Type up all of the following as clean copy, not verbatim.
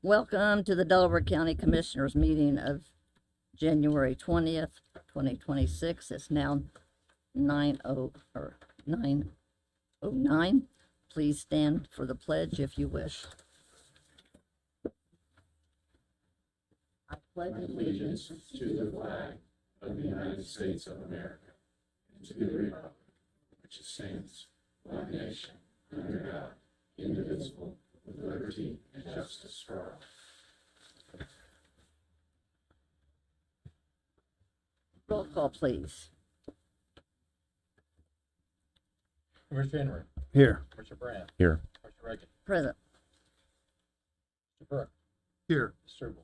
Welcome to the Delaware County Commissioners meeting of January 20th, 2026. It's now 9:09. Please stand for the pledge if you wish. I pledge allegiance to the flag of the United States of America and to the republic which stands one nation under God, indivisible, with liberty and justice for all. Roll call, please. Commissioner Henry. Here. Commissioner Brand. Here. Commissioner Reagan. Present. Mr. Burke. Here. Mr. Turnbull.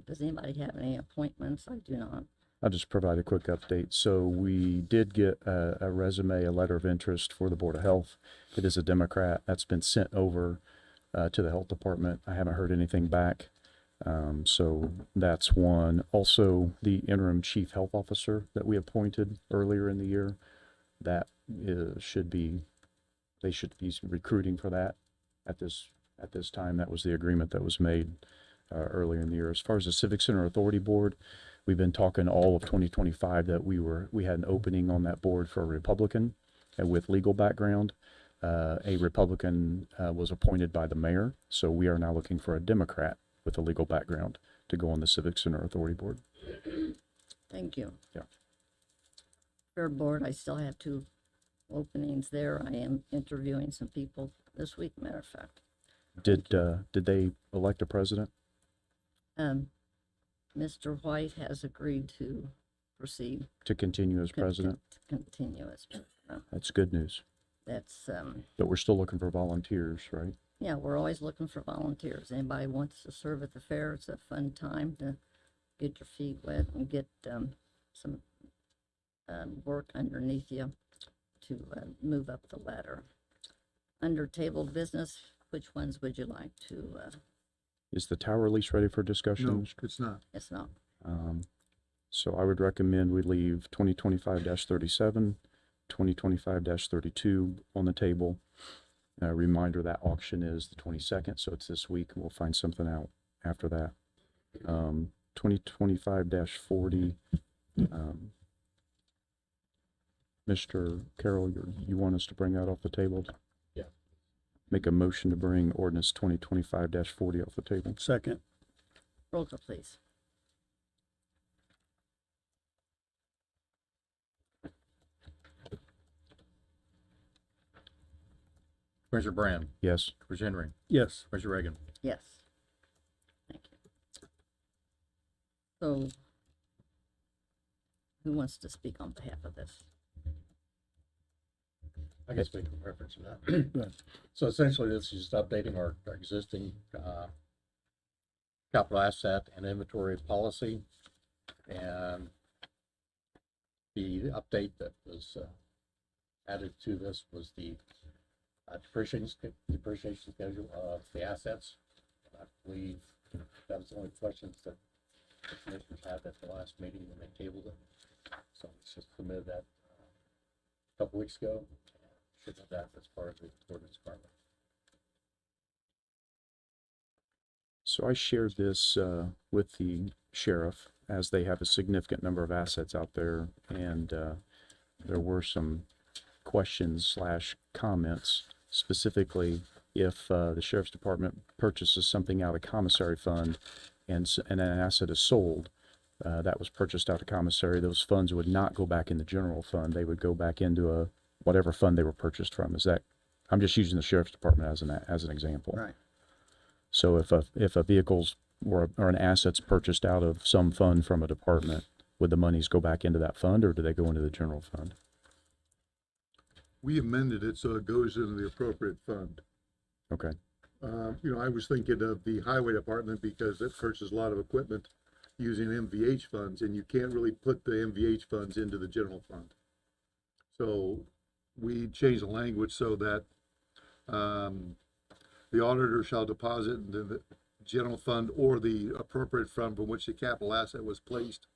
Does anybody have any appointments? I do not. I'll just provide a quick update. So we did get a resume, a letter of interest for the Board of Health. It is a Democrat. That's been sent over to the Health Department. I haven't heard anything back. So that's one. Also, the interim chief health officer that we appointed earlier in the year, that they should be recruiting for that at this time. That was the agreement that was made earlier in the year. As far as the Civic Center Authority Board, we've been talking all of 2025 that we had an opening on that board for a Republican with legal background. A Republican was appointed by the mayor, so we are now looking for a Democrat with a legal background to go on the Civic Center Authority Board. Thank you. Yeah. Fair Board, I still have 2 openings there. I am interviewing some people this week, matter of fact. Did they elect a president? Mr. White has agreed to proceed. To continue as president? Continue as president. That's good news. That's, But we're still looking for volunteers, right? yeah, we're always looking for volunteers. Anybody wants to serve at the fair, it's a fun time to get your feet wet and get some work underneath you to move up the ladder. Under table business, which ones would you like to? Is the tower lease ready for discussion? No, it's not. It's not. So I would recommend we leave 2025-37, 2025-32 on the table. A reminder that auction is the 22nd, so it's this week, and we'll find something out after that. 2025-40. Mr. Carroll, you want us to bring that off the table? Yeah. Make a motion to bring ordinance 2025-40 off the table. Second. Roll call, please. Commissioner Brand. Yes. Commissioner Henry. Yes. Commissioner Reagan. Yes. Thank you. So, who wants to speak on behalf of this? I can speak in reference to that. So essentially, this is just updating our existing capital asset and inventory policy. And the update that was added to this was the depreciation schedule of the assets. I believe that was the only questions that the commissioners had at the last meeting when they tabled it. So it's just submitted that a couple weeks ago. Should have that as part of the ordinance department. So I shared this with the sheriff, as they have a significant number of assets out there, and there were some questions/comments, specifically if the sheriff's department purchases something out of commissary fund and an asset is sold that was purchased out of commissary, those funds would not go back in the general fund. They would go back into whatever fund they were purchased from. Is that, I'm just using the sheriff's department as an example. Right. So if a vehicle's or an asset's purchased out of some fund from a department, would the monies go back into that fund, or do they go into the general fund? We amended it so it goes into the appropriate fund. Okay. I was thinking of the highway department because it purchases a lot of equipment using MVH funds, and you can't really put the MVH funds into the general fund. So we changed the language so that the auditor shall deposit into the general fund or the appropriate fund from which the capital asset was placed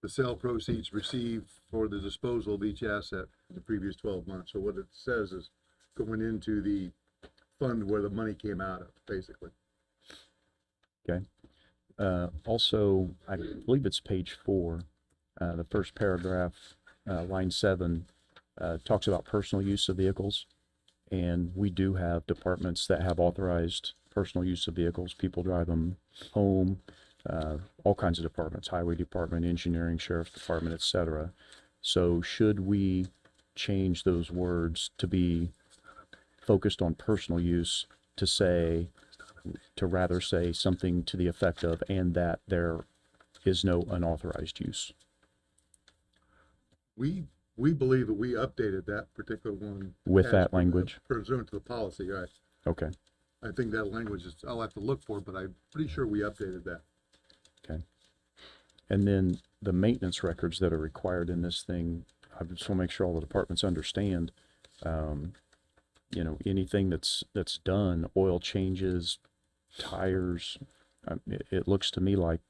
the sale proceeds received for the disposal of each asset in the previous 12 months. So what it says is going into the fund where the money came out of, basically. Okay. Also, I believe it's page 4, the first paragraph, line 7, talks about personal use of vehicles. And we do have departments that have authorized personal use of vehicles. People drive them home, all kinds of departments, highway department, engineering, sheriff's department, et cetera. So should we change those words to be focused on personal use to rather say something to the effect of, and that there is no unauthorized use? We believe that we updated that particular one. With as that language? Pursuant to the policy, right. Okay. I think that language is, I'll have to look for it, but I'm pretty sure we updated that. Okay. And then the maintenance records that are required in this thing, I just want to make sure all the departments understand, anything that's done, oil changes, tires, it looks to me like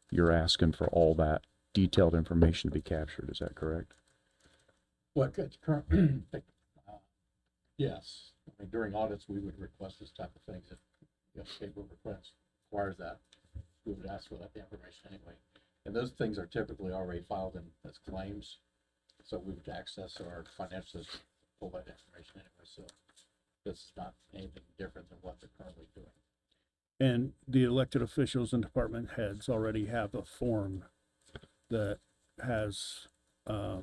you're asking for all that detailed information to be captured. Is that correct? Well, it's current, yes. I mean, during audits, we would request this type of things. If state request requires that, we would ask for that information anyway. And those things are typically already filed in as claims. So we would access our financial system, pull that information anyway. So this is not anything different than what they're currently doing. And the elected officials and department heads already have a form that has a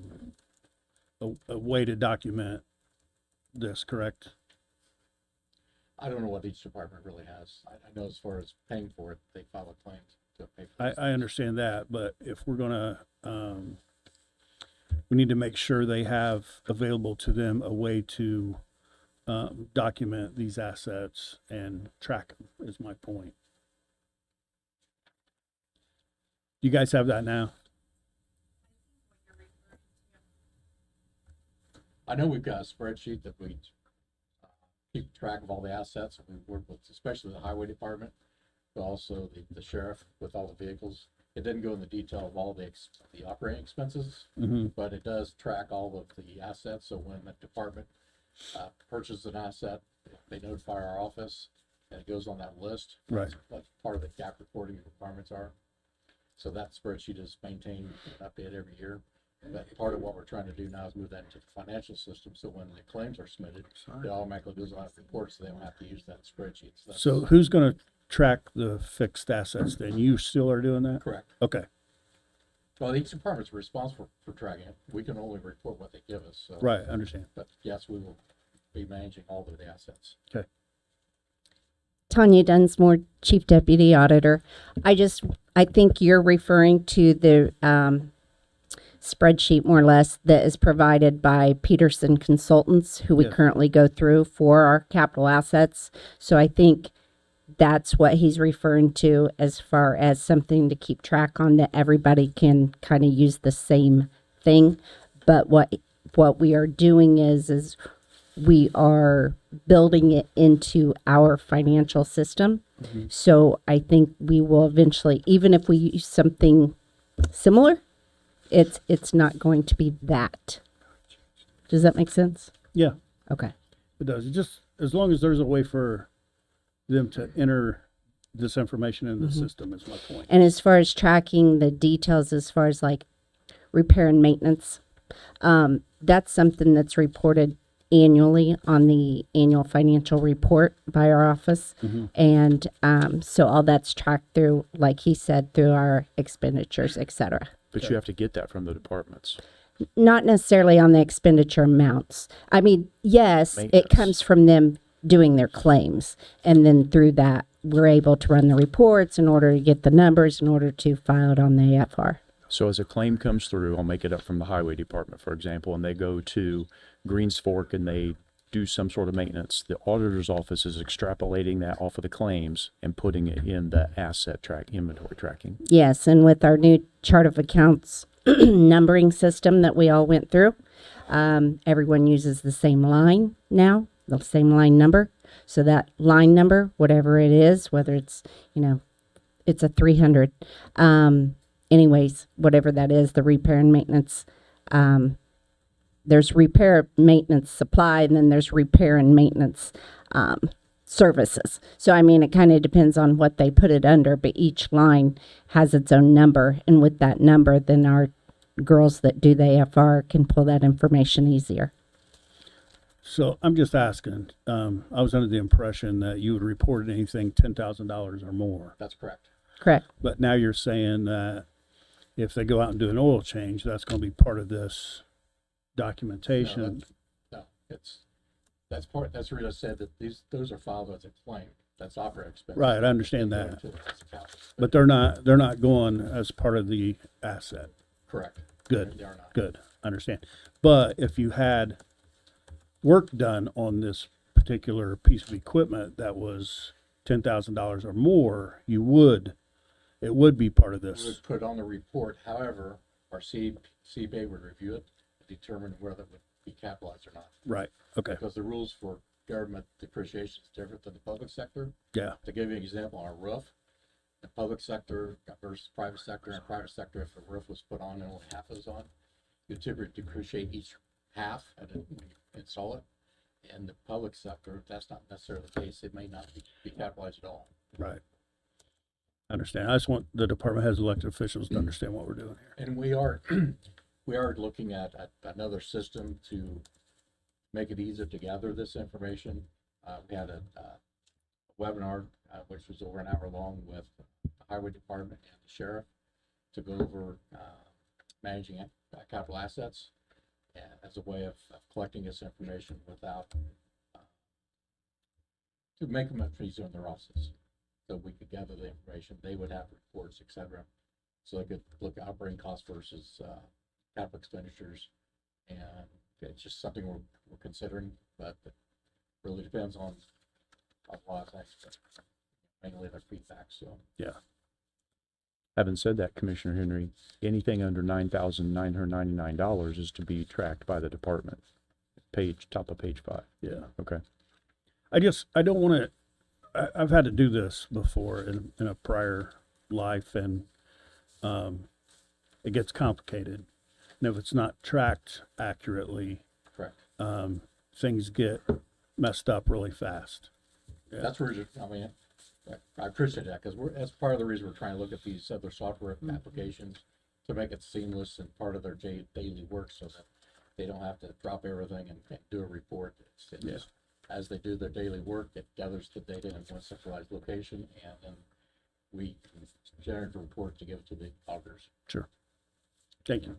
way to document this, correct? I don't know what each department really has. I know as far as paying for it, they file a claim to pay for it. I understand that, but if we're gonna, we need to make sure they have available to them a way to document these assets and track them, is my point. You guys have that now? I know we've got a spreadsheet that we keep track of all the assets. We work with, especially the highway department, but also the sheriff with all the vehicles. It didn't go in the detail of all the operating expenses, but it does track all of the assets. So when the department purchases an asset, they notify our office, and it goes on that list. Right. That's part of the gap reporting requirements are. So that spreadsheet is maintained and updated every year. But part of what we're trying to do now is move that into the financial system, so when the claims are submitted, it automatically goes on the report, so they don't have to use that spreadsheet. So who's gonna track the fixed assets then? You still are doing that? Correct. Okay, Well, each department's responsible for tracking it. We can only report what they give us, so. right, I understand. But yes, we will be managing all of the assets. Okay. Tanya Dunsmore, Chief Deputy Auditor. I think you're referring to the spreadsheet more or less that is provided by Peterson Consultants, who we Yes. currently go through for our capital assets. So I think that's what he's referring to as far as something to keep track on, that everybody can kind of use the same thing. But what we are doing is we are building it into our financial system. So I think we will eventually, even if we use something similar, it's not going to be that. Does that make sense? Yeah, Okay. it does. It just, as long as there's a way for them to enter this information in the system is my point. And as far as tracking the details, as far as like repair and maintenance, that's something that's reported annually on the annual financial report by our office. And so all that's tracked through, like he said, through our expenditures, et cetera. But you have to get that from the departments. Not necessarily on the expenditure amounts. I mean, yes, it Maintenance. comes from them doing their claims. And then through that, we're able to run the reports in order to get the numbers in order to file it on the AFR. So as a claim comes through, I'll make it up from the highway department, for example, and they go to Greens Fork and they do some sort of maintenance. The auditor's office is extrapolating that off of the claims and putting it in the asset inventory tracking. Yes, and with our new chart of accounts numbering system that we all went through, everyone uses the same line now, the same line number. So that line number, whatever it is, whether it's, it's a 300, anyways, whatever that is, the repair and maintenance there's repair, maintenance, supply, and then there's repair and maintenance services. So, I mean, it kind of depends on what they put it under, but each line has its own number. And with that number, then our girls that do the AFR can pull that information easier. So I'm just asking, I was under the impression that you would report anything $10,000 or more. That's correct. Correct. But now you're saying that if they go out and do an oil change, that's gonna be part of this documentation. No, that's the reason I said that those are filed as a claim. That's operating expense. Right, I understand that. But they're not going as part of the asset. Correct. Good, They are not. good, understand. But if you had work done on this particular piece of equipment that was $10,000 or more, it would be part of We this. would put it on the report. However, our CBA would review it and determine whether it would be capitalized or not. Right, okay, Because the rules for government depreciation is different than the public sector. yeah, To give you an example, on a roof, the public sector versus private sector, and private sector, if the roof was put on and only half was on, you typically depreciate each half and then when you install it. In the public sector, that's not necessarily the case. It may not be capitalized at all. right. I understand. I just want the department heads, elected officials to understand what we're doing here. And we are, we are looking at another system to make it easier to gather this information. We had a webinar, which was over an hour long with the highway department and the sheriff to go over managing capital assets and as a way of collecting this information without, to make them much easier in their offices. So we could gather the information, they would have reports, et cetera. So they could look at operating costs versus capital expenditures. And it's just something we're considering, but it really depends on a lot of things, but mainly their feedback, so. Having said that, Commissioner Henry, anything under $9,999 is to be tracked by the department. Top of page 5. Yeah. Okay. I don't want to, I've had to do this before in a prior life, and it gets complicated. And if it's not tracked accurately, Correct. things get messed up really fast. Yeah. That's where, I mean, I appreciate that, because that's part of the reason we're trying to look at these other software applications to make it seamless and part of their daily work so that they don't have to drop everything and do a report. It's Yeah. just, as they do their daily work, it gathers the data in one centralized location, and then we can generate the report to give to the auditors. Sure. Thank you.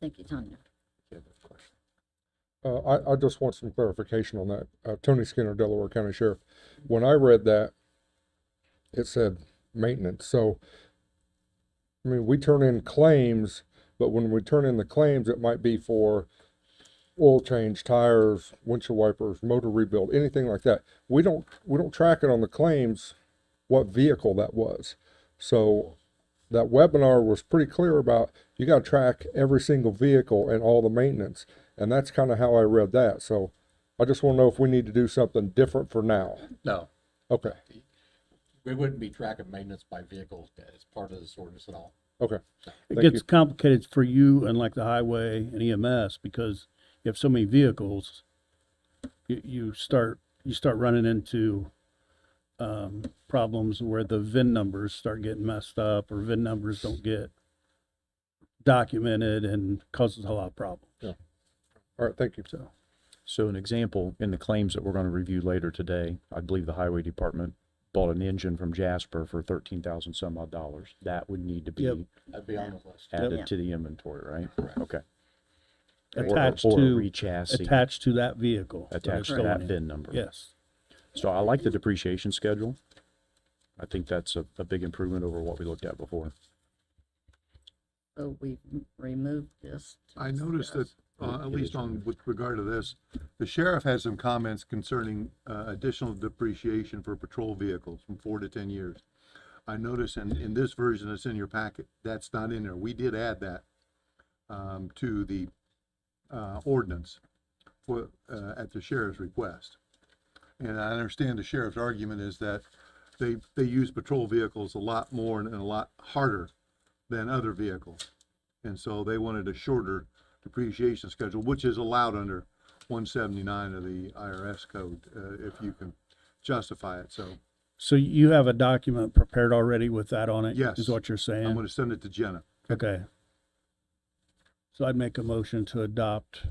Thank you, Tanya. If you have a question. I just want some clarification on that. Tony Skinner, Delaware County Sheriff. When I read that, it said maintenance. So, I mean, we turn in claims, but when we turn in the claims, it might be for oil change, tires, windshield wipers, motor rebuild, anything like that. We don't track it on the claims what vehicle that was. So that webinar was pretty clear about you got to track every single vehicle and all the maintenance. And that's kind of how I read that. So I just want to know if we need to do something different for now. No, Okay. we wouldn't be tracking maintenance by vehicle as part of this ordinance at all. Okay. It Thank gets you. complicated for you and like the highway and EMS because you have so many vehicles. You start running into problems where the VIN numbers start getting messed up or VIN numbers don't get documented and causes a lot of problems. All right. Thank you. So an example, in the claims that we're going to review later today, I believe the highway department bought an engine from Jasper for $13,000 some odd dollars. That would need to be Yep. That'd be on the list. added Yep. to the inventory, right? Correct. Okay. Attached or a to re-chassis attached to that vehicle. that attached it's to that going in. VIN number. Yes. So I like the depreciation schedule. I think that's a big improvement over what we looked at before. So we removed this. to I noticed that, discuss. at least with regard to this, the sheriff has some comments concerning additional depreciation for patrol vehicles from 4 to 10 years. I notice in this version that's in your packet, that's not in there. We did add that to the ordinance at the sheriff's request. And I understand the sheriff's argument is that they use patrol vehicles a lot more and a lot harder than other vehicles. And so they wanted a shorter depreciation schedule, which is allowed under 179 of the IRS code, if you can justify it. So So you have a document prepared already with that on it? Yes. Is what you're I'm saying? going to send it to Jenna. Okay. So I'd make a motion to adopt,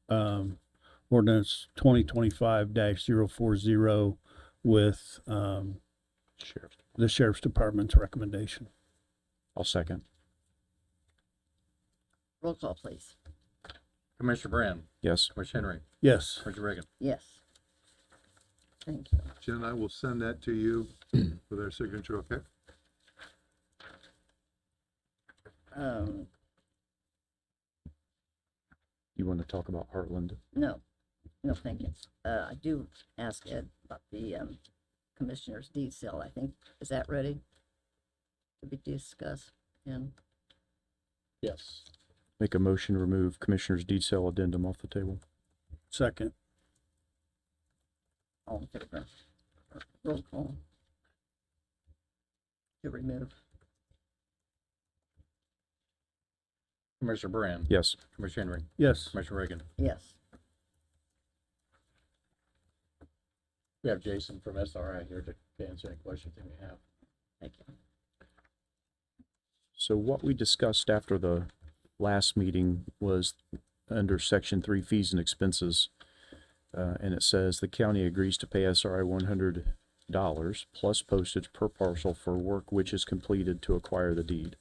ordinance 2025-040 with, Sheriff. the sheriff's department's recommendation. I'll second. Roll call, please. Commissioner Brand, Yes. Commissioner Henry, Yes. Commissioner Reagan. Yes. Thank you. Jen, I will send that to you for their signature, okay? You want to talk about Heartland? No, thank you. I do ask Ed about the, commissioner's deed sale, I think. Is that ready to be discussed? And Yes. Make a motion to remove Commissioner's deed sale addendum off the table. Second. all in favor? Roll call. To remove. Commissioner Brand, Yes. Commissioner Henry, Yes. Commissioner Reagan. Yes. We have Jason from SRI here to answer any questions you may have. Thank you. So what we discussed after the last meeting was under section 3 fees and expenses. And it says the county agrees to pay SRI $100 plus postage per parcel for work which is completed to acquire the deed.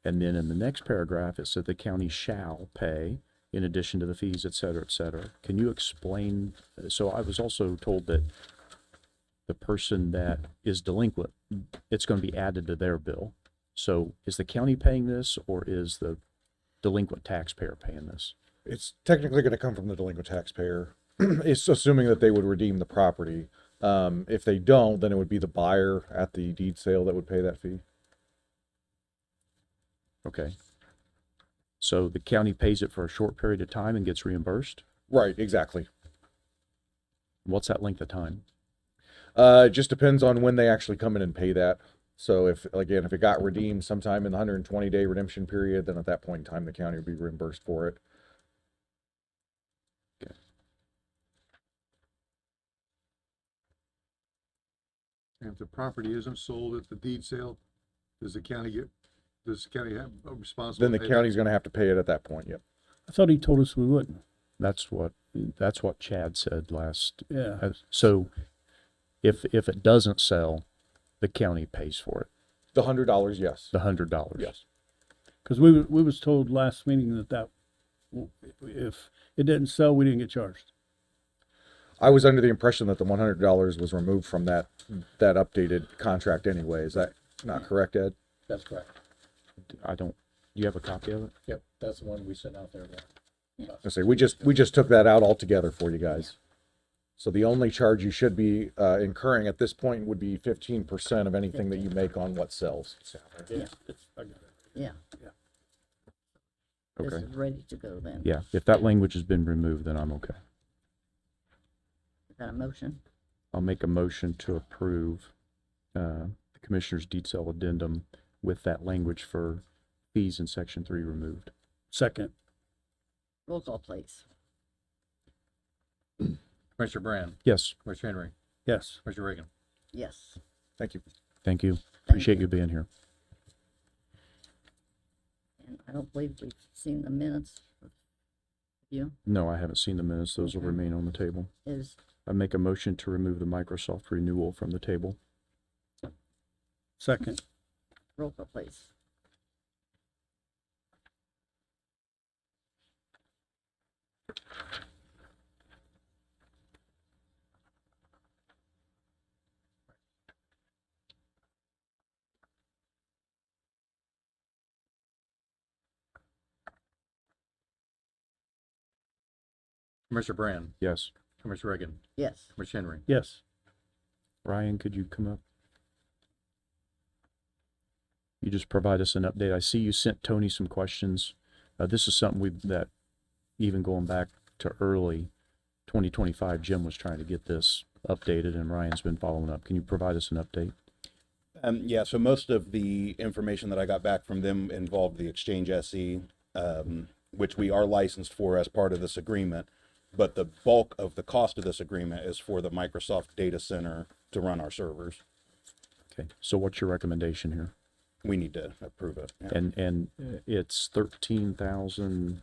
And then in the next paragraph, it said the county shall pay in addition to the fees, et cetera, et cetera. Can you explain? So I was also told that the person that is delinquent, it's going to be added to their bill. So is the county paying this, or is the delinquent taxpayer paying this? It's technically going to come from the delinquent taxpayer. It's assuming that they would redeem the property. If they don't, then it would be the buyer at the deed sale that would pay that fee. Okay. So the county pays it for a short period of time and gets reimbursed? Right, exactly. What's that length of time? It just depends on when they actually come in and pay that. So if it got redeemed sometime in the 120-day redemption period, then at that point in time, the county would be reimbursed for it. And if the property isn't sold at the deed sale, does the county have a responsibility? Then the county's going to have to pay it at that point, yep. I thought he told us we wouldn't. That's what Chad said last. Yeah. So if it doesn't sell, the county pays for it, The $100, yes. the $100. Yes. Because we was told last meeting that if it didn't sell, we didn't get charged. I was under the impression that the $100 was removed from that updated contract anyway. Is that not correct, Ed? That's correct. Do you have a copy of it? Yep, that's the one we sent out there. I say we just took that out altogether for you guys. So the only charge you should be incurring at this point would be 15% of anything that you make on what sells. Yeah. Yeah. This Okay. is ready to go then. Yeah. If that language has been removed, then I'm okay. Is that a motion? I'll make a motion to approve the Commissioner's deed sale addendum with that language for fees in section 3 removed. Second. Roll call, please. Commissioner Brand, Yes. Commissioner Henry, Yes. Commissioner Reagan. Yes. Thank you. Thank you. Thank Appreciate you. you being here. And I don't believe we've seen the minutes. You No, I haven't seen the minutes. Those will Okay. remain on the table. is, I make a motion to remove the Microsoft renewal from the table. Second. roll call, please. Commissioner Brand, Yes. Commissioner Reagan, Yes. Commissioner Henry. Yes. Ryan, could you come up? You just provide us an update. I see you sent Tony some questions. This is something that even going back to early 2025, Jim was trying to get this updated and Ryan's been following up. Can you provide us an update? Yeah, so most of the information that I got back from them involved the Exchange SE. which we are licensed for as part of this agreement. But the bulk of the cost of this agreement is for the Microsoft data center to run our servers. Okay, so what's your recommendation here? We need to approve it. Yeah. And it's 13,000,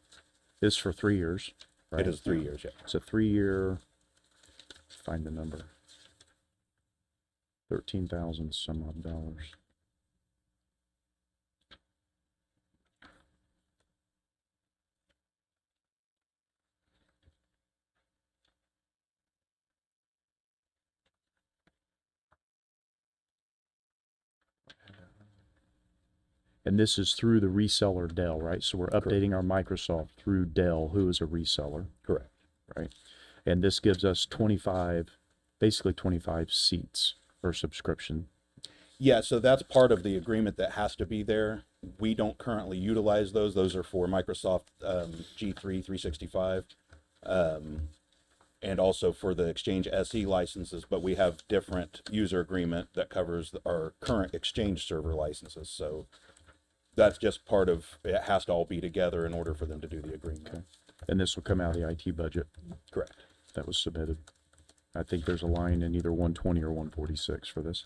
is for 3 years, right? It is 3 years, yeah. It's a 3-year, find the number. 13,000 some odd dollars. And this is through the reseller Dell, right? So we're updating our Microsoft through Dell, who is a reseller, Correct. right? And this gives us 25, basically 25 seats for subscription. Yeah, so that's part of the agreement that has to be there. We don't currently utilize those. Those are for Microsoft G3 365, and also for the Exchange SE licenses, but we have different user agreement that covers our current Exchange server licenses. So that's just part of, it has to all be together in order for them to do the agreement. And this will come out of the IT budget Correct. that was submitted. I think there's a line in either 120 or 146 for this.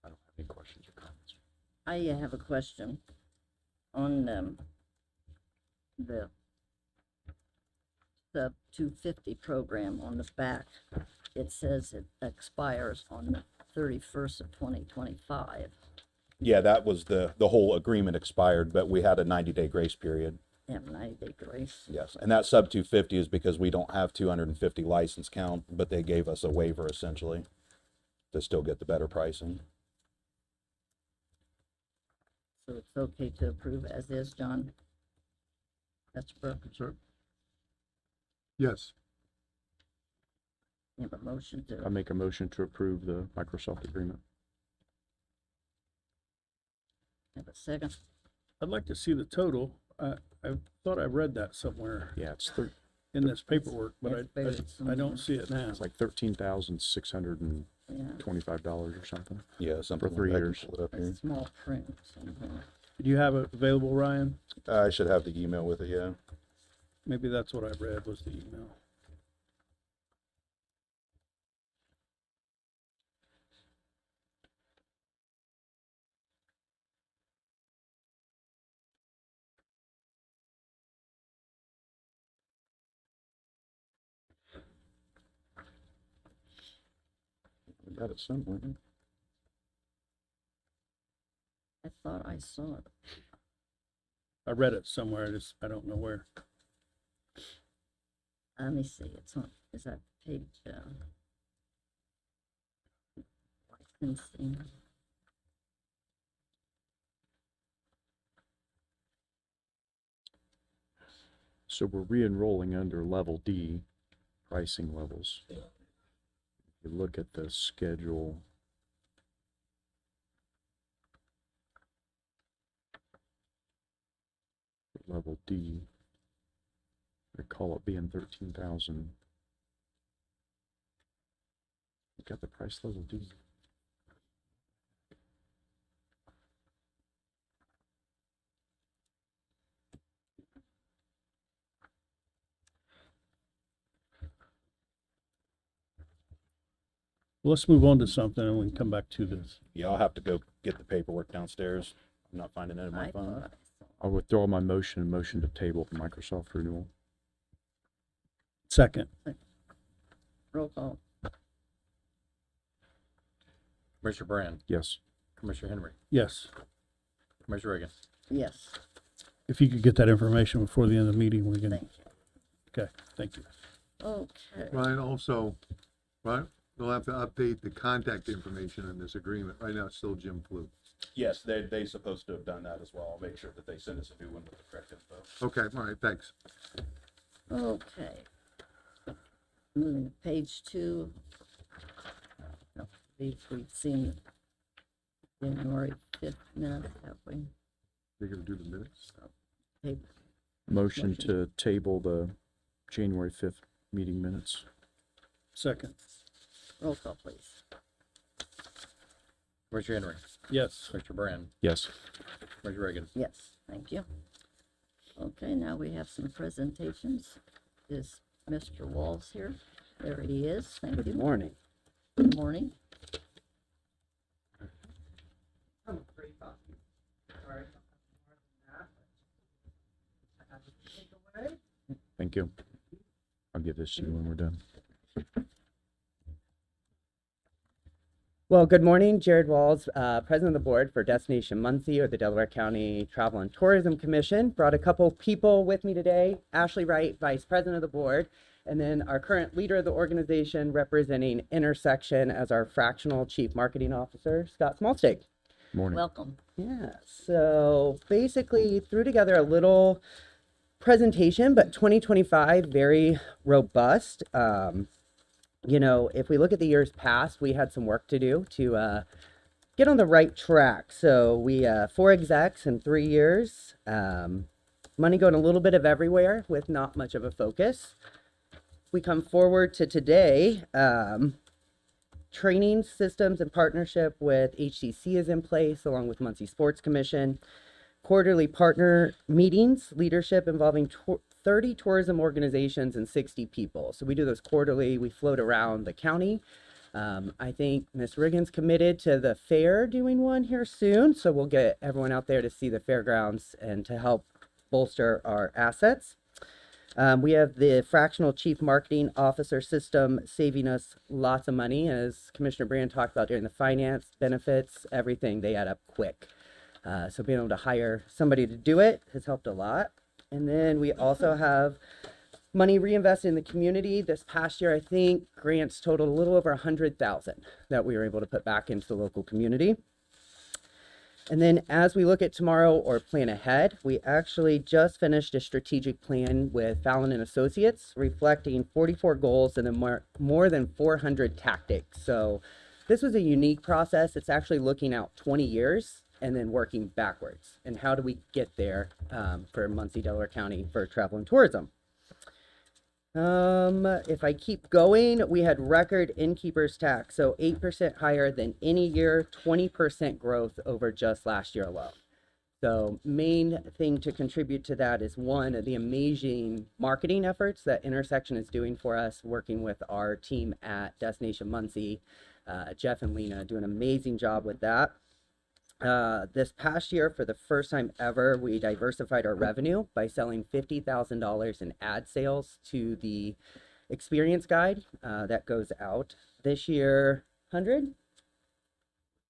I don't have any questions or comments. I have a question on the sub 250 program on the back. It says it expires on the 31st of 2025. Yeah, that was the whole agreement expired, but we had a 90-day grace period. They have 90-day grace. Yes, and that sub 250 is because we don't have 250 license count, but they gave us a waiver essentially to still get the better pricing. So it's okay to approve as is, John? That's perfect. Sir? Yes. You have a motion I to, make a motion to approve the Microsoft agreement. have a second? I'd like to see the total. I thought I read that somewhere Yeah, it's in this paperwork, but It's buried I don't see it now. it's like $13,625 Yeah, or something. Yeah, something For 3 like that. I can years. pull it up here. a small print somewhere. Do you have it available, Ryan? I should have the email with it, yeah. Maybe that's what I read was the email. I got it somewhere. I thought I saw it. I read it somewhere. I don't know where. Let me see, it's on, is that page, licensing? So we're re-enrolling under level D, pricing levels. If you look at the schedule. For level D, I recall it being 13,000. You got the price level D. Well, let's move on to something and we can come back to this. Yeah, I'll have to go get the paperwork downstairs. I'm not finding it in my I phone. thought I saw it. I'll withdraw my motion and motion to table the Microsoft renewal. Second, Roll call, Commissioner Brand, Yes. Commissioner Henry, yes. Commissioner Reagan. yes, If you could get that information before the end of the meeting, we can, thank you. okay, thank you. Okay, Ryan, also, right, we'll have to update the contact information in this agreement. Right now, it's still Jim Fluke. Yes, they supposed to have done that as well. I'll make sure that they send us a new one with the correct info. Okay, all right, thanks. okay. Moving to page 2. No, we've seen January 5th minutes, have we? You're gonna do the minutes? Paper. Motion to table the January 5th meeting minutes. Second, Roll call, please. Commissioner Henry, yes. Commissioner Brand, Yes. Commissioner Reagan. Yes, thank you. Okay, now we have some presentations. Is Mr. Walls here? There he is. Thank you. Good morning. Good morning. Thank you. I'll give this to you when we're done. Well, good morning. Jared Walls, President of the Board for Destination Muncie, or the Delaware County Travel and Tourism Commission. Brought a couple people with me today. Ashley Wright, Vice President of the Board, and then our current leader of the organization representing Intersection as our fractional Chief Marketing Officer, Scott Smallstake. Morning. Welcome. Yeah, so basically threw together a little presentation, but 2025, very robust. You know, if we look at the years past, we had some work to do to get on the right track. So we 4 execs in 3 years, money going a little bit of everywhere with not much of a focus. We come forward to today, training systems and partnership with HCC is in place along with Muncie Sports Commission. Quarterly partner meetings, leadership involving 30 tourism organizations and 60 people. So we do those quarterly. We float around the county. I think Miss Riggins committed to the fair doing one here soon. So we'll get everyone out there to see the fairgrounds and to help bolster our assets. We have the fractional chief marketing officer system saving us lots of money. As Commissioner Brand talked about during the finance benefits, everything, they add up quick. So being able to hire somebody to do it has helped a lot. And then we also have money reinvested in the community. This past year, I think grants totaled a little over 100,000 that we were able to put back into the local community. And then as we look at tomorrow or plan ahead, we actually just finished a strategic plan with Fallon and Associates, reflecting 44 goals and then more than 400 tactics. So this was a unique process. It's actually looking out 20 years and then working backwards. And how do we get there for Muncie, Delaware County for travel and tourism? If I keep going, we had record innkeeper's tax, so 8% higher than any year, 20% growth over just last year alone. So main thing to contribute to that is one of the amazing marketing efforts that Intersection is doing for us, working with our team at Destination Muncie. Jeff and Lena do an amazing job with that. This past year, for the first time ever, we diversified our revenue by selling $50,000 in ad sales to the experience guide that goes out. This year, 100?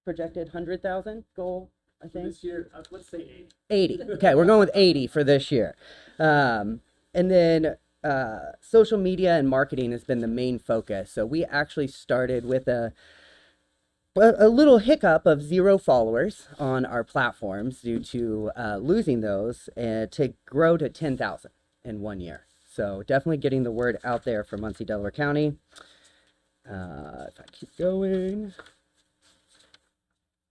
Projected 100,000 goal, I think. This year, let's say 80. Okay, we're going with 80 for this year. And then social media and marketing has been the main focus. So we actually started with a little hiccup of 0 followers on our platforms due to losing those, and to grow to 10,000 in 1 year. So definitely getting the word out there for Muncie, Delaware County. If I keep going,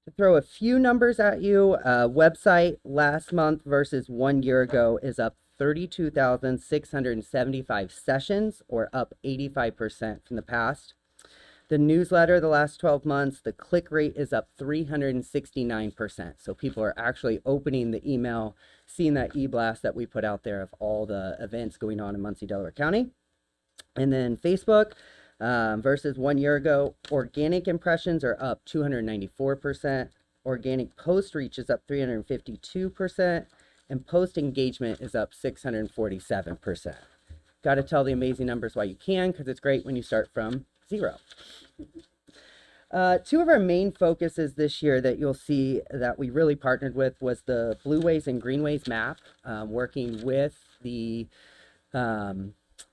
to throw a few numbers at you, website last month versus 1 year ago is up 32,675 sessions, or up 85% from the past. The newsletter the last 12 months, the click rate is up 369%. So people are actually opening the email, seeing that e-blast that we put out there of all the events going on in Muncie, Delaware County. And then Facebook versus 1 year ago, organic impressions are up 294%. Organic post reach is up 352%. And post engagement is up 647%. Got to tell the amazing numbers while you can, because it's great when you start from 0. 2 of our main focuses this year that you'll see that we really partnered with was the Blueways and Greenways map, working with the, you're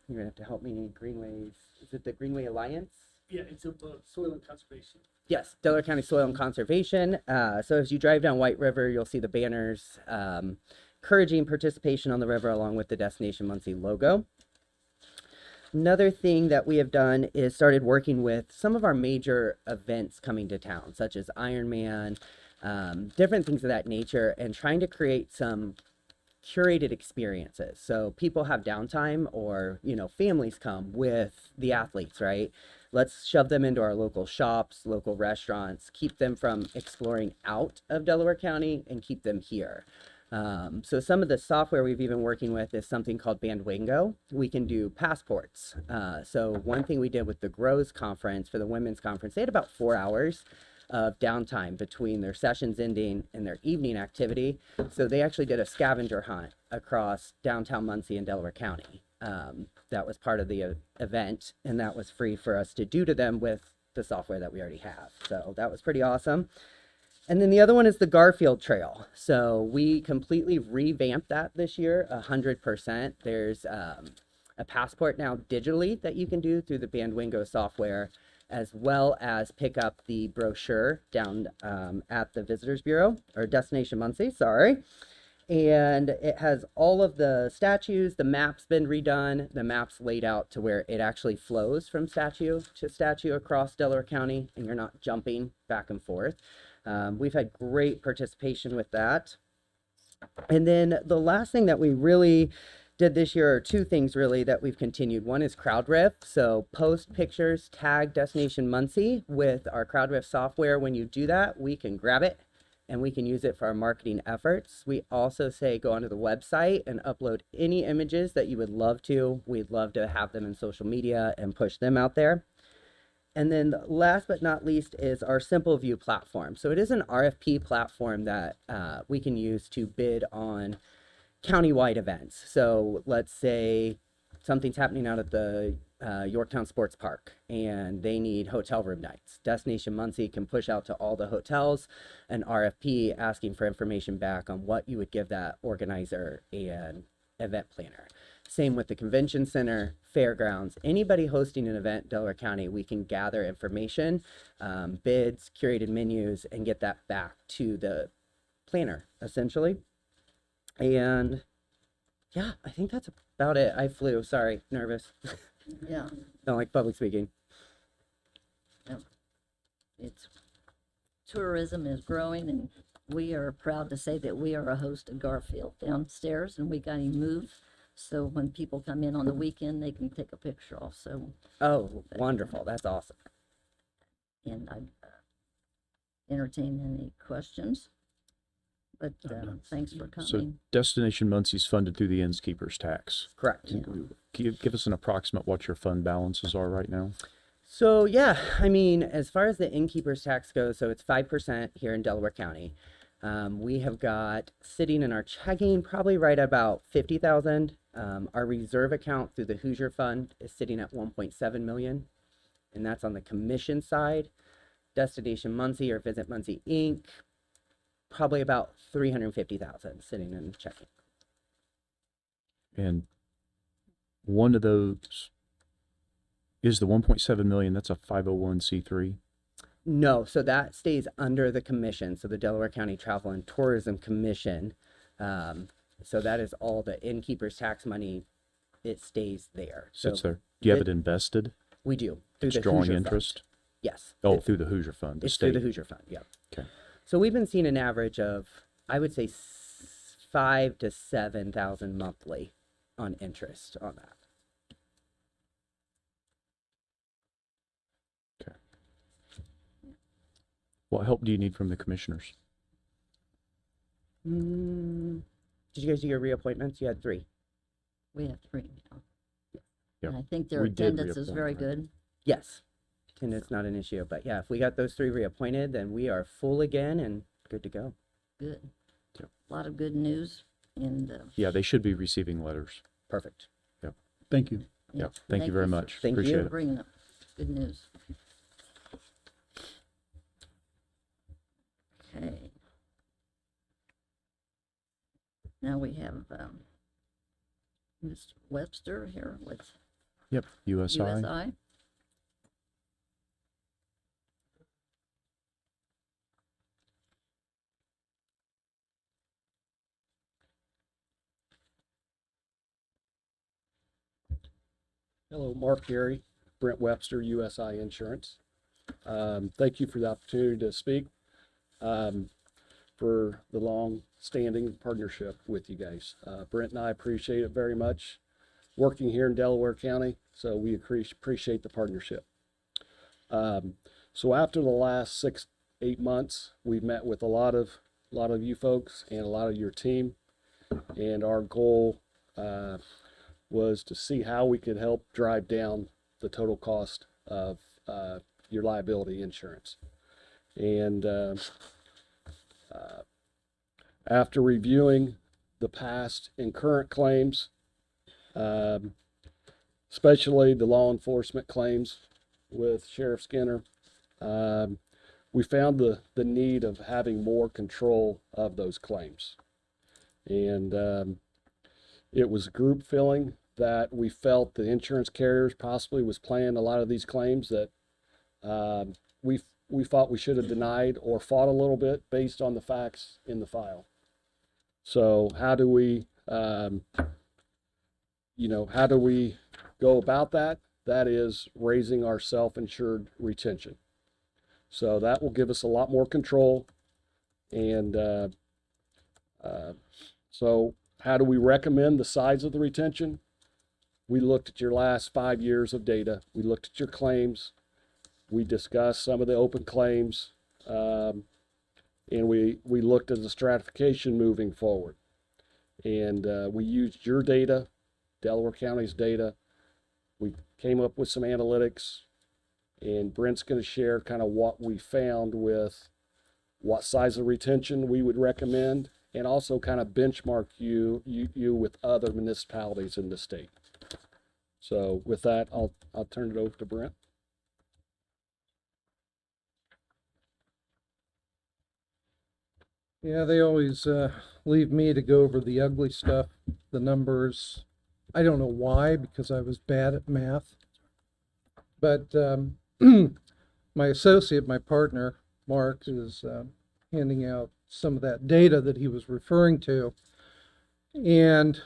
gonna have to help me, Greenways, is it the Greenway Alliance? Yeah, it's a soil and conservation. Yes, Delaware County Soil and Conservation. So as you drive down White River, you'll see the banners encouraging participation on the river along with the Destination Muncie logo. Another thing that we have done is started working with some of our major events coming to town, such as Ironman, different things of that nature, and trying to create some curated experiences. So people have downtime, or, you know, families come with the athletes, right? Let's shove them into our local shops, local restaurants, keep them from exploring out of Delaware County and keep them here. So some of the software we've even working with is something called Bandwingo. We can do passports. So one thing we did with the Grows conference for the women's conference, they had about 4 hours of downtime between their sessions ending and their evening activity. So they actually did a scavenger hunt across downtown Muncie and Delaware County. That was part of the event, and that was free for us to do to them with the software that we already have. So that was pretty awesome. And then the other one is the Garfield Trail. So we completely revamped that this year, 100%. There's a passport now digitally that you can do through the Bandwingo software, as well as pick up the brochure down at the Visitors Bureau, or Destination Muncie, sorry. And it has all of the statues, the map's been redone, the map's laid out to where it actually flows from statue to statue across Delaware County, and you're not jumping back and forth. We've had great participation with that. And then the last thing that we really did this year are two things really that we've continued. One is CrowdRiff. So post pictures, tag Destination Muncie with our CrowdRiff software. When you do that, we can grab it and we can use it for our marketing efforts. We also say go onto the website and upload any images that you would love to. We'd love to have them in social media and push them out there. And then last but not least is our Simple View platform. So it is an RFP platform that we can use to bid on countywide events. So let's say something's happening out at the Yorktown Sports Park and they need hotel room nights. Destination Muncie can push out to all the hotels an RFP asking for information back on what you would give that organizer and event planner. Same with the convention center, fairgrounds, anybody hosting an event in Delaware County, we can gather information, bids, curated menus, and get that back to the planner, essentially. And yeah, I think that's about it. I flew, sorry, nervous. Yeah, Don't like public speaking. it's, tourism is growing, and we are proud to say that we are a host of Garfield downstairs, and we got him moved. So when people come in on the weekend, they can take a picture also. Oh, wonderful. That's awesome. And I entertain any questions. But thanks for So coming. Destination Muncie's funded through the innkeeper's tax. Correct. Yeah. Can you give us an approximate what your fund balances are right now? So yeah, I mean, as far as the innkeeper's tax goes, so it's 5% here in Delaware County. We have got sitting in our checking probably right about 50,000. Our reserve account through the Hoosier Fund is sitting at 1.7 million, and that's on the commission side. Destination Muncie or Visit Muncie Inc. probably about 350,000 sitting in checking. And one of those is the 1.7 million. That's a 501c3. No, so that stays under the commission, so the Delaware County Travel and Tourism Commission. So that is all the innkeeper's tax money. It stays there. Sits So there. Do you have it invested? we do through It's the drawing Hoosier interest? Fund. Yes. Oh, through the Hoosier Fund, the It's through state. the Hoosier Fund. Yeah. Okay. So we've been seeing an average of, I would say, 5,000 to 7,000 monthly on interest on that. What help do you need from the commissioners? Did you guys do your reappointments? You had 3. We have 3 now. Yeah, And I think their we did attendance is reappoint, very right? good. Yes. Attendance not an issue, but yeah, if we got those 3 reappointed, then we are full again and good to go. Good. Yep. A lot of good news. And Yeah, they should be receiving letters. Perfect. Thank you. Yeah, thank you very for- much. Thank Appreciate you. for it. bringing up good news. Okay. Now we have Mr. Webster here with Yep, USI. USI. Hello, Mark Gary, Brent Webster, USI Insurance. Thank you for the opportunity to speak, for the long-standing partnership with you guys. Brent and I appreciate it very much, working here in Delaware County, so we appreciate the partnership. So after the last 6-8 months, we've met with a lot of you folks and a lot of your team. And our goal was to see how we could help drive down the total cost of your liability insurance. And after reviewing the past and current claims, especially the law enforcement claims with Sheriff Skinner, we found the need of having more control of those claims. And it was a group feeling that we felt the insurance carriers possibly was playing a lot of these claims that we thought we should have denied or fought a little bit based on the facts in the file. So how do we, how do we go about that? That is raising our self-insured retention. So that will give us a lot more control. And so how do we recommend the size of the retention? We looked at your last 5 years of data. We looked at your claims. We discussed some of the open claims. And we looked at the stratification moving forward. And we used your data, Delaware County's data. We came up with some analytics, and Brent's going to share kind of what we found with what size of retention we would recommend, and also kind of benchmark you with other municipalities in the state. So with that, I'll turn it over to Brent. Yeah, they always leave me to go over the ugly stuff, the numbers. I don't know why, because I was bad at math. But my associate, my partner, Mark, is handing out some of that data that he was referring to. And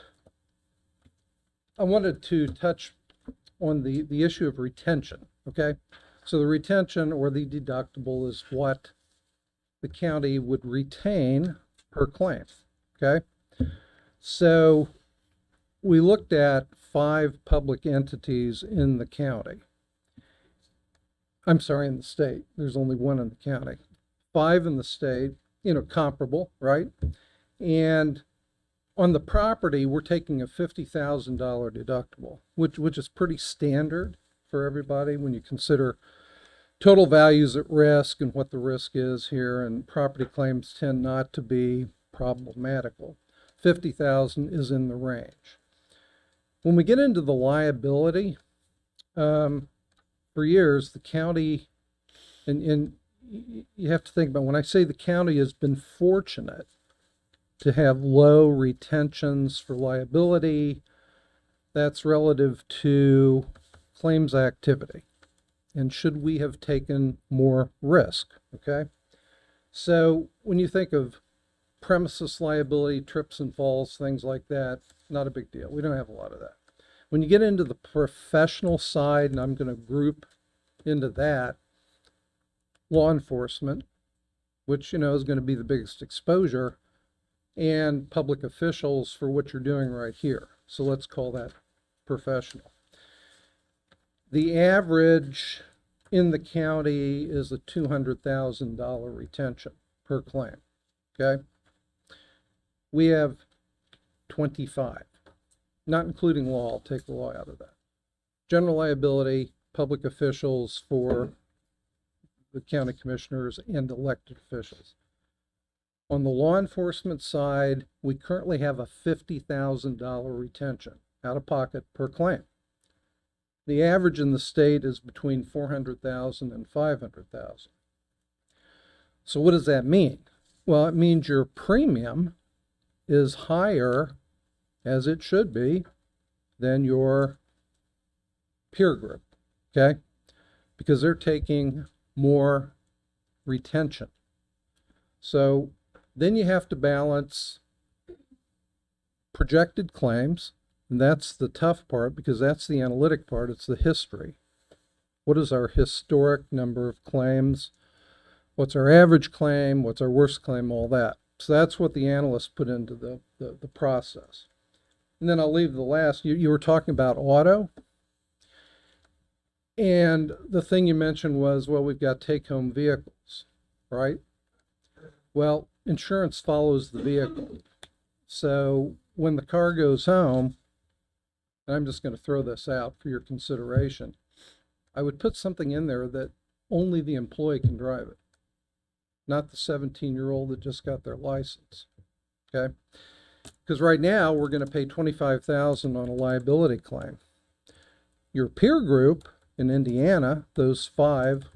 I wanted to touch on the issue of retention, okay? So the retention or the deductible is what the county would retain per claim, okay? So we looked at 5 public entities in the county. I'm sorry, in the state. There's only 1 in the county. 5 in the state, comparable, right? And on the property, we're taking a $50,000 deductible, which is pretty standard for everybody when you consider total values at risk and what the risk is here, and property claims tend not to be problematical. 50,000 is in the range. When we get into the liability, for years, the county, and you have to think about, when I say the county has been fortunate to have low retentions for liability, that's relative to claims activity. And should we have taken more risk, okay? So when you think of premises liability, trips and falls, things like that, not a big deal. We don't have a lot of that. When you get into the professional side, and I'm going to group into that, law enforcement, which, is going to be the biggest exposure, and public officials for what you're doing right here. So let's call that professional. The average in the county is a $200,000 retention per claim, okay? We have 25, not including law. I'll take the law out of that. General liability, public officials for the county commissioners and elected officials. On the law enforcement side, we currently have a $50,000 retention out of pocket per claim. The average in the state is between $400,000 and $500,000. So what does that mean? Well, it means your premium is higher, as it should be, than your peer group, okay? Because they're taking more retention. So then you have to balance projected claims. And that's the tough part, because that's the analytic part. It's the history. What is our historic number of claims? What's our average claim? What's our worst claim? All that. So that's what the analysts put into the process. And then I'll leave the last. You were talking about auto. And the thing you mentioned was, well, we've got take-home vehicles, right? Well, insurance follows the vehicle. So when the car goes home, and I'm just going to throw this out for your consideration, I would put something in there that only the employee can drive it, not the 17-year-old that just got their license. Okay? Because right now we're going to pay $25,000 on a liability claim. Your peer group in Indiana, those 5,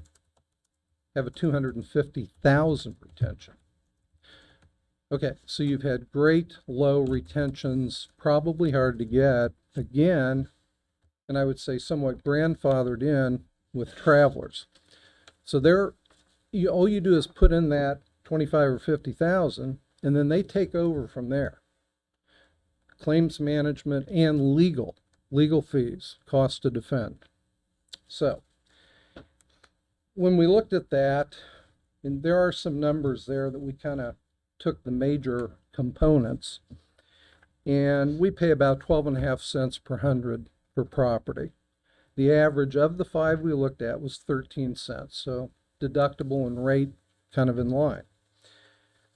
have a $250,000 retention. Okay, so you've had great low retentions, probably hard to get, again, and I would say somewhat grandfathered in with travelers. So all you do is put in that 25 or 50,000, and then they take over from there. Claims management and legal fees, cost to defend. So when we looked at that, and there are some numbers there that we kind of took the major components, and we pay about 12.5 cents per hundred for property. The average of the 5 we looked at was 13 cents, so deductible and rate kind of in line.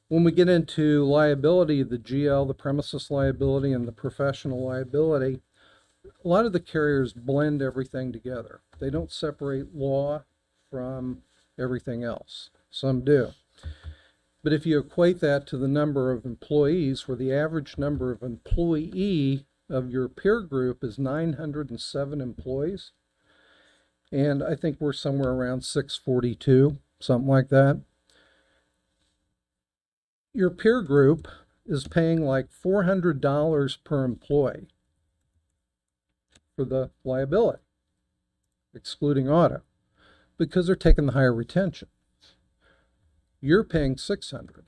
When we get into liability, the GL, the premises liability, and the professional liability, a lot of the carriers blend everything together. They don't separate law from everything else. Some do. But if you equate that to the number of employees, where the average number of employee of your peer group is 907 employees, and I think we're somewhere around 642, something like that. Your peer group is paying like $400 per employee for the liability, excluding auto, because they're taking the higher retention. You're paying $600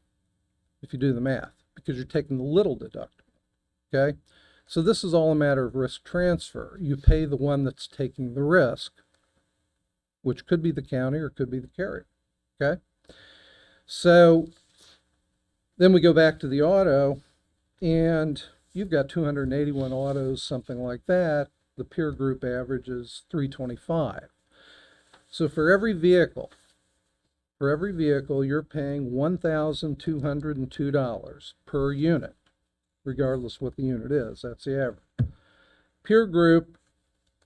if you do the math, because you're taking the little deductible. Okay, so this is all a matter of risk transfer. You pay the one that's taking the risk, which could be the county or could be the carrier. Okay, so then we go back to the auto, and you've got 281 autos, something like that. The peer group average is 325. So for every vehicle, you're paying $1,202 per unit, regardless what the unit is. That's the average. Peer group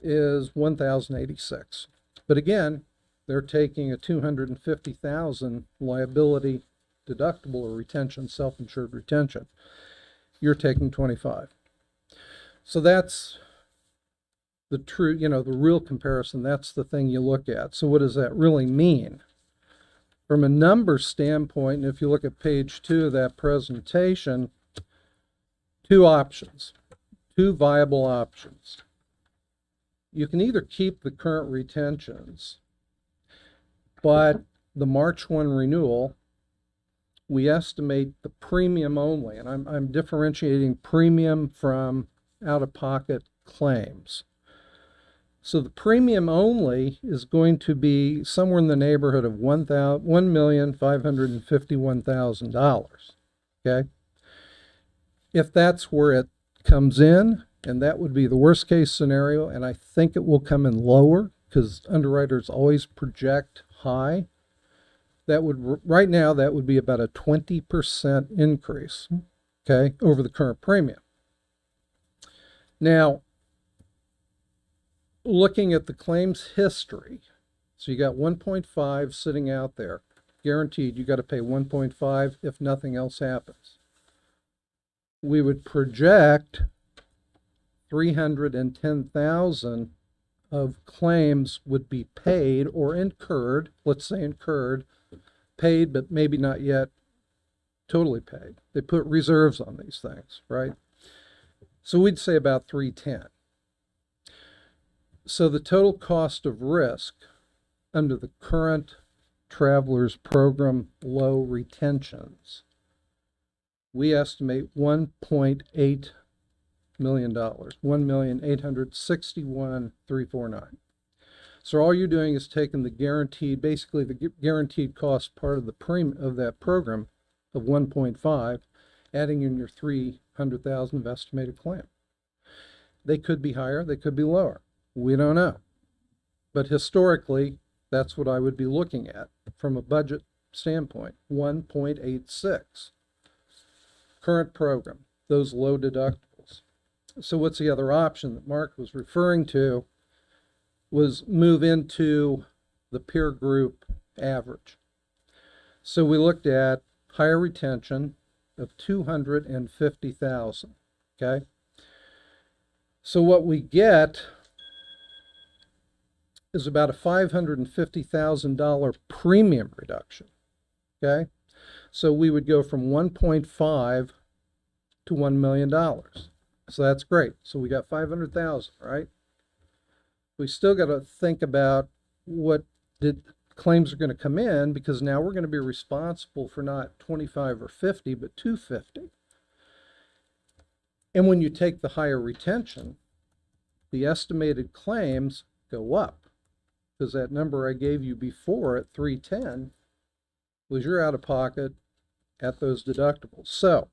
is $1,086. But again, they're taking a $250,000 liability deductible or retention, self-insured retention. You're taking 25. So that's the true, the real comparison. That's the thing you look at. So what does that really mean? From a number standpoint, and if you look at page 2 of that presentation, 2 options, 2 viable options. You can either keep the current retentions, but the March 1 renewal, we estimate the premium only, and I'm differentiating premium from out-of-pocket claims. So the premium only is going to be somewhere in the neighborhood of $1,551,000. Okay? If that's where it comes in, and that would be the worst case scenario, and I think it will come in lower because underwriters always project high. That would, right now, that would be about a 20% increase, okay, over the current premium. Now, looking at the claims history, so you got 1.5 sitting out there, guaranteed. You got to pay 1.5 if nothing else happens. We would project 310,000 of claims would be paid or incurred. Let's say incurred, paid, but maybe not yet totally paid. They put reserves on these things, right? So we'd say about 310. So the total cost of risk under the current Travelers Program low retentions, we estimate $1.8 million, $1,861,349. So all you're doing is taking the guaranteed, basically the guaranteed cost part of the premium of that program of 1.5, adding in your 300,000 of estimated claim. They could be higher, they could be lower. We don't know. But historically, that's what I would be looking at from a budget standpoint, 1.86. Current program. those low deductibles. So what's the other option that Mark was referring to was move into the peer group average. So we looked at higher retention of 250,000, okay? So what we get is about a $550,000 premium reduction, okay? So we would go from 1.5 to $1 million. So that's great. So we got 500,000, right? We still got to think about what did claims are going to come in, because now we're going to be responsible for not 25 or 50, but 250. And when you take the higher retention, the estimated claims go up, because that number I gave you before at 310 was your out of pocket at those deductibles. So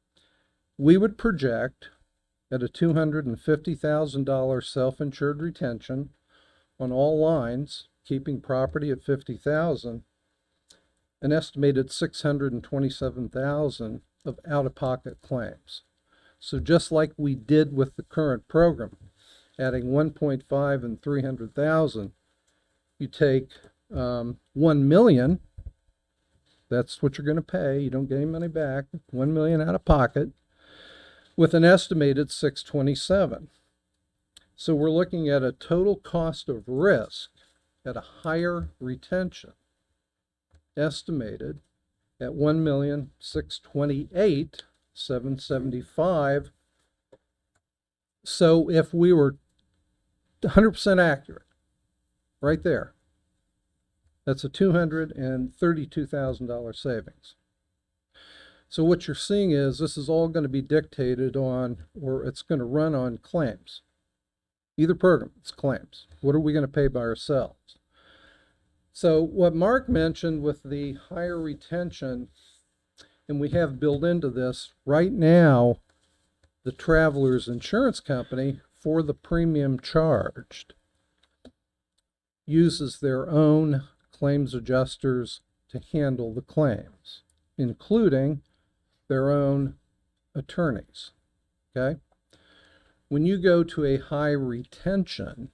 we would project at a $250,000 self-insured retention on all lines, keeping property at 50,000, an estimated 627,000 of out-of-pocket claims. So just like we did with the current program, adding 1.5 and 300,000, you take 1 million. That's what you're going to pay. You don't get any money back. 1 million out of pocket, with an estimated 627. So we're looking at a total cost of risk at a higher retention, estimated at 1,628,775. So if we were 100% accurate, right there, that's a $232,000 savings. So what you're seeing is this is all going to be dictated on, or it's going to run on claims. Either program, it's claims. What are we going to pay by ourselves? So what Mark mentioned with the higher retention, and we have built into this, right now, the Travelers Insurance Company, for the premium charged, uses their own claims adjusters to handle the claims, including their own attorneys, okay? When you go to a high retention,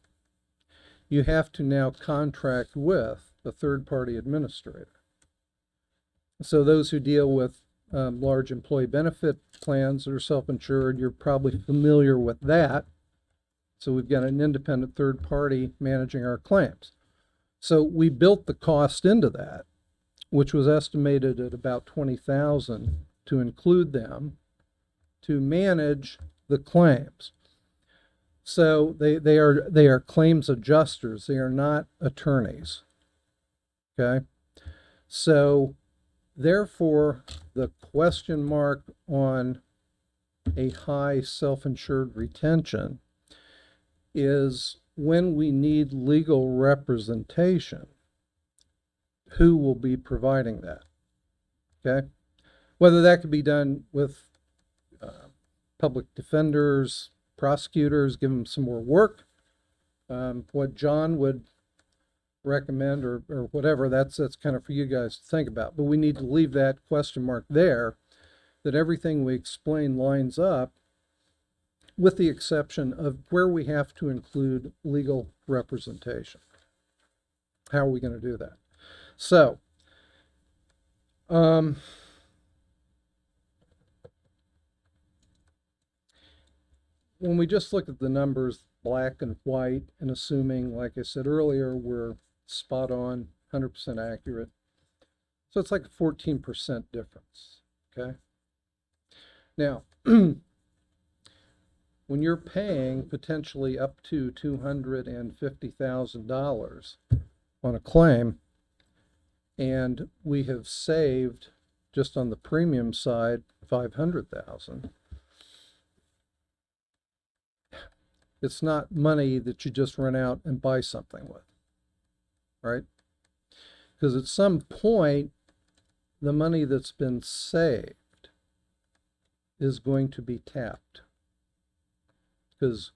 you have to now contract with a third-party administrator. So those who deal with large employee benefit plans that are self-insured, you're probably familiar with that. So we've got an independent third party managing our claims. So we built the cost into that, which was estimated at about 20,000 to include them to manage the claims. So they are claims adjusters. They are not attorneys. Okay. So therefore, the question mark on a high self-insured retention is when we need legal representation, who will be providing that? Okay. Whether that could be done with public defenders, prosecutors, give them some more work. What John would recommend or whatever, that's kind of for you guys to think about. But we need to leave that question mark there, that everything we explain lines up, with the exception of where we have to include legal representation. How are we going to do that? So, when we just look at the numbers, black and white, and assuming, like I said earlier, we're spot on, 100% accurate. So it's like a 14% difference, okay? Now, when you're paying potentially up to $250,000 on a claim, and we have saved, just on the premium side, $500,000, it's not money that you just run out and buy something with, right? Because at some point, the money that's been saved is going to be tapped, because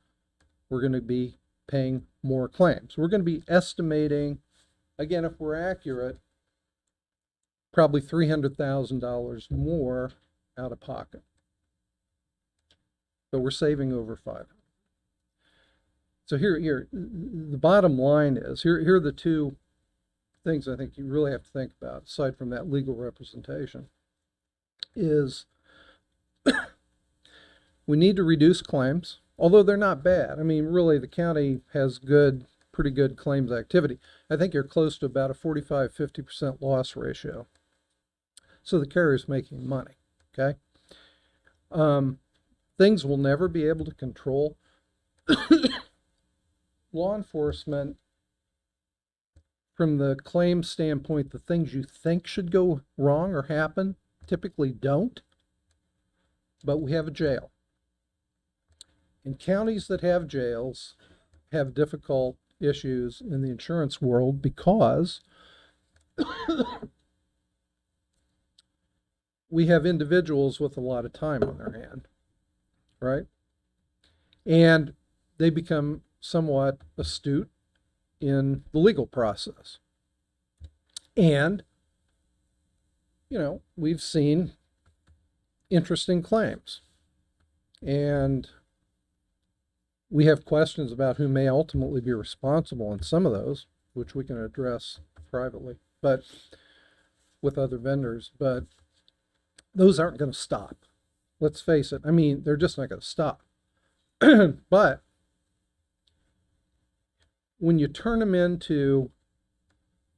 we're going to be paying more claims. We're going to be estimating, again, if we're accurate, probably $300,000 more out of pocket. but we're saving over 500. So here, the bottom line is, here are the two things I think you really have to think about, aside from that legal representation, is we need to reduce claims, although they're not bad. I mean, really, the county has pretty good claims activity. I think you're close to about a 45-50% loss ratio. So the carrier's making money, okay? Things we'll never be able to control. Law enforcement, from the claim standpoint, the things you think should go wrong or happen typically don't, but we have a jail. And counties that have jails have difficult issues in the insurance world because we have individuals with a lot of time on their hand, right? And they become somewhat astute in the legal process. And, we've seen interesting claims. And we have questions about who may ultimately be responsible in some of those, which we can address privately, but with other vendors. But those aren't going to stop. Let's face it. I mean, they're just not going to stop. But when you turn them into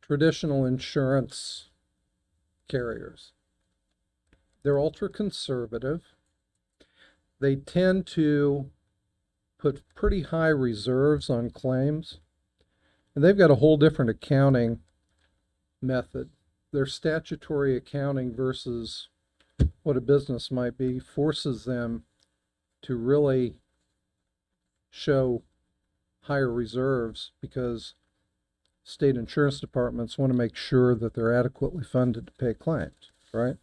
traditional insurance carriers, they're ultra conservative. They tend to put pretty high reserves on claims, and they've got a whole different accounting method. Their statutory accounting versus what a business might be forces them to really show higher reserves because state insurance departments want to make sure that they're adequately funded to pay claims, right?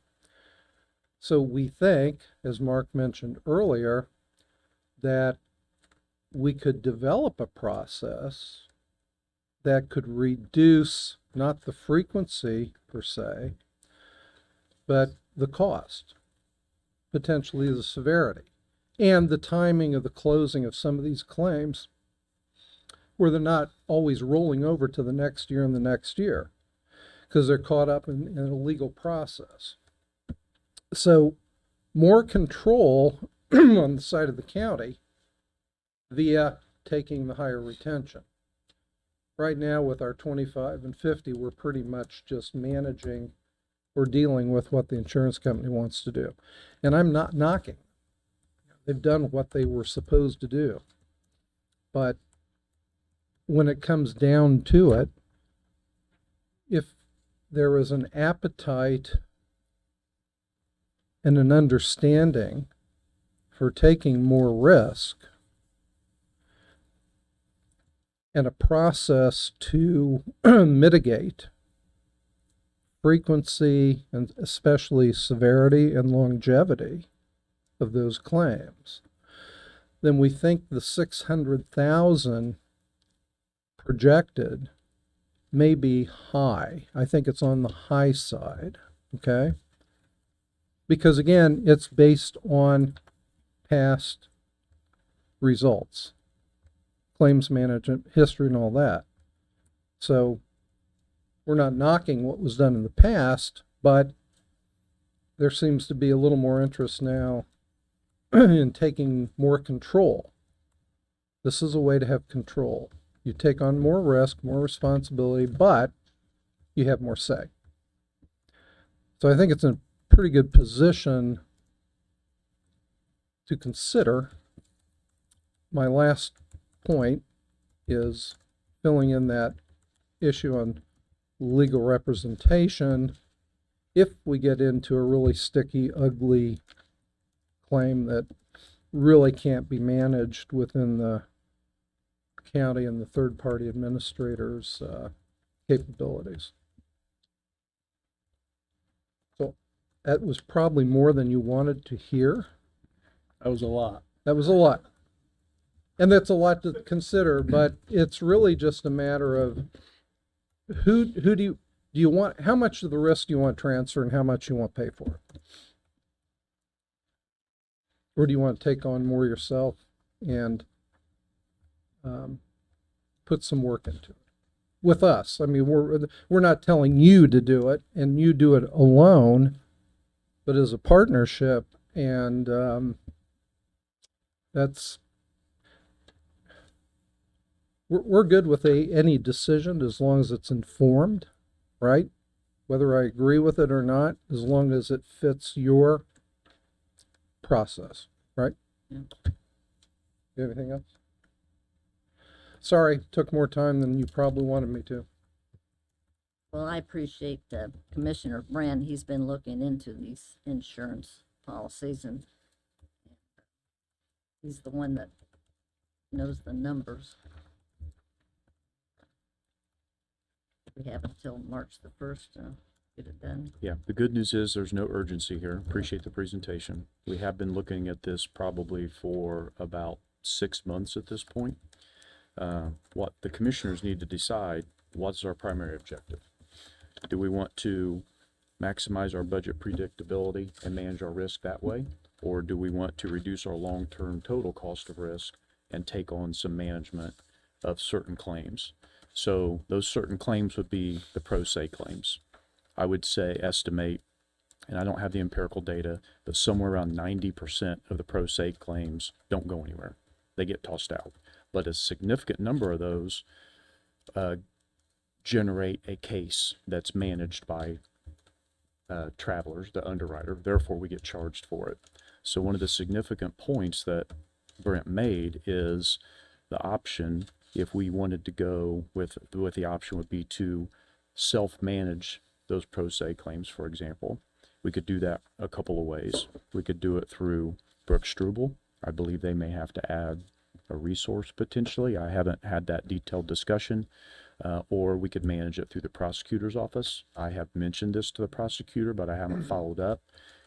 So we think, as Mark mentioned earlier, that we could develop a process that could reduce not the frequency per se, but the cost, potentially the severity, and the timing of the closing of some of these claims, where they're not always rolling over to the next year and the next year because they're caught up in a legal process. So more control on the side of the county via taking the higher retention. Right now with our 25 and 50, we're pretty much just managing or dealing with what the insurance company wants to do. And I'm not knocking. They've done what they were supposed to do. But when it comes down to it, if there is an appetite and an understanding for taking more risk and a process to mitigate frequency and especially severity and longevity of those claims, then we think the 600,000 projected may be high. I think it's on the high side, okay? Because again, it's based on past results, claims management history and all that. So we're not knocking what was done in the past, but there seems to be a little more interest now in taking more control. This is a way to have control. You take on more risk, more responsibility, but you have more say. So I think it's a pretty good position to consider. My last point is filling in that issue on legal representation. If we get into a really sticky, ugly claim that really can't be managed within the county and the third-party administrators' capabilities. So that was probably more than you wanted to hear. That was a lot. That was a lot. And that's a lot to consider, but it's really just a matter of who do you want, how much of the risk do you want to transfer and how much you want to pay for it? Or do you want to take on more yourself and put some work into it with us? I mean, we're not telling you to do it and you do it alone, but as a partnership, and we're good with any decision as long as it's informed, right? Whether I agree with it or not, as long as it fits your process, right? Yeah. You have anything else? Sorry, took more time than you probably wanted me to. Well, I appreciate Commissioner Brand. He's been looking into these insurance policies, and he's the one that knows the numbers. We have until March the 1st to get it done. Yeah, the good news is there's no urgency here. Appreciate the presentation. We have been looking at this probably for about 6 months at this point. What the commissioners need to decide, what's our primary objective? Do we want to maximize our budget predictability and manage our risk that way? Or do we want to reduce our long-term total cost of risk and take on some management of certain claims? So those certain claims would be the pro se claims. I would say estimate, and I don't have the empirical data, but somewhere around 90% of the pro se claims don't go anywhere. They get tossed out. But a significant number of those generate a case that's managed by Travelers, the underwriter. Therefore, we get charged for it. So one of the significant points that Brent made is the option, if we wanted to go with the option would be to self-manage those pro se claims, for example. We could do that a couple of ways. We could do it through Brooks Struble. I believe they may have to add a resource potentially. I haven't had that detailed discussion. Or we could manage it through the prosecutor's office. I have mentioned this to the prosecutor, but I haven't followed up.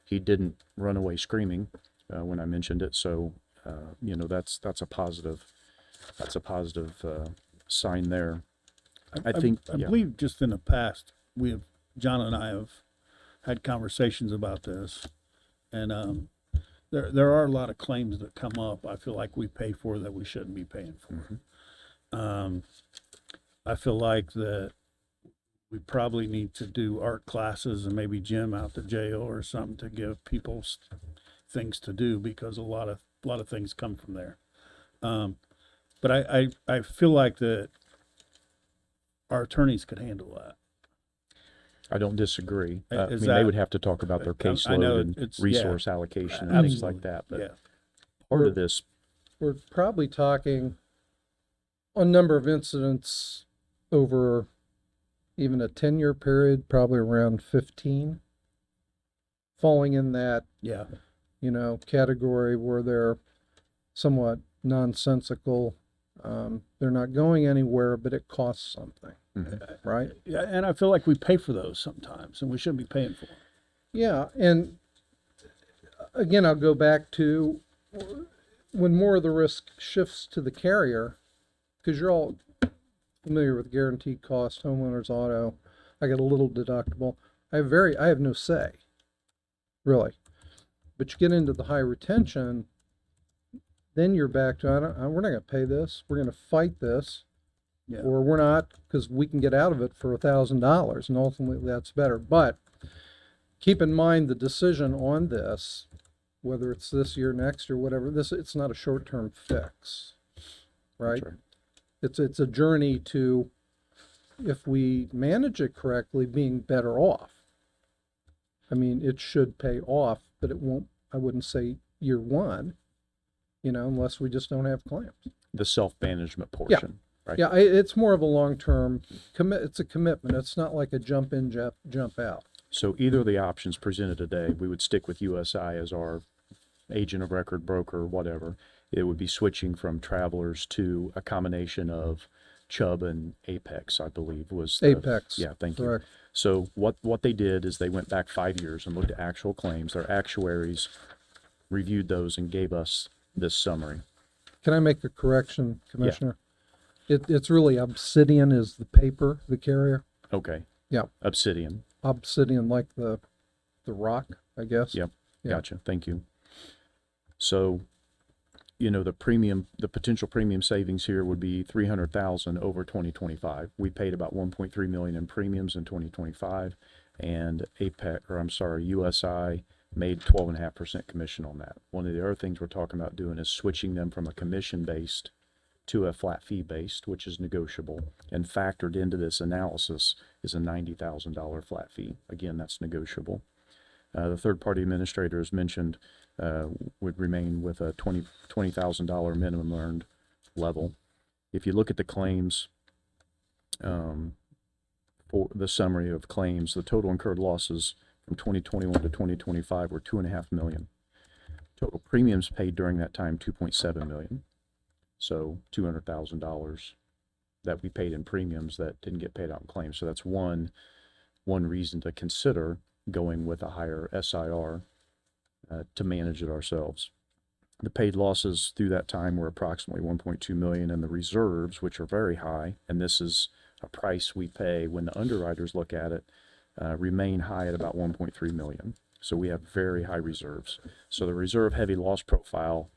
He didn't run away screaming when I mentioned it. So, that's a positive. That's a positive sign there. I think. I believe just in the past, John and I have had conversations about this, and there are a lot of claims that come up. I feel like we pay for that we shouldn't be paying for. Mm-hmm. I feel like that we probably need to do art classes and maybe Jim out to jail or something to give people things to do, because a lot of things come from there. But I feel like that our attorneys could handle that. I don't disagree. Is they that- would have to talk about their I know caseload and it's- resource yeah, allocation and things like absolutely. that. But Yeah. part of this, We're probably talking a number of incidents over even a 10-year period, probably around 15, falling in that, Yeah. category where they're somewhat nonsensical. They're not going anywhere, but it costs something, right? Yeah, and I feel like we pay for those sometimes, and we shouldn't be paying for them. Yeah, and again, I'll go back to when more of the risk shifts to the carrier, because you're all familiar with guaranteed cost, homeowners auto. I got a little deductible. I have no say, really. But you get into the high retention, then you're back to, we're not going to pay this. We're going to fight this, Yeah. or we're not, because we can get out of it for $1,000, and ultimately that's better. But keep in mind the decision on this, whether it's this year, next year, whatever. It's not a short-term fix, right? That's right. It's a journey to, if we manage it correctly, being better off. I mean, it should pay off, but it won't. I wouldn't say year one, unless we just don't have claims. the self-management portion, right? Yeah, it's more of a long-term commit. It's a commitment. It's not like a jump in, jump out. So either of the options presented today, we would stick with USI as our agent of record, broker, whatever. It would be switching from Travelers to a combination of Chubb and Apex, I believe was Apex. Yeah, thank you. Correct. So what they did is they went back 5 years and looked at actual claims. Their actuaries reviewed those and gave us this summary. Can I make a correction, Commissioner? It's really Obsidian is the paper, the carrier. Okay. Yeah. Obsidian. Obsidian, like the rock, I guess. Yep. Yeah. Gotcha. Thank you. So, you know, the potential premium savings here would be 300,000 over 2025. We paid about 1.3 million in premiums in 2025, and USI made 12.5% commission on that. One of the other things we're talking about doing is switching them from a commission-based to a flat fee-based, which is negotiable, and factored into this analysis is a $90,000 flat fee. Again, that's negotiable. The third-party administrator, as mentioned, would remain with a $20,000 minimum earned level. If you look at the claims, for the summary of claims, the total incurred losses from 2021 to 2025 were $2.5 million. Total premiums paid during that time, $2.7 million. So $200,000 that we paid in premiums that didn't get paid out in claims. So that's one reason to consider going with a higher SIR to manage it ourselves. The paid losses through that time were approximately 1.2 million, and the reserves, which are very high, and this is a price we pay when the underwriters look at it, remain high at about 1.3 million. So we have very high reserves. So the reserve heavy loss profile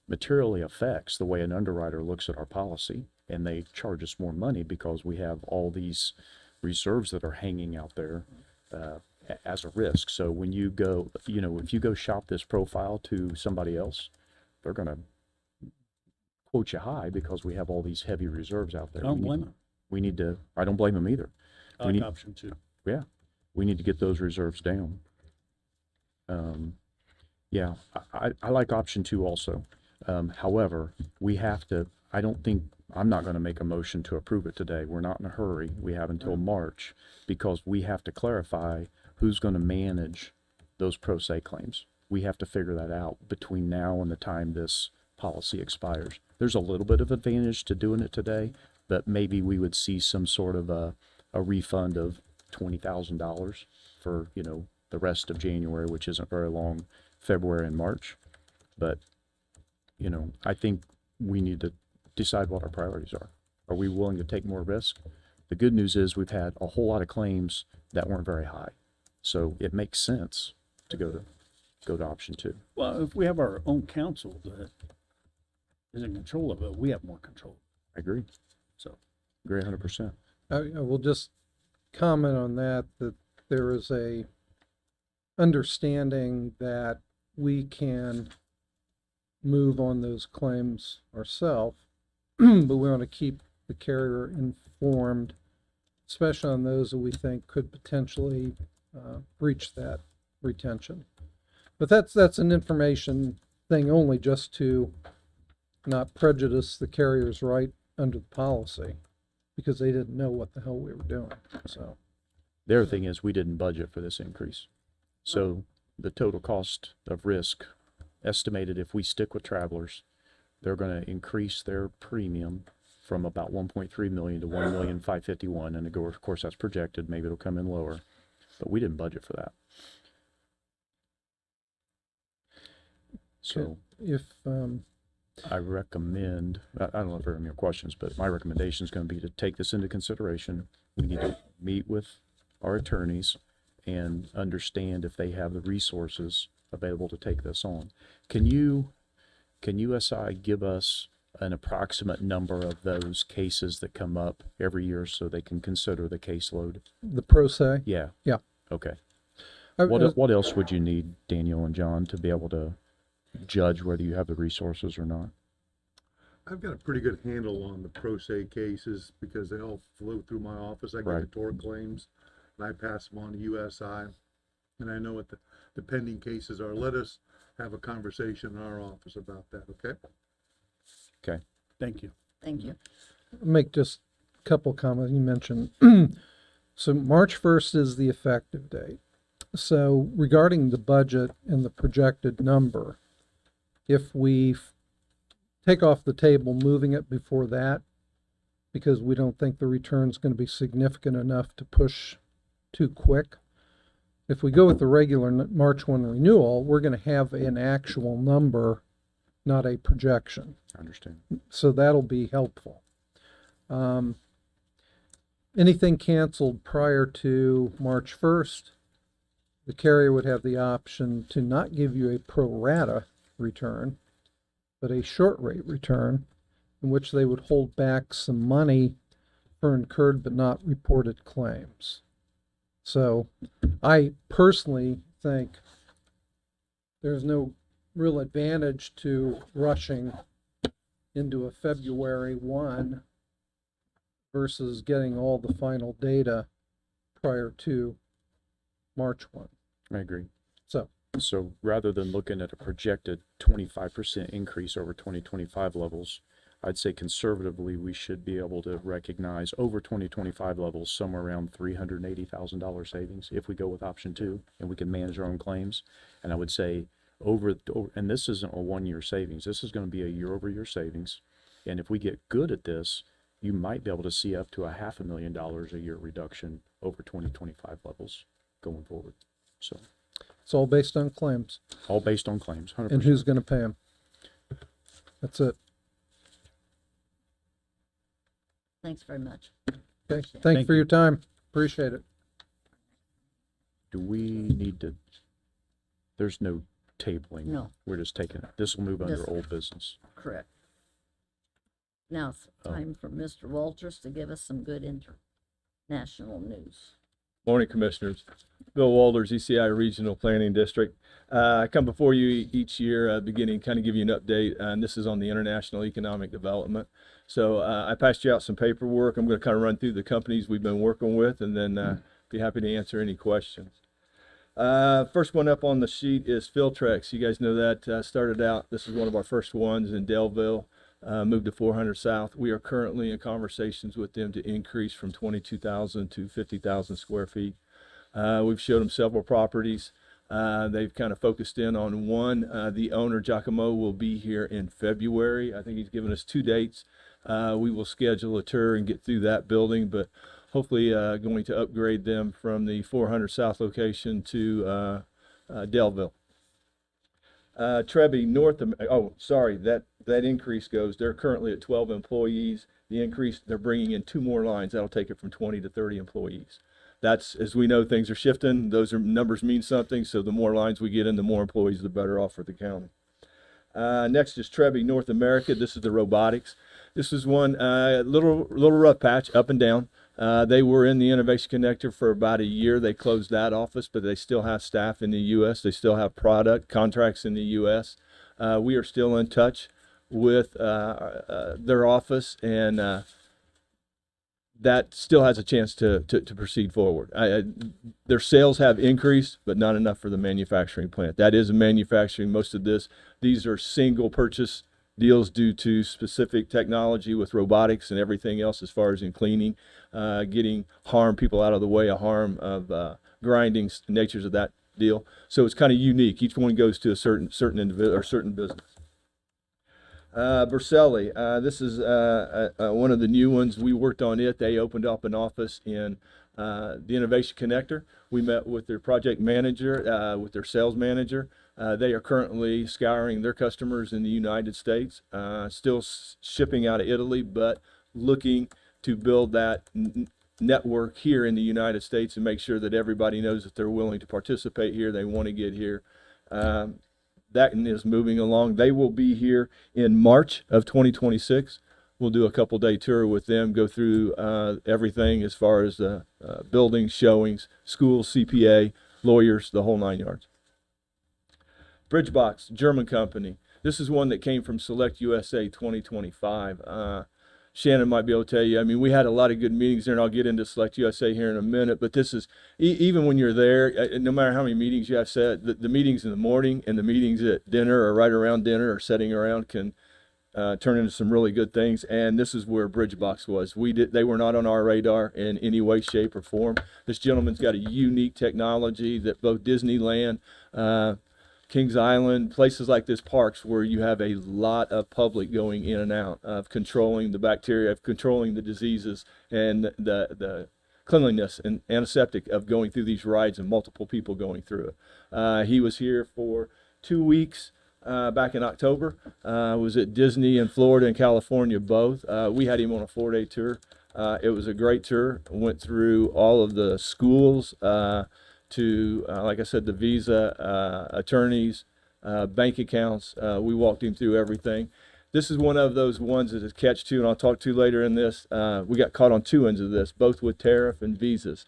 materially affects the way an underwriter looks at our policy, and they charge us more money because we have all these reserves that are hanging out there as a risk. So when you go, you know, if you go shop this profile to somebody else, they're going to quote you high because we have all these heavy reserves out there. I don't blame them. We need to, I don't blame them either. I like option 2. Yeah, we need to get those reserves down. Yeah, I like option 2 also. However, we have to, I'm not going to make a motion to approve it today. We're not in a hurry. We have until March because we have to clarify who's going to manage those pro se claims. We have to figure that out between now and the time this policy expires. There's a little bit of advantage to doing it today, but maybe we would see some sort of a refund of $20,000 for, you know, the rest of January, which isn't very long, February and March. But, you know, I think we need to decide what our priorities are. Are we willing to take more risk? The good news is we've had a whole lot of claims that weren't very high. So it makes sense to go to option 2. Well, if we have our own counsel that is in control of it, we have more control. I agree. So, Agree 100%. I will just comment on that there is a understanding that we can move on those claims ourselves, but we want to keep the carrier informed, especially on those that we think could potentially breach that retention. But that's an information thing only, just to not prejudice the carrier's right under the policy, because they didn't know what the hell we were doing. So The other thing is we didn't budget for this increase. So the total cost of risk estimated, if we stick with Travelers, they're going to increase their premium from about 1.3 million to 1,551,000, and of course that's projected. Maybe it'll come in lower, but we didn't budget for that. So if I recommend, I don't know if there are any questions, but my recommendation is going to be to take this into consideration. We need to meet with our attorneys and understand if they have the resources available to take this on. Can USI give us an approximate number of those cases that come up every year so they can consider the caseload? the pro se, Yeah. Yeah. Okay. I- What else would you need, Daniel and John, to be able to judge whether you have the resources or not? I've got a pretty good handle on the pro se cases because they all flow through my office. I get the Right. tort claims and I pass them on to USI. And I know what the pending cases are. Let us have a conversation in our office about that, okay? Okay. thank you. Thank you. I'll make just a couple comments. You mentioned, so March 1st is the effective date. So regarding the budget and the projected number, if we take off the table moving it before that, because we don't think the return's going to be significant enough to push too quick. If we go with the regular March 1 renewal, we're going to have an actual number, not a projection. I understand. So that'll be helpful. Anything canceled prior to March 1st, the carrier would have the option to not give you a pro rata return, but a short rate return in which they would hold back some money for incurred but not reported claims. So I personally think there's no real advantage to rushing into a February 1 versus getting all the final data prior to March 1. I agree. So, So rather than looking at a projected 25% increase over 2025 levels, I'd say conservatively, we should be able to recognize over 2025 levels somewhere around $380,000 savings if we go with option 2 and we can manage our own claims. And I would say and this isn't a 1-year savings. This is going to be a year-over-year savings. And if we get good at this, you might be able to see up to $500,000 a year reduction over 2025 levels going forward. So it's all based on claims all based on claims, 100%. and who's going to pay them. That's it. Thanks very much. Okay. Thank you for your time. Appreciate it. Do we need to, there's no tabling. No. We're just taking it. This will move under This- old business. Correct. Now it's time for Mr. Walters to give us some good international news. Morning, Commissioners. Bill Walters, ECI Regional Planning District. I come before you each year, beginning kind of give you an update, and this is on the international economic development. So I passed you out some paperwork. I'm going to kind of run through the companies we've been working with, and then be happy to answer any questions. First one up on the sheet is Filtrex. You guys know that started out, this is one of our first ones in Delaware. Moved to 400 South. We are currently in conversations with them to increase from 22,000 to 50,000 square feet. We've showed them several properties. They've kind of focused in on one. The owner, Giacomo, will be here in February. I think he's given us 2 dates. We will schedule a tour and get through that building, but hopefully going to upgrade them from the 400 South location to Delville. Trebby North, that increase goes, they're currently at 12 employees. The increase, they're bringing in 2 more lines. That'll take it from 20 to 30 employees. That's, as we know, things are shifting. Those numbers mean something. So the more lines we get in, the more employees, the better off for the county. Next is Trebby North America. This is the robotics. This is one little rough patch up and down. They were in the Innovation Connector for about a year. They closed that office, but they still have staff in the U.S. They still have product contracts in the U.S. We are still in touch with their office, and that still has a chance to proceed forward. Their sales have increased, but not enough for the manufacturing plant. That is a manufacturing. Most of these are single purchase deals due to specific technology with robotics and everything else as far as in cleaning, getting people out of the way of harm of grinding natures of that deal. So it's kind of unique. Each one goes to a certain individual or certain business. Vercelli, this is one of the new ones. We worked on it. They opened up an office in the Innovation Connector. We met with their project manager, with their sales manager. They are currently scouring their customers in the United States, still shipping out of Italy, but looking to build that network here in the United States and make sure that everybody knows that they're willing to participate here. They want to get here. That is moving along. They will be here in March of 2026. We'll do a couple-day tour with them, go through everything as far as the buildings, showings, schools, CPA, lawyers, the whole 9 yards. Bridgebox, German company. This is one that came from Select USA 2025. Shannon might be able to tell you, I mean, we had a lot of good meetings there, and I'll get into Select USA here in a minute, but this is, even when you're there, no matter how many meetings you have set, the meetings in the morning and the meetings at dinner or right around dinner or sitting around can turn into some really good things, and this is where Bridgebox was. They were not on our radar in any way, shape, or form. This gentleman's got a unique technology that both Disneyland, Kings Island, places like this, parks where you have a lot of public going in and out, of controlling the bacteria, of controlling the diseases, and the cleanliness and antiseptic of going through these rides and multiple people going through it. He was here for 2 weeks back in October. Was at Disney in Florida and California both. We had him on a 4-day tour. It was a great tour. Went through all of the schools, to, like I said, the visa attorneys, bank accounts. We walked him through everything. This is one of those ones that is catch two, and I'll talk to later in this. We got caught on two ends of this, both with tariff and visas.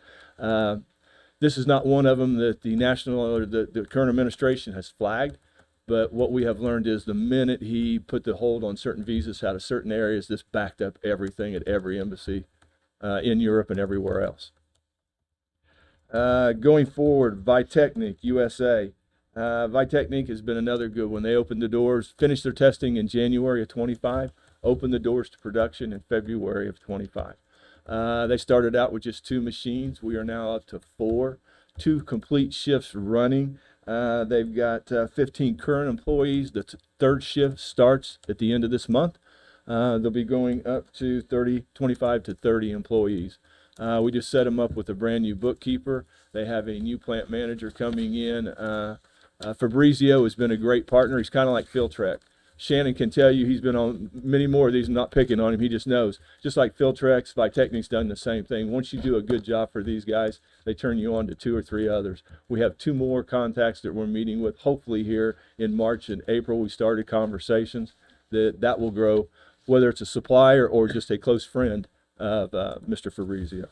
This is not one of them that the national or the current administration has flagged, but what we have learned is the minute he put the hold on certain visas out of certain areas, this backed up everything at every embassy in Europe and everywhere else. Going forward, Vitechnic USA. Vitechnic has been another good one. They opened the doors, finished their testing in January of 25, opened the doors to production in February of 25. They started out with just 2 machines. We are now up to 4, 2 complete shifts running. They've got 15 current employees. The third shift starts at the end of this month. They'll be going up to 25 to 30 employees. We just set them up with a brand new bookkeeper. They have a new plant manager coming in. Fabrizio has been a great partner. He's kind of like Filtrek. Shannon can tell you he's been on many more of these. I'm not picking on him. He just knows. Just like Filtrex, Vitechnic's done the same thing. Once you do a good job for these guys, they turn you on to 2 or 3 others. We have 2 more contacts that we're meeting with. Hopefully here in March and April, we started conversations that will grow, whether it's a supplier or just a close friend of Mr. Fabrizio.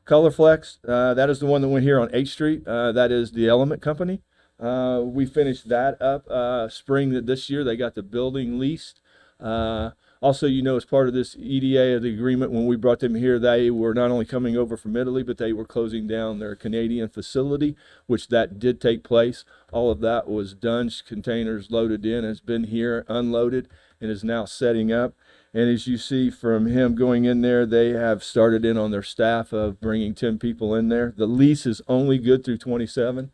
Colorflex, that is the one that went here on 8th Street. That is the Element Company. We finished that up spring of this year. They got the building leased. Also, as part of this EDA of the agreement, when we brought them here, they were not only coming over from Italy, but they were closing down their Canadian facility, which that did take place. All of that was done. Containers loaded in, has been here, unloaded, and is now setting up. And as you see from him going in there, they have started in on their staff of bringing 10 people in there. The lease is only good through 27.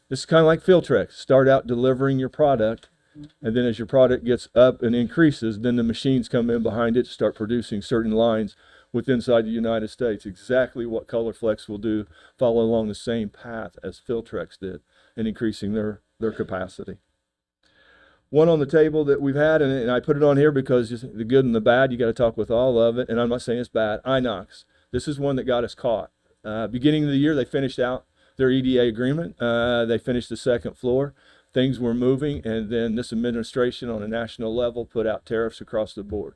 This is kind of like Filtrex. Start out delivering your product, and then as your product gets up and increases, then the machines come in behind it to start producing certain lines inside the United States. Exactly what Colorflex will do, follow along the same path as Filtrex did in increasing their capacity. One on the table that we've had, and I put it on here because the good and the bad, you got to talk with all of it, and I'm not saying it's bad. Inox. This is one that got us caught. Beginning of the year, they finished out their EDA agreement. They finished the second floor. Things were moving, and then this administration on a national level put out tariffs across the board.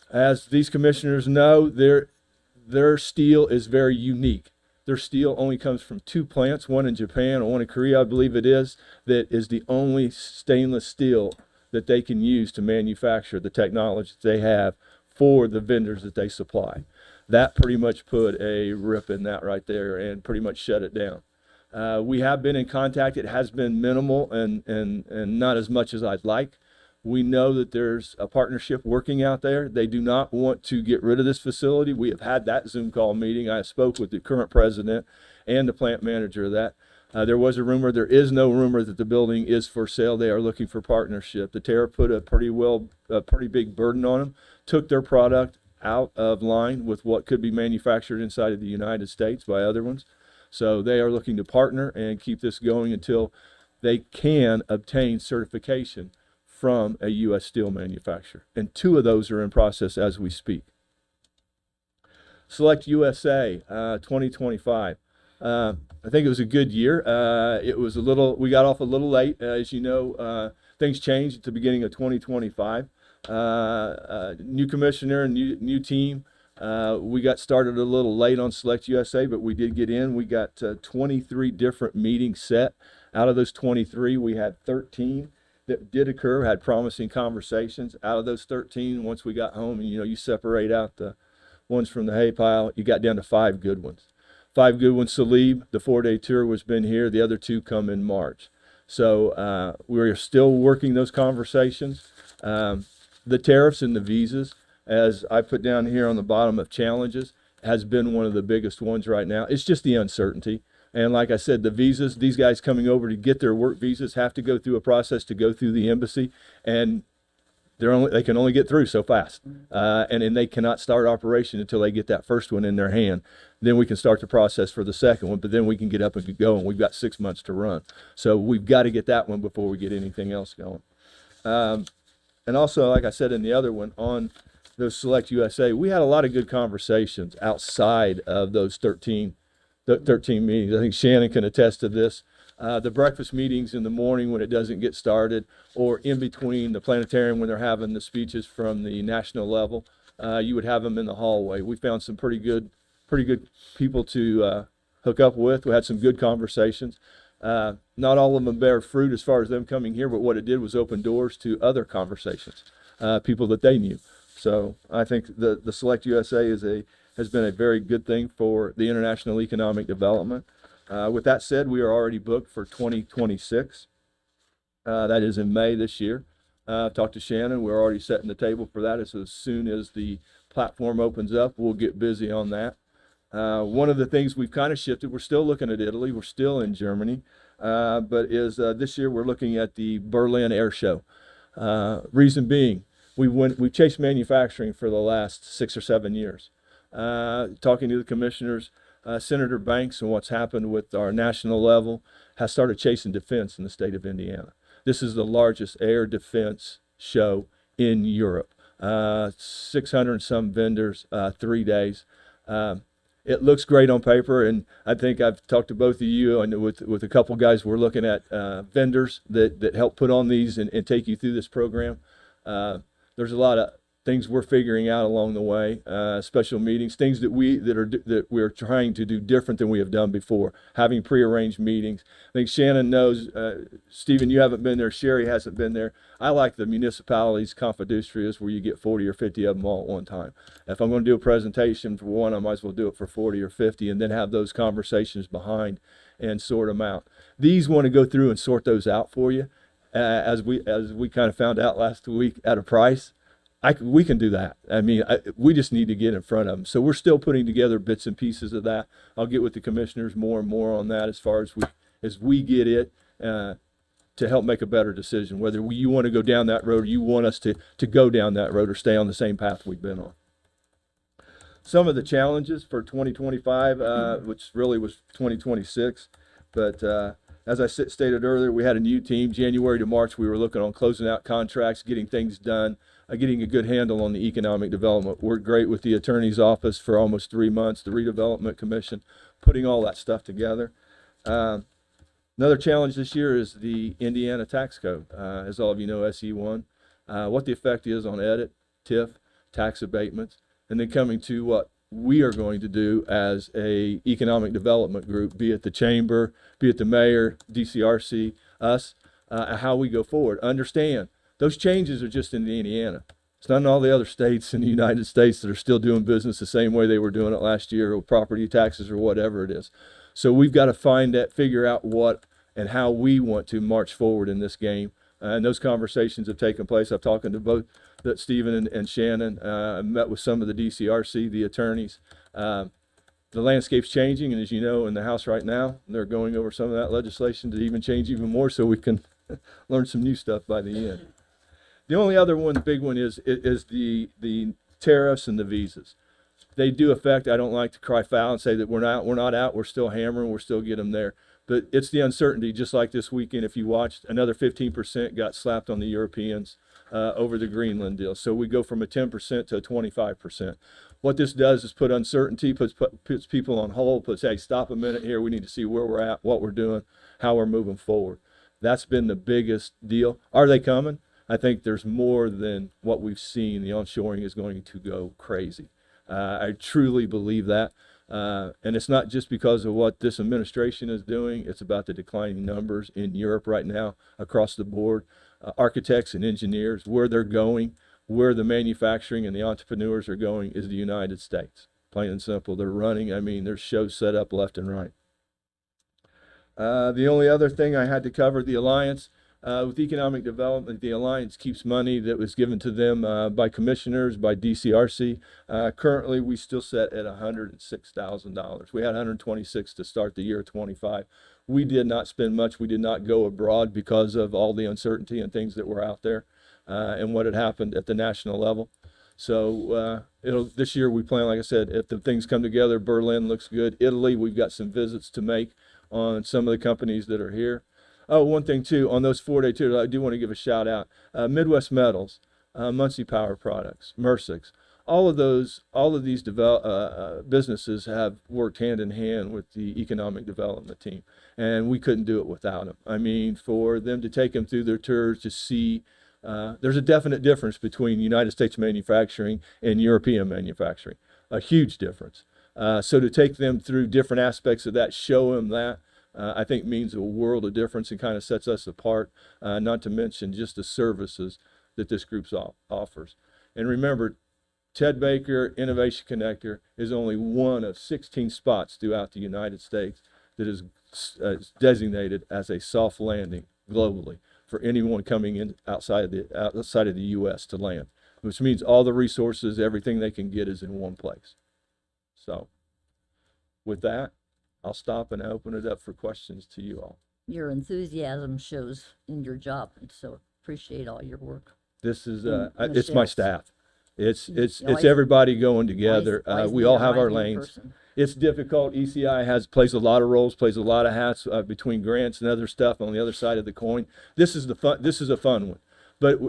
As these commissioners know, their steel is very unique. Their steel only comes from 2 plants, one in Japan and one in Korea, I believe it is, that is the only stainless steel that they can use to manufacture the technology that they have for the vendors that they supply. That pretty much put a rip in that right there and pretty much shut it down. We have been in contact. It has been minimal and not as much as I'd like. We know that there's a partnership working out there. They do not want to get rid of this facility. We have had that Zoom call meeting. I spoke with the current president and the plant manager of that. There was a rumor. There is no rumor that the building is for sale. They are looking for partnership. The tariff put a pretty big burden on them, took their product out of line with what could be manufactured inside of the United States by other ones. So they are looking to partner and keep this going until they can obtain certification from a U.S. steel manufacturer. And 2 of those are in process as we speak. Select USA 2025. I think it was a good year. It was we got off a little late. As you know, things changed at the beginning of 2025. New commissioner, new team. We got started a little late on Select USA, but we did get in. We got 23 different meetings set. Out of those 23, we had 13 that did occur, had promising conversations. Out of those 13, once we got home, and you separate out the ones from the hay pile, you got down to 5 good ones. 5 good ones. Salib, the 4-day tour was been here. The other 2 come in March. So we're still working those conversations. The tariffs and the visas, as I put down here on the bottom of challenges, has been one of the biggest ones right now. It's just the uncertainty. And like I said, the visas, these guys coming over to get their work visas have to go through a process to go through the embassy, and they can only get through so fast. And they cannot start operation until they get that first one in their hand. Then we can start the process for the second one, but then we can get up and go, and we've got 6 months to run. So we've got to get that one before we get anything else going. And also, like I said in the other one, on those Select USA, we had a lot of good conversations outside of those 13 meetings. I think Shannon can attest to this. The breakfast meetings in the morning when it doesn't get started, or in between the planetarium when they're having the speeches from the national level, you would have them in the hallway. We found some pretty good people to hook up with. We had some good conversations. Not all of them bear fruit as far as them coming here, but what it did was open doors to other conversations, people that they knew. So I think the Select USA has been a very good thing for the international economic development. With that said, we are already booked for 2026. That is in May this year. Talked to Shannon. We're already setting the table for that. As soon as the platform opens up, we'll get busy on that. One of the things we've kind of shifted, we're still looking at Italy, we're still in Germany, but this year we're looking at the Berlin Air Show. Reason being, we've chased manufacturing for the last 6 or 7 years. Talking to the commissioners, Senator Banks, and what's happened with our national level has started chasing defense in the state of Indiana. This is the largest air defense show in Europe. 600 and some vendors, 3 days. It looks great on paper, and I think I've talked to both of you and with a couple guys. We're looking at vendors that help put on these and take you through this program. There's a lot of things we're figuring out along the way, special meetings, things that we're trying to do different than we have done before, having prearranged meetings. I think Shannon knows, Stephen, you haven't been there, Sherry hasn't been there. I like the municipalities, confiduciaries, where you get 40 or 50 of them all at one time. If I'm going to do a presentation for one, I might as well do it for 40 or 50 and then have those conversations behind and sort them out. These want to go through and sort those out for you, as we kind of found out last week at a price. We can do that. I mean, we just need to get in front of them. So we're still putting together bits and pieces of that. I'll get with the commissioners more and more on that as far as we get it to help make a better decision, whether you want to go down that road or you want us to go down that road or stay on the same path we've been on. Some of the challenges for 2025, which really was 2026, but as I stated earlier, we had a new team. January to March, we were looking on closing out contracts, getting things done, getting a good handle on the economic development. Worked great with the attorney's office for almost 3 months, the redevelopment commission, putting all that stuff together. Another challenge this year is the Indiana tax code. As all of you know, SE1, what the effect is on edit, TIF, tax abatements, and then coming to what we are going to do as a economic development group, be it the chamber, be it the mayor, DCRC, us, how we go forward. Understand, those changes are just in Indiana. It's not in all the other states in the United States that are still doing business the same way they were doing it last year, or property taxes or whatever it is. So we've got to figure out what and how we want to march forward in this game. And those conversations have taken place. I've talked to both Stephen and Shannon. I met with some of the DCRC, the attorneys. The landscape's changing, and as you know, in the House right now, they're going over some of that legislation to even change even more so we can learn some new stuff by the end. The only other one, big one, is the tariffs and the visas. They do affect. I don't like to cry foul and say that we're not out. We're still hammering. We're still getting them there. But it's the uncertainty, just like this weekend, if you watched, another 15% got slapped on the Europeans over the Greenland deal. So we go from a 10% to a 25%. What this does is put uncertainty, puts people on hold, hey, stop a minute here. We need to see where we're at, what we're doing, how we're moving forward. That's been the biggest deal. Are they coming? I think there's more than what we've seen. The onshoring is going to go crazy. I truly believe that. And it's not just because of what this administration is doing. It's about the declining numbers in Europe right now across the board. Architects and engineers, where they're going, where the manufacturing and the entrepreneurs are going is the United States. Plain and simple. They're running. I mean, there's shows set up left and right. The only other thing I had to cover, the Alliance. With economic development, the Alliance keeps money that was given to them by commissioners, by DCRC. Currently, we still set at $106,000. We had $126 to start the year 25. We did not spend much. We did not go abroad because of all the uncertainty and things that were out there and what had happened at the national level. So this year we plan, like I said, if the things come together, Berlin looks good. Italy, we've got some visits to make on some of the companies that are here. Oh, one thing too, on those 4-day tours, I do want to give a shout out. Midwest Metals, Muncie Power Products, Mersix, all of these businesses have worked hand in hand with the economic development team, and we couldn't do it without them. I mean, for them to take them through their tours to see, there's a definite difference between United States manufacturing and European manufacturing, a huge difference. So to take them through different aspects of that, show them that, I think means a world of difference and kind of sets us apart, not to mention just the services that this group offers. And remember, Ted Baker Innovation Connector is only one of 16 spots throughout the United States that is designated as a soft landing globally for anyone coming in outside of the U.S. to land, which means all the resources, everything they can get is in one place. So with that, I'll stop and open it up for questions to you all. Your enthusiasm shows in your job, and so appreciate all your work. This is And it's my Michelle's. staff. It's Why is- everybody going together. why is We Neil all have the our right lanes. person? It's difficult. ECI plays a lot of roles, plays a lot of hats between grants and other stuff on the other side of the coin. This is a fun one, but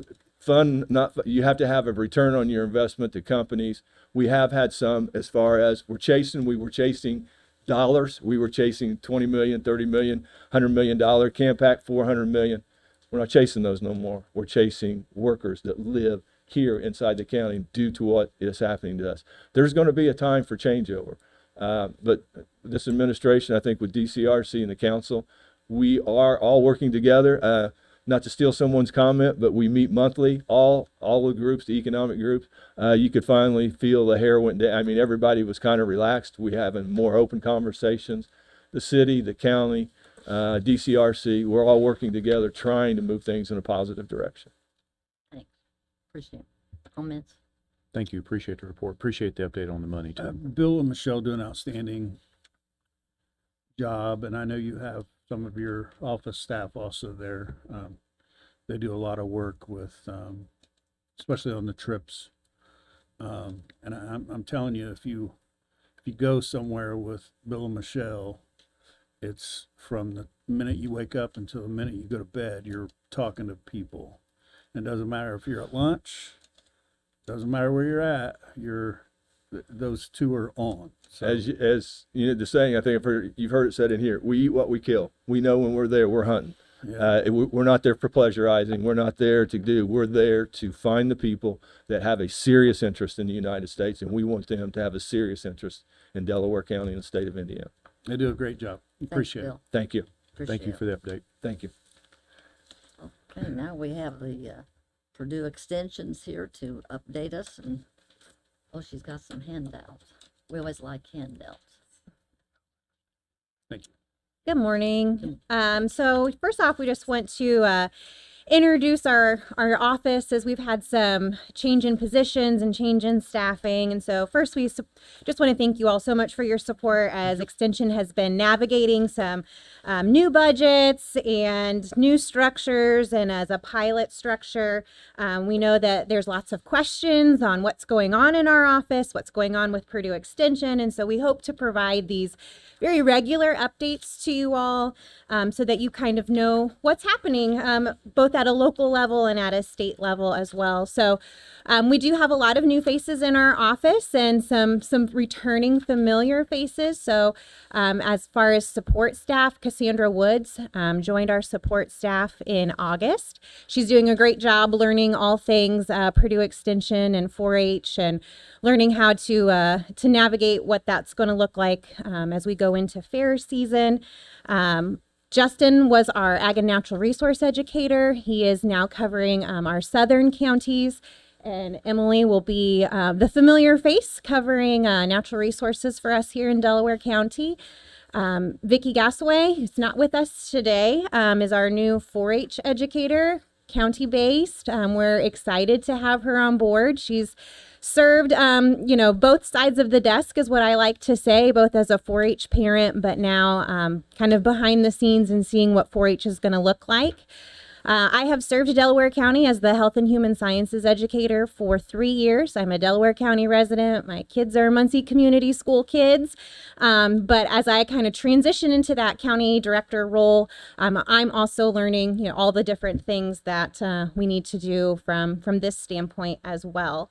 you have to have a return on your investment to companies. We have had some as far as we were chasing dollars. We were chasing 20 million, 30 million, $100 million, Campac 400 million. We're not chasing those no more. We're chasing workers that live here inside the county due to what is happening to us. There's going to be a time for changeover. But this administration, I think with DCRC and the council, we are all working together. Not to steal someone's comment, but we meet monthly, all the groups, the economic groups. You could finally feel the hair went down. I mean, everybody was kind of relaxed. We having more open conversations. The city, the county, DCRC, we're all working together trying to move things in a positive direction. Thanks. Appreciate it. Comments? Thank you. Appreciate the report. Appreciate the update on the money too. Bill and Michelle do an outstanding job, and I know you have some of your office staff also there. They do a lot of work with, especially on the trips. And I'm telling you, if you go somewhere with Bill and Michelle, it's from the minute you wake up until the minute you go to bed, you're talking to people. It doesn't matter if you're at lunch, doesn't matter where you're at, those two are on. So, As you know, the saying, I think you've heard it said in here, we eat what we kill. We know when we're there, we're hunting. yeah. We're not there for pleasurizing. We're not there we're there to find the people that have a serious interest in the United States, and we want them to have a serious interest in Delaware County and the state of Indiana. They do a great job. Thanks, Appreciate it. Bill. Thank you. Thank you Appreciate for the update. Thank you. Okay, now we have the Purdue Extensions here to update us, and she's got some handouts. We always like handouts. Thank you. Good morning. So first off, we just want to introduce our office, as we've had some change in positions and change in staffing. And so first, we just want to thank you all so much for your support as Extension has been navigating some new budgets and new structures. And as a pilot structure, we know that there's lots of questions on what's going on in our office, what's going on with Purdue Extension. And so we hope to provide these very regular updates to you all so that you kind of know what's happening both at a local level and at a state level as well. So we do have a lot of new faces in our office and some returning familiar faces. So as far as support staff, Cassandra Woods joined our support staff in August. She's doing a great job learning all things Purdue Extension and 4-H and learning how to navigate what that's going to look like as we go into fair season. Justin was our Ag and Natural Resource Educator. He is now covering our southern counties. And Emily will be the familiar face covering natural resources for us here in Delaware County. Vicki Gasaway, who's not with us today, is our new 4-H educator, county-based. We're excited to have her on board. She's served, both sides of the desk is what I like to say, both as a 4-H parent, but now kind of behind the scenes and seeing what 4-H is going to look like. I have served Delaware County as the Health and Human Sciences educator for 3 years. I'm a Delaware County resident. My kids are Muncie Community School kids. But as I kind of transition into that county director role, I'm also learning, all the different things that we need to do from this standpoint as well.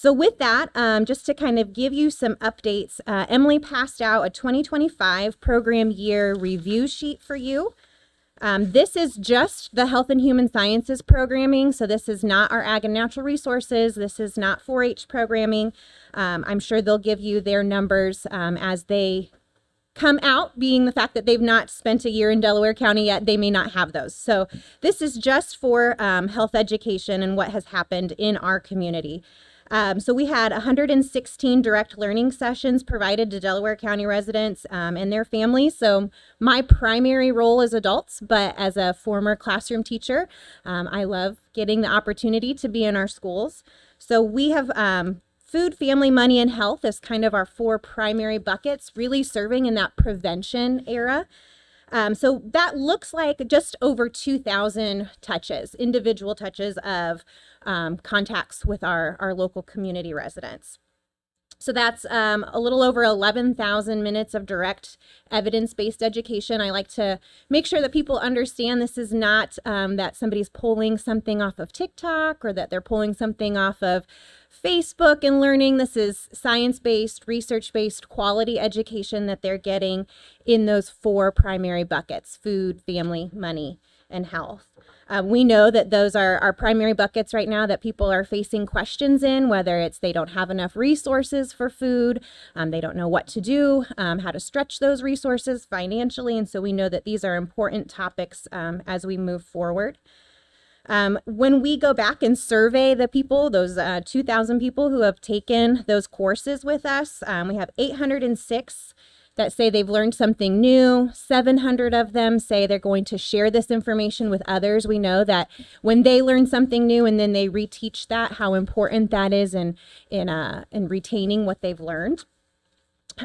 So with that, just to kind of give you some updates, Emily passed out a 2025 program year review sheet for you. This is just the Health and Human Sciences programming. So this is not our Ag and Natural Resources. This is not 4-H programming. I'm sure they'll give you their numbers as they come out, being the fact that they've not spent a year in Delaware County yet, they may not have those. So this is just for health education and what has happened in our community. So we had 116 direct learning sessions provided to Delaware County residents and their families. So my primary role is adults, but as a former classroom teacher, I love getting the opportunity to be in our schools. So we have food, family, money, and health as kind of our 4 primary buckets, really serving in that prevention era. So that looks like just over 2,000 touches, individual touches of contacts with our local community residents. So that's a little over 11,000 minutes of direct evidence-based education. I like to make sure that people understand this is not that somebody's pulling something off of TikTok or that they're pulling something off of Facebook and learning. This is science-based, research-based quality education that they're getting in those 4 primary buckets: food, family, money, and health. We know that those are our primary buckets right now that people are facing questions in, whether it's they don't have enough resources for food, they don't know what to do, how to stretch those resources financially. And so we know that these are important topics as we move forward. When we go back and survey the people, those 2,000 people who have taken those courses with us, we have 806 that say they've learned something new. 700 of them say they're going to share this information with others. We know that when they learn something new and then they reteach that, how important that is in retaining what they've learned.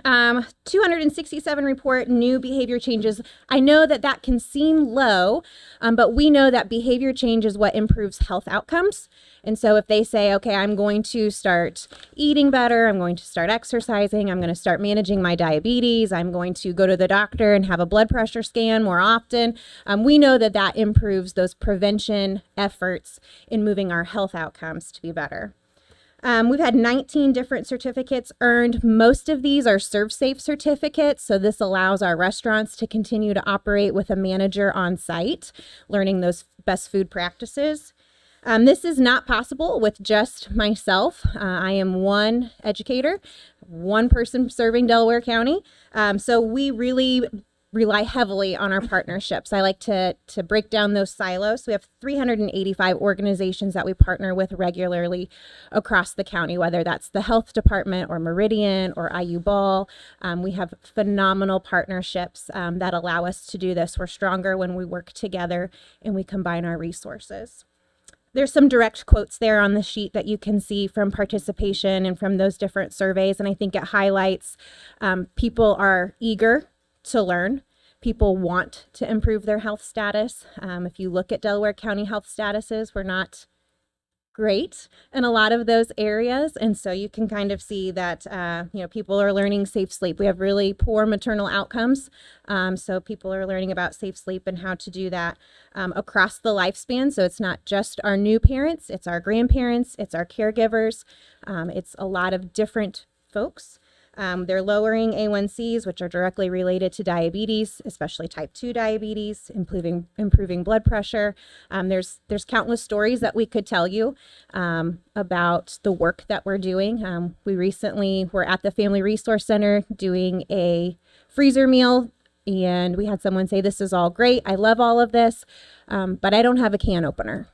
267 report new behavior changes. I know that that can seem low, but we know that behavior change is what improves health outcomes. And so if they say, okay, I'm going to start eating better, I'm going to start exercising, I'm going to start managing my diabetes, I'm going to go to the doctor and have a blood pressure scan more often, we know that that improves those prevention efforts in moving our health outcomes to be better. We've had 19 different certificates earned. Most of these are ServSafe certificates, so this allows our restaurants to continue to operate with a manager on site, learning those best food practices. This is not possible with just myself. I am one educator, one person serving Delaware County, so we really rely heavily on our partnerships. I like to break down those silos. So we have 385 organizations that we partner with regularly across the county, whether that's the health department or Meridian or IU Ball. We have phenomenal partnerships that allow us to do this. We're stronger when we work together and we combine our resources. There's some direct quotes there on the sheet that you can see from participation and from those different surveys. And I think it highlights people are eager to learn. People want to improve their health status. If you look at Delaware County health statuses, we're not great in a lot of those areas. And so you can kind of see that, people are learning safe sleep. We have really poor maternal outcomes. So people are learning about safe sleep and how to do that across the lifespan. So it's not just our new parents, it's our grandparents, it's our caregivers. It's a lot of different folks. They're lowering A1Cs, which are directly related to diabetes, especially type 2 diabetes, improving blood pressure. There's countless stories that we could tell you about the work that we're doing. We recently were at the Family Resource Center doing a freezer meal, and we had someone say, "This is all great. I love all of this, but I don't have a can opener."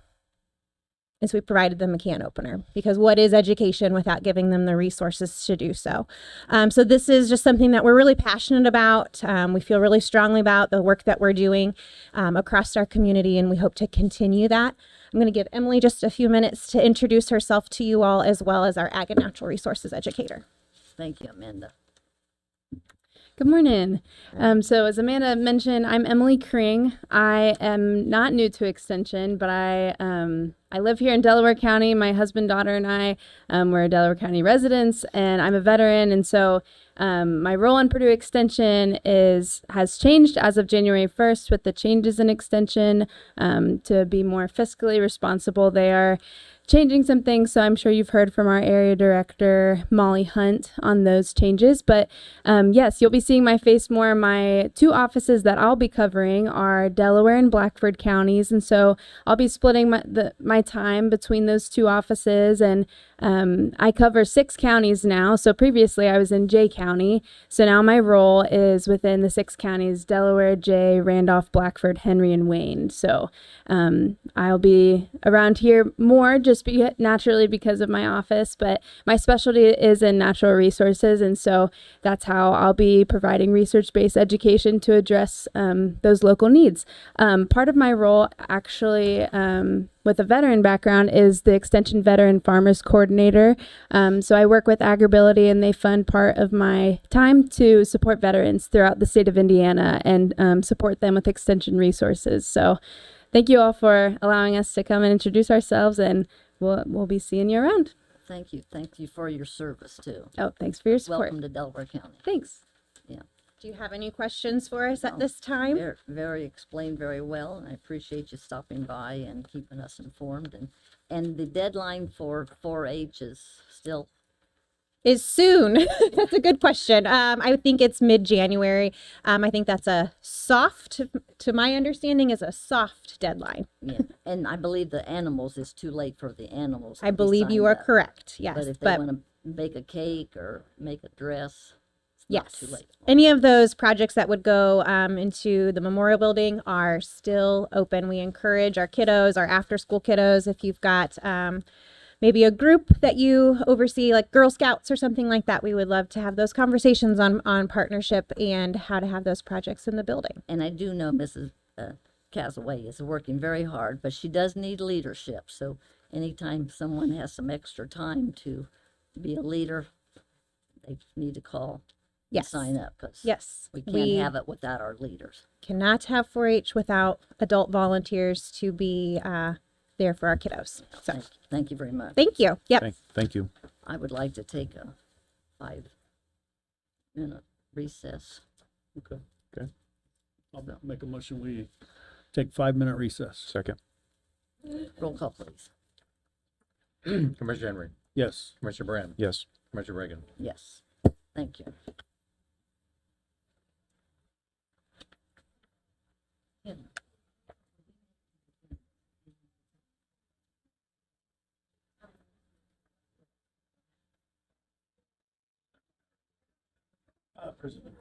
And so we provided them a can opener, because what is education without giving them the resources to do so? So this is just something that we're really passionate about. We feel really strongly about the work that we're doing across our community, and we hope to continue that. I'm going to give Emily just a few minutes to introduce herself to you all, as well as our Ag and Natural Resources educator. Thank you, Amanda. Good morning. So as Amanda mentioned, I'm Emily Kring. I am not new to Extension, but I live here in Delaware County. My husband, daughter, and I, we're Delaware County residents, and I'm a veteran. And so my role in Purdue Extension has changed as of January 1st with the changes in Extension to be more fiscally responsible there, changing some things. So I'm sure you've heard from our area director, Molly Hunt, on those changes. But yes, you'll be seeing my face more. My two offices that I'll be covering are Delaware and Blackford counties. And so I'll be splitting my time between those two offices. And I cover 6 counties now. So previously I was in Jay County. So now my role is within the 6 counties: Delaware, Jay, Randolph, Blackford, Henry, and Wayne. So I'll be around here more just naturally because of my office, but my specialty is in natural resources. And so that's how I'll be providing research-based education to address those local needs. Part of my role actually with a veteran background is the Extension Veteran Farmers Coordinator. So I work with Agribility, and they fund part of my time to support veterans throughout the state of Indiana and support them with extension resources. So thank you all for allowing us to come and introduce ourselves, and we'll be seeing you around. Thank you. Thank you for your service too. Oh, thanks for your support. Welcome to Delaware County. Thanks. Yeah. Do you have any questions for us at this time? Very explained very well, and I appreciate you stopping by and keeping us informed. And the deadline for 4-H is still Is soon. That's a good question. I think it's mid-January. I think that's a soft, to my understanding, is a soft deadline. yeah. And I believe the animals is too late for the animals. I to be believe you are signed up. correct. Yes, But if they want to bake a cake or make a dress, it's not too late. Any of those projects that would go into the memorial building are still open. We encourage our kiddos, our after-school kiddos, if you've got maybe a group that you oversee, like Girl Scouts or something like that, we would love to have those conversations on partnership and how to have those projects in the building. And I do know Mrs. Casaway is working very hard, but she does need leadership. So anytime someone has some extra time to be a leader, they need to call. Yes. Sign up, because we can't we have it without our leaders. Cannot have 4-H without adult volunteers to be there for our kiddos. So Thank you very much. thank you. Yep. Thank you. I would like to take a 5-minute recess. Okay. I'll make a motion. We take 5-minute recess. Second. Roll call, please. Commissioner Henry, Yes. Commissioner Brand, Yes. Commissioner Reagan. Yes. Thank you. President.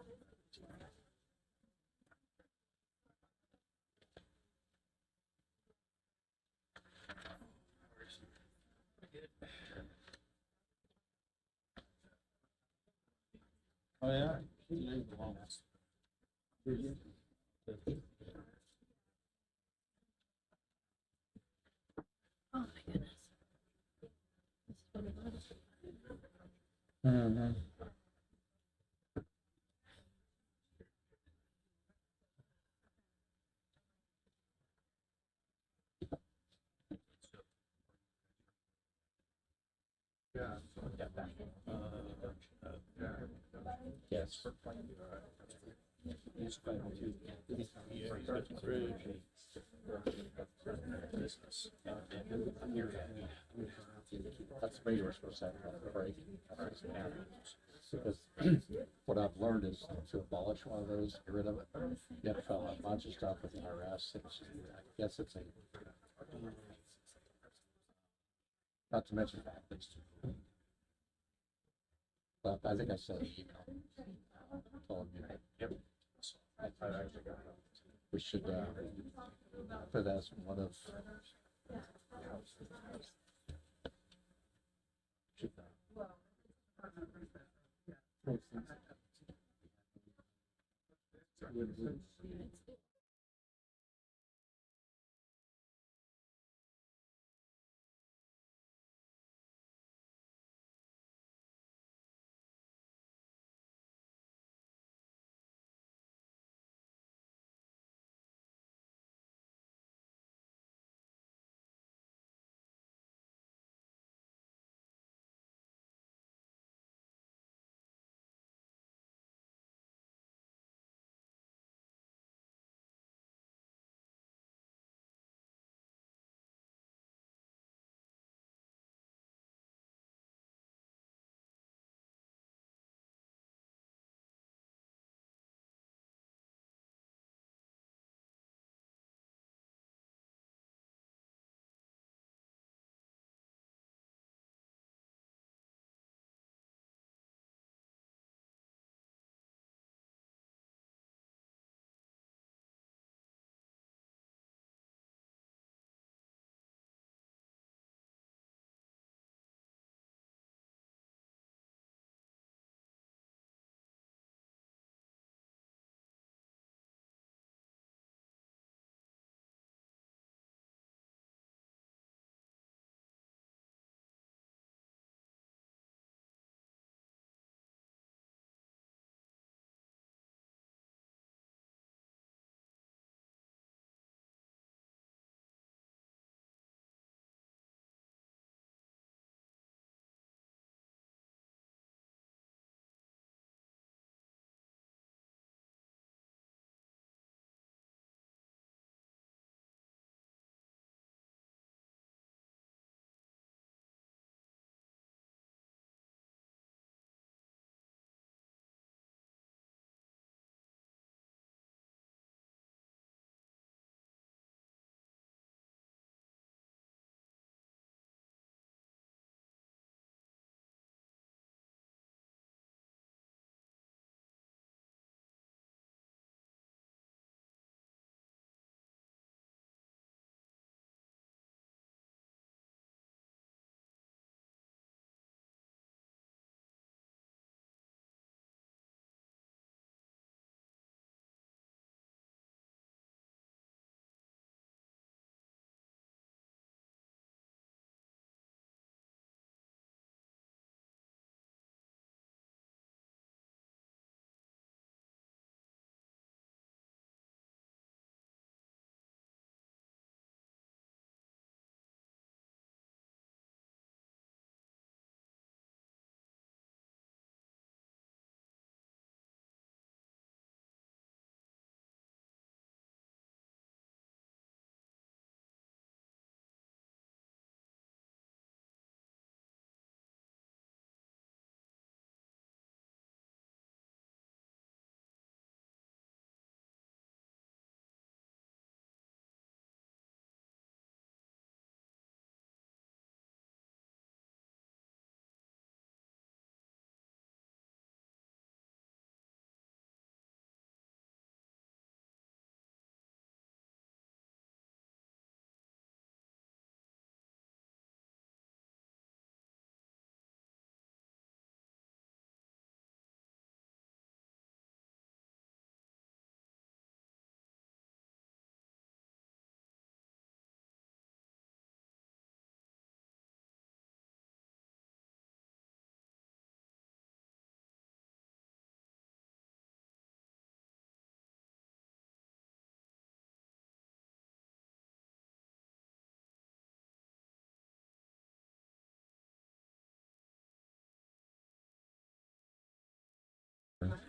Oh, yeah. Oh, my goodness. Mm-hmm. Yes. That's where you were supposed to have a break. Because what I've learned is to abolish one of those, get rid of it, you have to fill out a bunch of stuff with the IRS. I guess it's a, not to mention families too. But I think I said, told you, yep. We should put that as one of. Should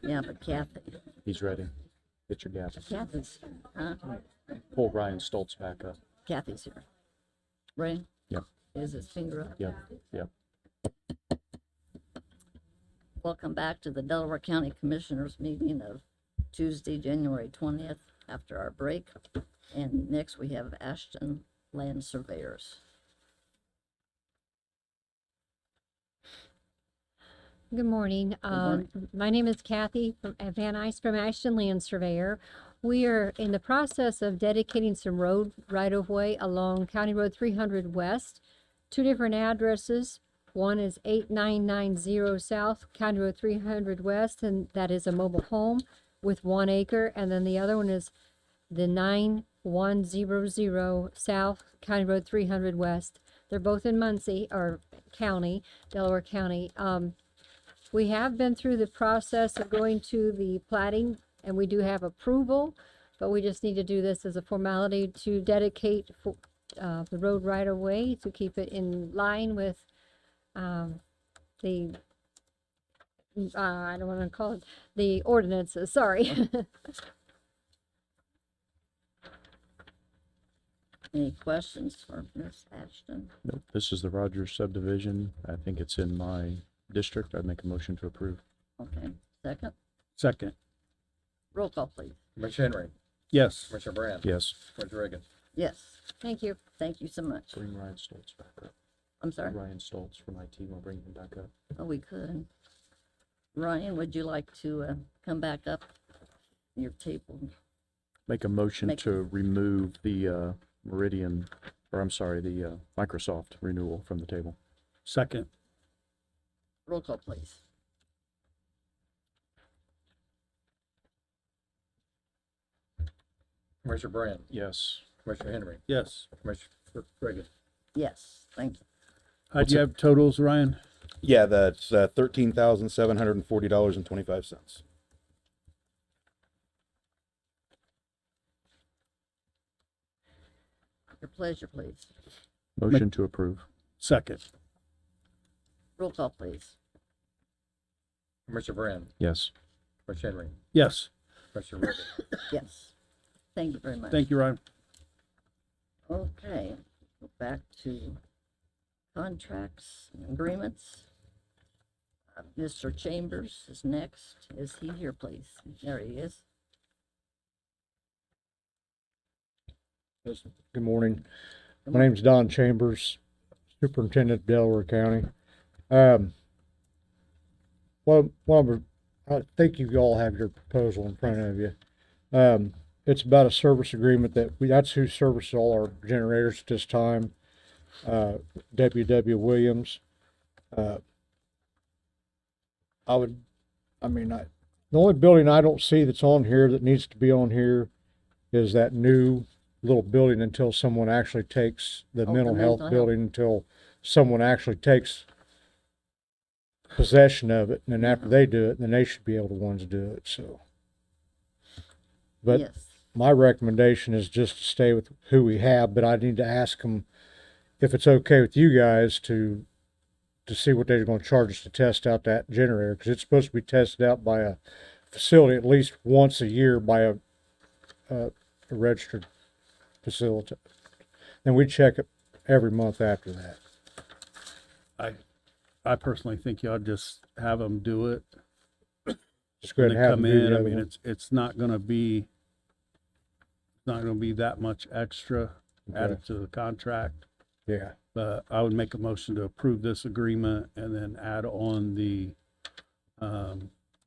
Yeah, but Kathy, He's ready. Get your gap. Kathy's, huh? Pull Ryan Stoltz back up. Kathy's here. Ray? Yep. Is his finger up? Yep, yep. Welcome back to the Delaware County Commissioners meeting of Tuesday, January 20th, after our break. And next we have Ashton Land Surveyors. Good morning. morning. My name is Kathy Van Ice from Ashton Land Surveyor. We are in the process of dedicating some road right-of-way along County Road 300 West. Two different addresses. One is 8990 South, County Road 300 West, and that is a mobile home with 1 acre. And then the other one is the 9100 South, County Road 300 West. They're both in Muncie, or County, Delaware County. We have been through the process of going to the plating, and we do have approval, but we just need to do this as a formality to dedicate the road right away to keep it in line with the I don't want to call it the ordinances. Sorry. Any questions for Ms. Ashton? Nope, this is the Rogers subdivision. I think it's in my district. I'd make a motion to approve. Okay, second. Second. Roll call, please. Commissioner Henry, Yes. Commissioner Brand, Yes. Commissioner Reagan. Yes, Thank you. thank you so much. Bring Ryan Stoltz back up. I'm sorry. Ryan Stoltz from IT, we'll bring him back up. Oh, we could. Ryan, would you like to come back up? Your table. Make a motion Make- to remove the Meridian, or I'm sorry, the Microsoft renewal from the table. Second. Roll call, please. Commissioner Brand, Yes. Commissioner Henry, Yes. Commissioner Reagan. Yes, thank you. How do you have totals, Ryan? Yeah, that's $13,740.25. Your pleasure, please. Motion to approve. Second. Roll call, please. Commissioner Brand, Yes. Commissioner Henry, Yes. Commissioner Reagan. Yes. Thank you very much. Thank you, Ryan. Okay, go back to contracts and agreements. Mr. Chambers is next. Is he here, please? There he is. Good morning. My name's Don Chambers, Superintendent of Delaware County. I think you all have your proposal in front of you. It's about a service agreement that's who services all our generators at this time. W.W. Williams. The only building I don't see that's on here that needs to be on here is that new little building until someone actually takes the mental health building, until someone actually takes possession of it. And then after they do it, then they should be able to ones to do it, so. But Yes. my recommendation is just to stay with who we have, but I need to ask them if it's okay with you guys to see what they're going to charge us to test out that generator, because it's supposed to be tested out by a facility at least once a year by a registered facility. And we check it every month after that. I personally think you ought to just have them do it. Just go When ahead they and have come them do in, the I other mean, one. it's not gonna be that much extra added to the contract. Yeah. But I would make a motion to approve this agreement and then add on the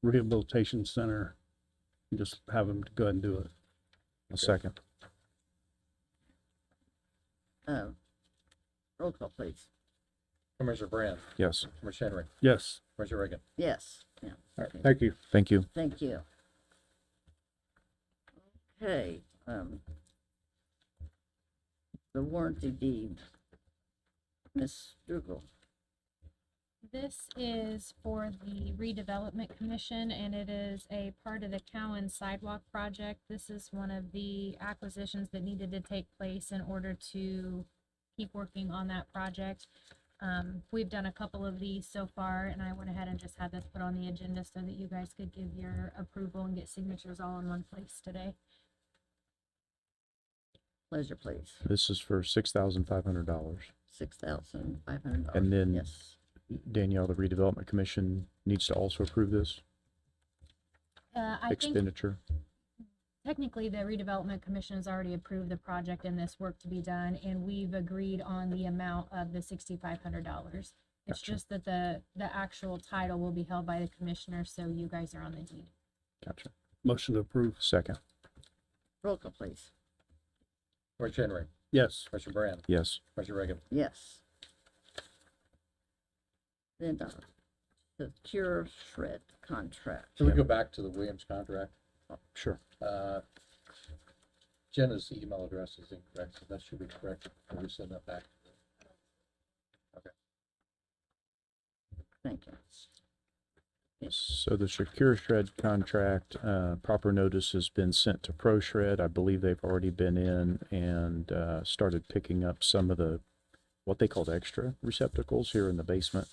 rehabilitation center. And just have them go ahead and do it. A second. Roll call, please. Commissioner Brand, Yes. Commissioner Henry, Yes. Commissioner Reagan. Yes. Yeah. All right, thank you. Thank you. Thank you. Okay, the warranty deed. Ms. Strugel. This is for the redevelopment commission, and it is a part of the Cowan sidewalk project. This is one of the acquisitions that needed to take place in order to keep working on that project. We've done a couple of these so far, and I went ahead and just had this put on the agenda so that you guys could give your approval and get signatures all in one place today. Pleasure, please. This is for $6,500. $6,500. And then Yes. Danielle, the redevelopment commission needs to also approve this I think expenditure. technically the redevelopment commission has already approved the project and this work to be done, and we've agreed on the amount of the $6,500. It's Gotcha. just that the actual title will be held by the commissioner, so you guys are on the deed. Gotcha. Motion to approve. Second. Roll call, please. Commissioner Henry, Yes. Commissioner Brand, Yes. Commissioner Reagan. Yes. Then, the cure shred contract. Can we go back to the Williams contract? Sure. Jenna's email address is incorrect, so that should be corrected. Can we send that back? Okay. Thank you. So the Secure Shred contract, proper notice has been sent to Pro Shred. I believe they've already been in and started picking up some of the, what they called extra receptacles here in the basement.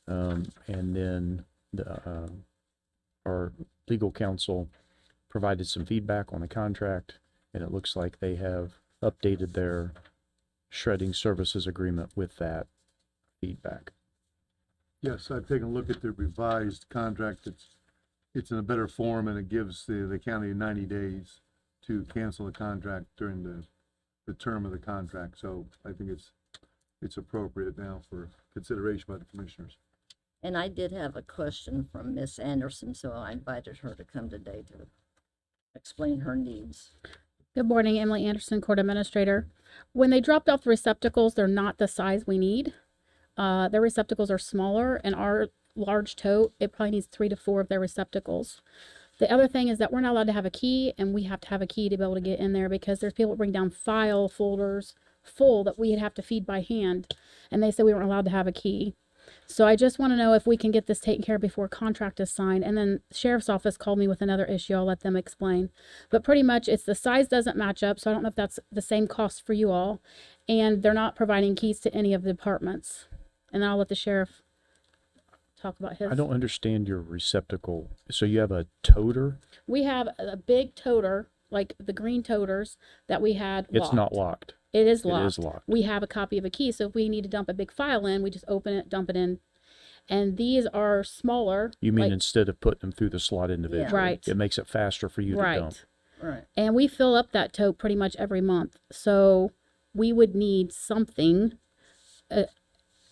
And then our legal counsel provided some feedback on the contract, and it looks like they have updated their shredding services agreement with that feedback. Yes, I've taken a look at the revised contract. It's in a better form, and it gives the county 90 days to cancel the contract during the term of the contract. So I think it's appropriate now for consideration by the commissioners. And I did have a question from Miss Anderson, so I invited her to come today to explain her needs. Good morning, Emily Anderson, Court Administrator. When they dropped off the receptacles, they're not the size we need. Their receptacles are smaller, and our large tote, it probably needs 3 to 4 of their receptacles. The other thing is that we're not allowed to have a key, and we have to have a key to be able to get in there because there's people that bring down file folders full that we'd have to feed by hand, and they said we weren't allowed to have a key. So I just want to know if we can get this taken care of before contract is signed. And then sheriff's office called me with another issue. I'll let them explain. But pretty much it's the size doesn't match up. So I don't know if that's the same cost for you all. And they're not providing keys to any of the departments. And I'll let the sheriff talk about his. I don't understand your receptacle. So you have a toter? We have a big toter, like the green toters that we had locked. It's not locked. It is locked. It is locked. We have a copy of a key, so if we need to dump a big file in, we just open it, dump it in. And these are smaller. You mean like- instead of putting them through the slot individually? Right. It makes it faster for you to dump. Right. And we fill up that tote pretty much every month. So we would need something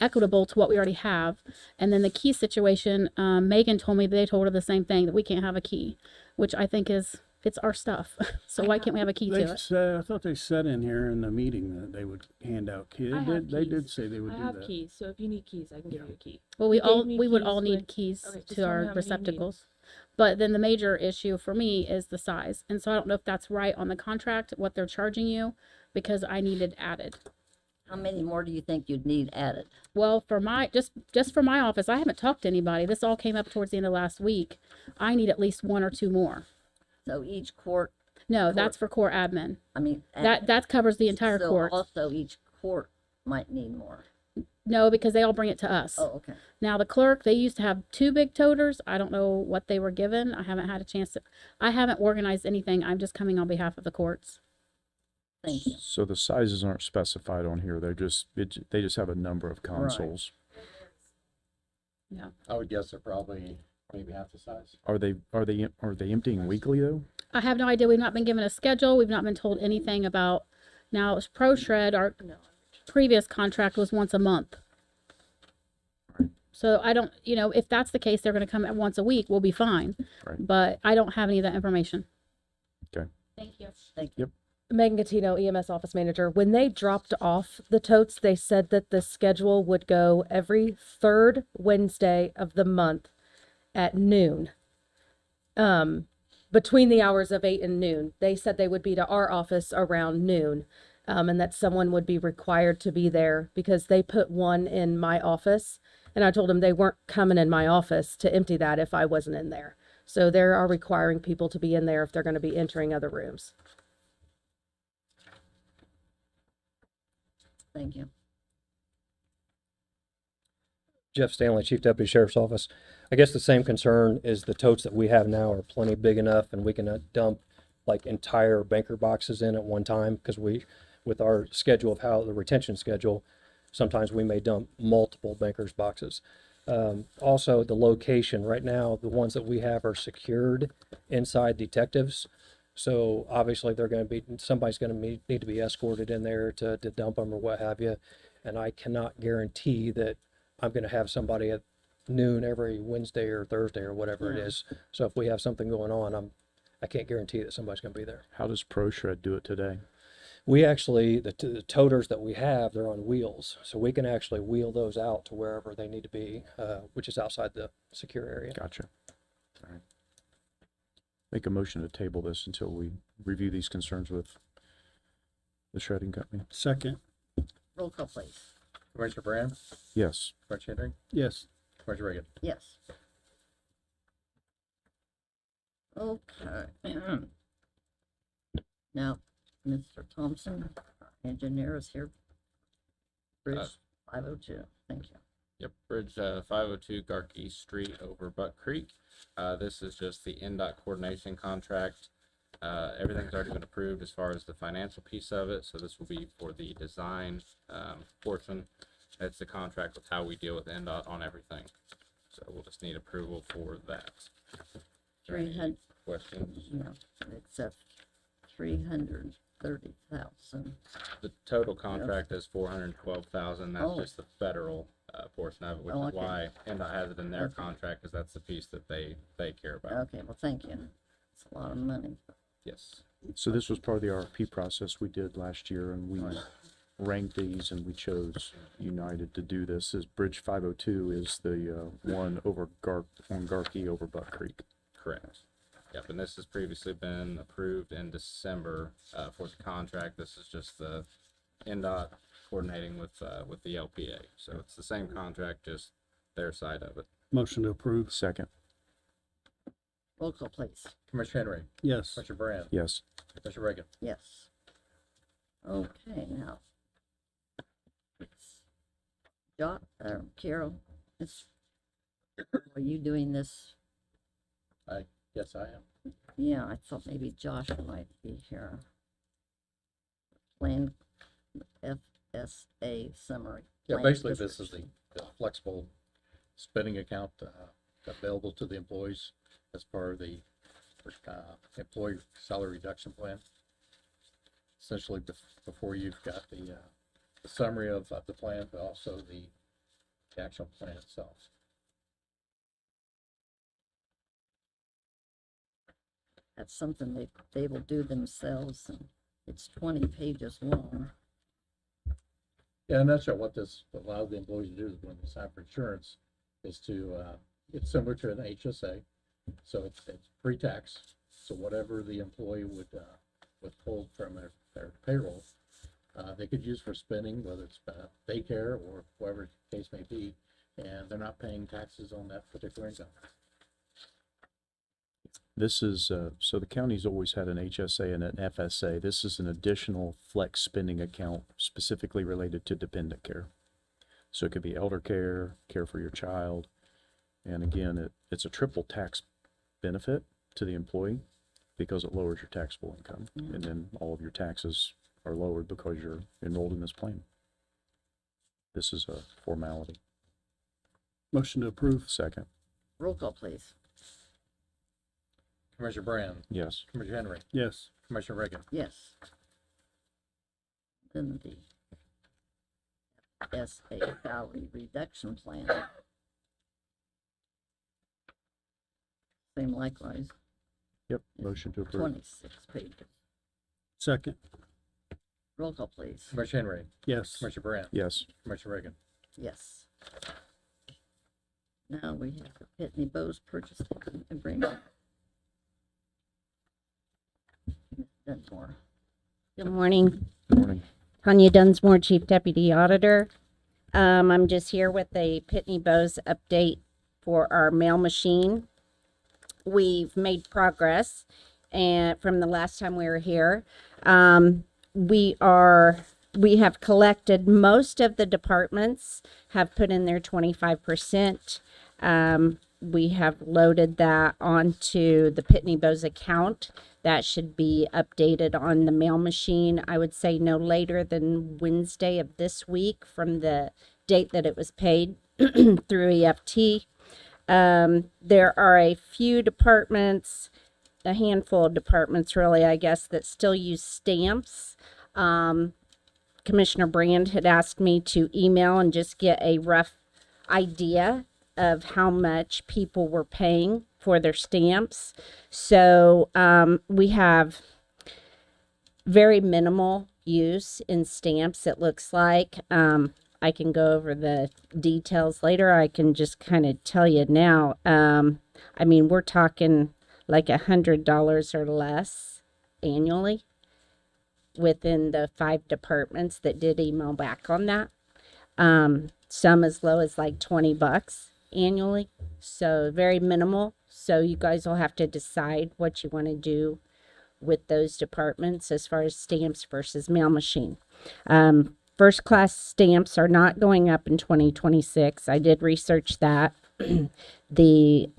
equitable to what we already have. And then the key situation, Megan told me, they told her the same thing, that we can't have a key, which I think it's our stuff. So why can't we have a key They to it? said, I thought they said in here in the meeting that they would hand out keys. I have They did keys. say they would I do have that. keys, so if you need keys, I can give you a key. Well, They gave me we would keys all need with- keys Okay, just to tell me our how many you need. receptacles. But then the major issue for me is the size. And so I don't know if that's right on the contract, what they're charging you, because I needed added. How many more do you think you'd need added? Well, for my, just for my office, I haven't talked to anybody. This all came up towards the end of last week. I need at least 1 or 2 more. So each court, No, that's for court admin. I mean. That covers the entire so court. Also, each court might need more. No, because they all bring it to us. Oh, okay. Now the clerk, they used to have 2 big toters. I don't know what they were given. I haven't had a chance to, I haven't organized anything. I'm just coming on behalf of the courts. Thank you. So the sizes aren't specified on here. They just have a number of consoles. Yeah. I would guess they're probably maybe half the size. Are they emptying weekly though? I have no idea. We've not been given a schedule. We've not been told anything about, now it's Pro Shred, our previous contract was once a month. So I don't, if that's the case, they're going to come at once a week, we'll be fine. Right. But I don't have any of that information. Okay. Thank you. Thank you. Yep. Megan Catino, EMS office manager. When they dropped off the totes, they said that the schedule would go every 3rd Wednesday of the month at noon. Between the hours of 8 and noon. They said they would be to our office around noon. And that someone would be required to be there because they put one in my office. And I told them they weren't coming in my office to empty that if I wasn't in there. So they are requiring people to be in there if they're going to be entering other rooms. Thank you. Jeff Stanley, Chief Deputy Sheriff's Office. I guess the same concern is the totes that we have now are plenty big enough and we can dump like entire banker boxes in at one time because with our schedule of how the retention schedule, sometimes we may dump multiple bankers boxes. Also, the location right now, the ones that we have are secured inside detectives. So obviously somebody's going to need to be escorted in there to dump them or what have you. And I cannot guarantee that I'm going to have somebody at noon every Wednesday or Thursday or whatever it is. So if we have something going on, I can't guarantee that somebody's going to be there. How does ProShred do it today? We actually, the toters that we have, they're on wheels. So we can actually wheel those out to wherever they need to be, which is outside the secure area. Gotcha. All right. Make a motion to table this until we review these concerns with the shredding company. Second. Roll call, please. Commissioner Brand, Yes. Commissioner Henry, Yes. Commissioner Reagan. Yes. Okay. Now, Mr. Thompson, our engineer, is here. Bridge 502, thank you. Yep, Bridge 502 Gark East Street over Buck Creek. This is just the NDOT coordination contract. Everything's already been approved as far as the financial piece of it, so this will be for the design portion. It's the contract with how we deal with NDOT on everything. So we'll just need approval for that. 300 questions? No, it's at 330,000. The total contract is 412,000. That's just the federal portion of it, which is why NDOT has it in their contract, because that's the piece that they care about. Okay, well, thank you. It's a lot of money. Yes. So this was part of the RFP process we did last year, and we ranked these, and we chose United to do this. As Bridge 502 is the one over on Garkey over Buck Creek. Correct. Yep, and this has previously been approved in December for the contract. This is just the NDOT coordinating with the LPA. So it's the same contract, just their side of it. Motion to approve. Second. Roll call, please. Commissioner Henry, Yes. Commissioner Brand, Yes. Commissioner Reagan. Yes. Okay, now. It's Carol, are you doing this? Yes, I am. Yeah, I thought maybe Josh might be here. Plan FSA summary. Yeah, Plan basically this is description. the flexible spending account available to the employees as part of the employee salary reduction plan. Essentially, before you've got the summary of the plan, but also the actual plan itself. That's something they will do themselves, and it's 20 pages long. Yeah, in a nutshell, what this allows the employees to do is when they sign for insurance is to, it's similar to an HSA. So it's pre-tax. So whatever the employee would withhold from their payroll, they could use for spending, whether it's daycare or whatever the case may be, and they're not paying taxes on that particular income. This is, so the county's always had an HSA and an FSA. This is an additional flex spending account specifically related to dependent care. So it could be elder care, care for your child. And again, it's a triple tax benefit to the employee because it lowers your taxable income. And then all of your taxes are lowered because you're enrolled in this plan. This is a formality. Motion to approve. Second. Roll call, please. Commissioner Brand, Yes. Commissioner Henry, Yes. Commissioner Reagan. Yes. Then the SA salary reduction plan. Same likewise, Yep. Motion to approve. 26 pages. Second. Roll call, please. Commissioner Henry, Yes. Commissioner Brand, Yes. Commissioner Reagan. Yes. Now we have the Pitney Bowes purchase agreement. Ms. Dunmore. Good morning. Good morning. Tanya Dunsmore, Chief Deputy Auditor. I'm just here with a Pitney Bowes update for our mail machine. We've made progress and from the last time we were here. We are we have collected, most of the departments have put in their 25%. We have loaded that onto the Pitney Bowes account. That should be updated on the mail machine, I would say no later than Wednesday of this week from the date that it was paid through EFT. There are a few departments, a handful of departments really, I guess, that still use stamps. Commissioner Brand had asked me to email and just get a rough idea of how much people were paying for their stamps. So we have very minimal use in stamps, it looks like. I can go over the details later. I can just kind of tell you now. I mean, we're talking like $100 or less annually within the 5 departments that did email back on that. Some as low as like $20 annually. So very minimal. So you guys will have to decide what you want to do with those departments as far as stamps versus mail machine. First class stamps are not going up in 2026. I did research that. The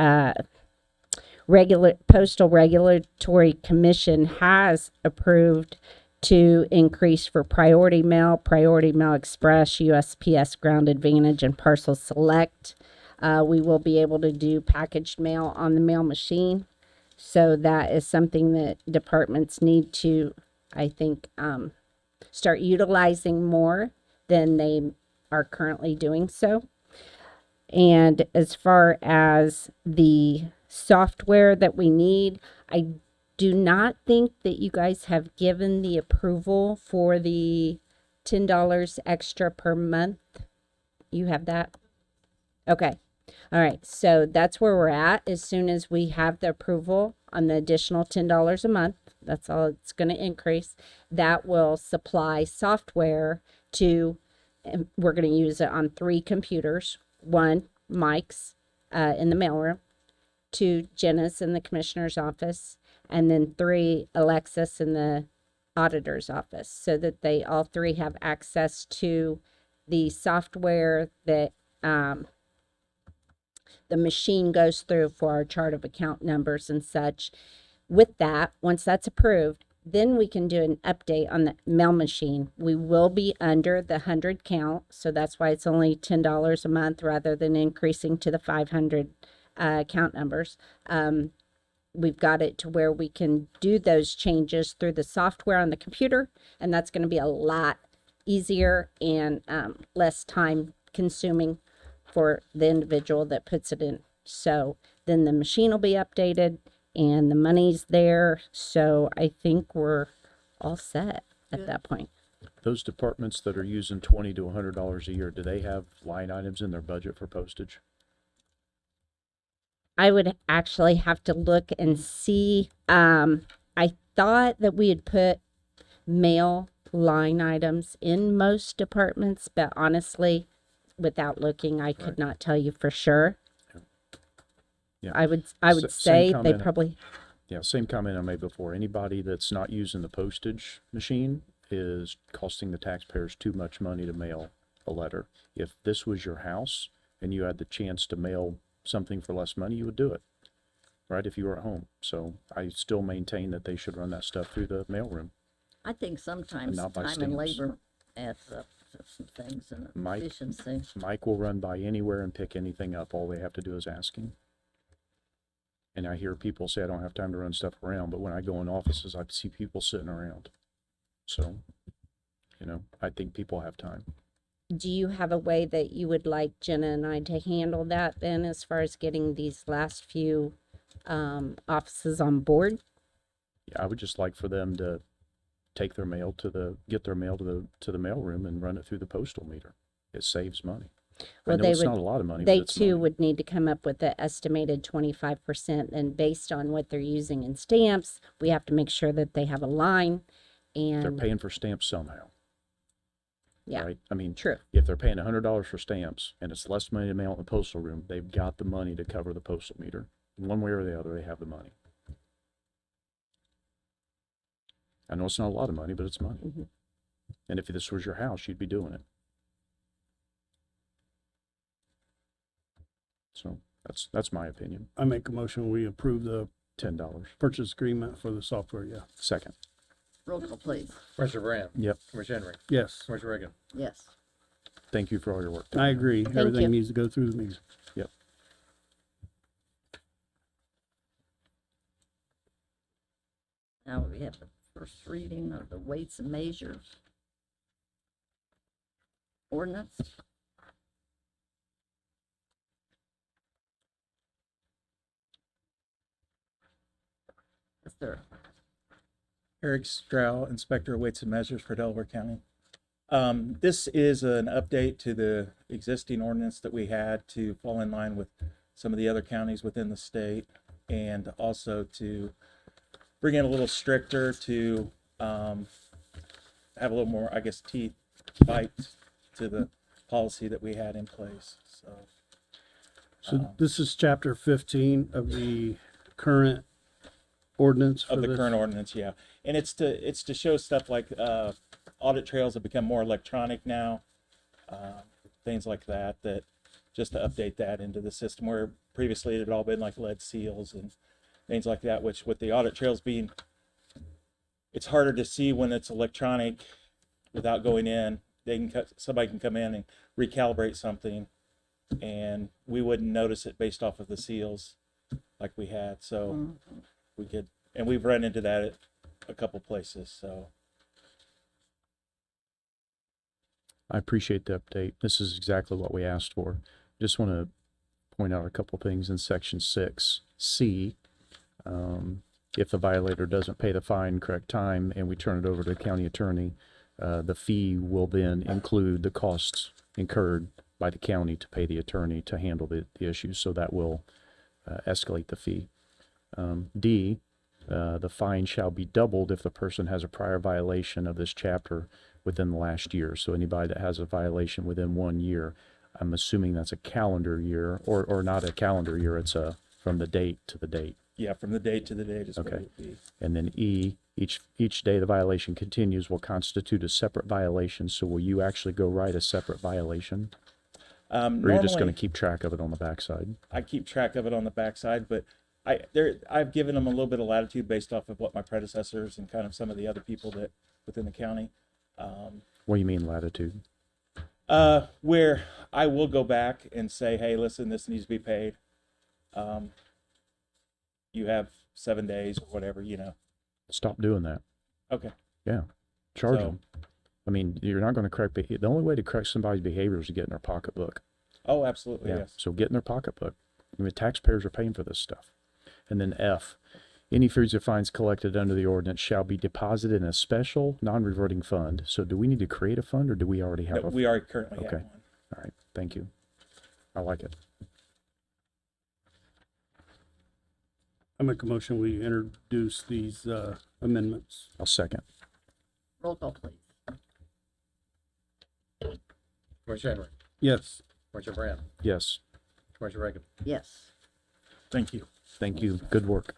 Postal Regulatory Commission has approved to increase for Priority Mail Express, USPS Ground Advantage, and Parcel Select. We will be able to do packaged mail on the mail machine. So that is something that departments need to, I think, start utilizing more than they are currently doing so. And as far as the software that we need, I do not think that you guys have given the approval for the $10 extra per month. You have that? Okay. All right. So that's where we're at. As soon as we have the approval on the additional $10 a month, that's all it's going to increase. That will supply software to, and we're going to use it on 3 computers. 1, Mike's in the mailroom. 2, Jenna's in the commissioner's office. And then 3, Alexis in the auditor's office, so that they all 3 have access to the software that the machine goes through for our chart of account numbers and such. With that, once that's approved, then we can do an update on the mail machine. We will be under the 100 count, so that's why it's only $10 a month rather than increasing to the 500 count numbers. We've got it to where we can do those changes through the software on the computer, and that's going to be a lot easier and less time consuming for the individual that puts it in. So then the machine will be updated and the money's there. So I think we're all set at that point. Those departments that are using $20 to $100 a year, do they have line items in their budget for postage? I would actually have to look and see. I thought that we had put mail line items in most departments, but honestly, without looking, I could not tell you for sure. Yeah. I would say they probably. Yeah, same comment I made before. Anybody that's not using the postage machine is costing the taxpayers too much money to mail a letter. If this was your house and you had the chance to mail something for less money, you would do it, right? If you were at home. So I still maintain that they should run that stuff through the mailroom. I think sometimes not by time and stamps. labor adds up to some things and efficiency. Mike will run by anywhere and pick anything up. All they have to do is ask him. And I hear people say I don't have time to run stuff around, but when I go in offices, I see people sitting around. So, I think people have time. Do you have a way that you would like Jenna and I to handle that then, as far as getting these last few offices on board? Yeah, I would just like for them to take their mail get their mail to the mailroom and run it through the postal meter. It saves money. Well, I know it's not a lot of money, they but it's too money. would need to come up with the estimated 25%, and based on what they're using in stamps, we have to make sure that they have a line. And They're paying for stamps somehow. Yeah, right? I mean, true. If they're paying $100 for stamps and it's less money to mail in the postal room, they've got the money to cover the postal meter. One way or the other, they have the money. I know it's not a lot of money, but it's money. Mm-hmm. And if this was your house, you'd be doing it. So that's my opinion. I make a motion, we approve the $10. purchase agreement for the software, yeah. Second. Roll call, please. Commissioner Brand. Yep. Commissioner Henry. Yes, Commissioner Reagan. Yes. Thank you for all your work. I agree. you. Everything needs to go through the meeting. Yep. Now we have the first reading of the weights and measures ordinance. Yes, sir. Eric Strow, Inspector of Weights and Measures for Delaware County. This is an update to the existing ordinance that we had to fall in line with some of the other counties within the state, and also to bring it a little stricter to have a little more, I guess, teeth, bite to the policy that we had in place. So this is chapter 15 of the current ordinance for Of the this? current ordinance, yeah. And it's to show stuff like audit trails have become more electronic now, things like that, just to update that into the system, where previously it had all been like lead seals and things like that, which with the audit trails being, it's harder to see when it's electronic without going in. Somebody can come in and recalibrate something, and we wouldn't notice it based off of the seals like we had. So we could, and we've run into that at a couple places. So I appreciate the update. This is exactly what we asked for. Just want to point out a couple things in section 6C. If the violator doesn't pay the fine correct time and we turn it over to the county attorney, the fee will then include the costs incurred by the county to pay the attorney to handle the issue. So that will escalate the fee. D, the fine shall be doubled if the person has a prior violation of this chapter within the last year. So anybody that has a violation within 1 year, I'm assuming that's a calendar year, or not a calendar year, it's from the date to the date. yeah, from the date to the date is what it Okay. would be. And then E, each day the violation continues will constitute a separate violation. So will you actually go write a separate violation? Or you're just going Normally- to keep track of it on the backside? I keep track of it on the backside, but I've given them a little bit of latitude based off of what my predecessors and kind of some of the other people that within the county. What do you mean latitude? Where I will go back and say, hey, listen, this needs to be paid. You have 7 days or whatever, Stop doing that. Okay. Yeah. Charge So- them. I mean, you're not going to correct, the only way to correct somebody's behavior is to get in their pocketbook. Oh, absolutely, Yeah. yes. So get in their pocketbook. I mean, taxpayers are paying for this stuff. And then F, any fees or fines collected under the ordinance shall be deposited in a special non-reverting fund. So do we need to create a fund, or do we already have No, a? we already currently have Okay. one. All right. Thank you. I like it. I make a motion, we introduce these amendments. I'll second. Roll call, please. Commissioner Henry. Yes. Commissioner Brand. Yes. Commissioner Reagan. Yes. Thank you. Thank you. Good work.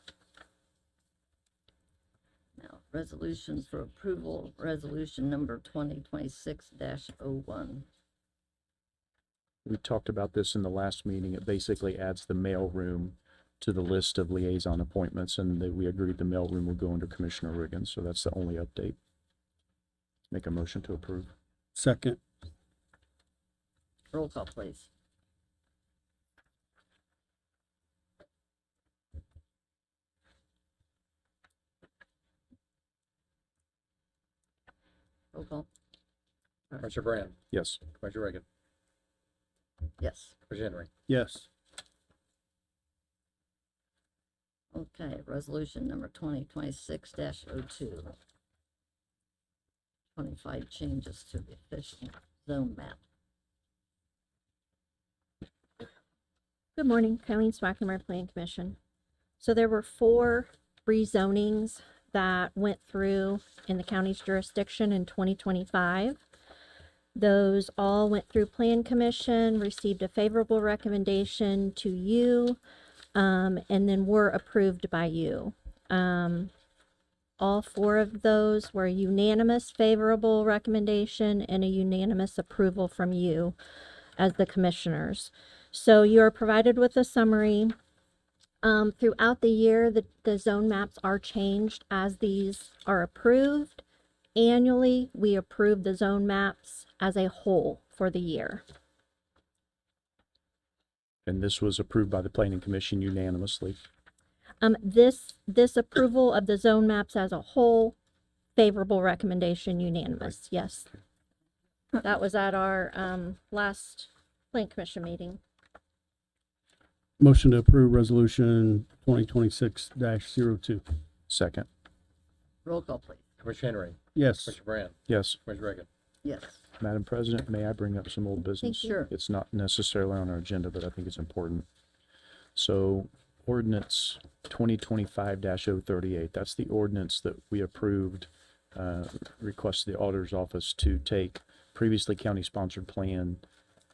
Now, resolutions for approval, resolution number 2026-01. We talked about this in the last meeting. It basically adds the mailroom to the list of liaison appointments, and that we agreed the mailroom will go under Commissioner Riggins. So that's the only update. Make a motion to approve. Second. Roll call, please. Roll call. Commissioner Brand. Yes. Commissioner Reagan. Yes. Commissioner Henry. Yes. Okay, resolution number 2026-02. 25 changes to the official zone map. Good morning, Colleen Swackenmeyer, Plan Commission. So there were 4 rezonings that went through in the county's jurisdiction in 2025. Those all went through Plan Commission, received a favorable recommendation to you, and then were approved by you. All four of those were unanimous favorable recommendation and a unanimous approval from you as the commissioners. So you are provided with a summary. Throughout the year, the zone maps are changed as these are approved. Annually, we approve the zone maps as a whole for the year. And this was approved by the planning commission unanimously. This approval of the zone maps as a whole, favorable recommendation, unanimous, yes. That was at our, last plan commission meeting. Motion to approve resolution 2026-02. Second. Roll call, please. Commissioner Henry, Yes. Commissioner Brand, Yes. Commissioner Reagan. Yes. Madam President, may I bring up some old business? Sure. It's not necessarily on our agenda, but I think it's important. So ordinance 2025-038, that's the ordinance that we approved, requested the auditor's office to take previously county-sponsored plan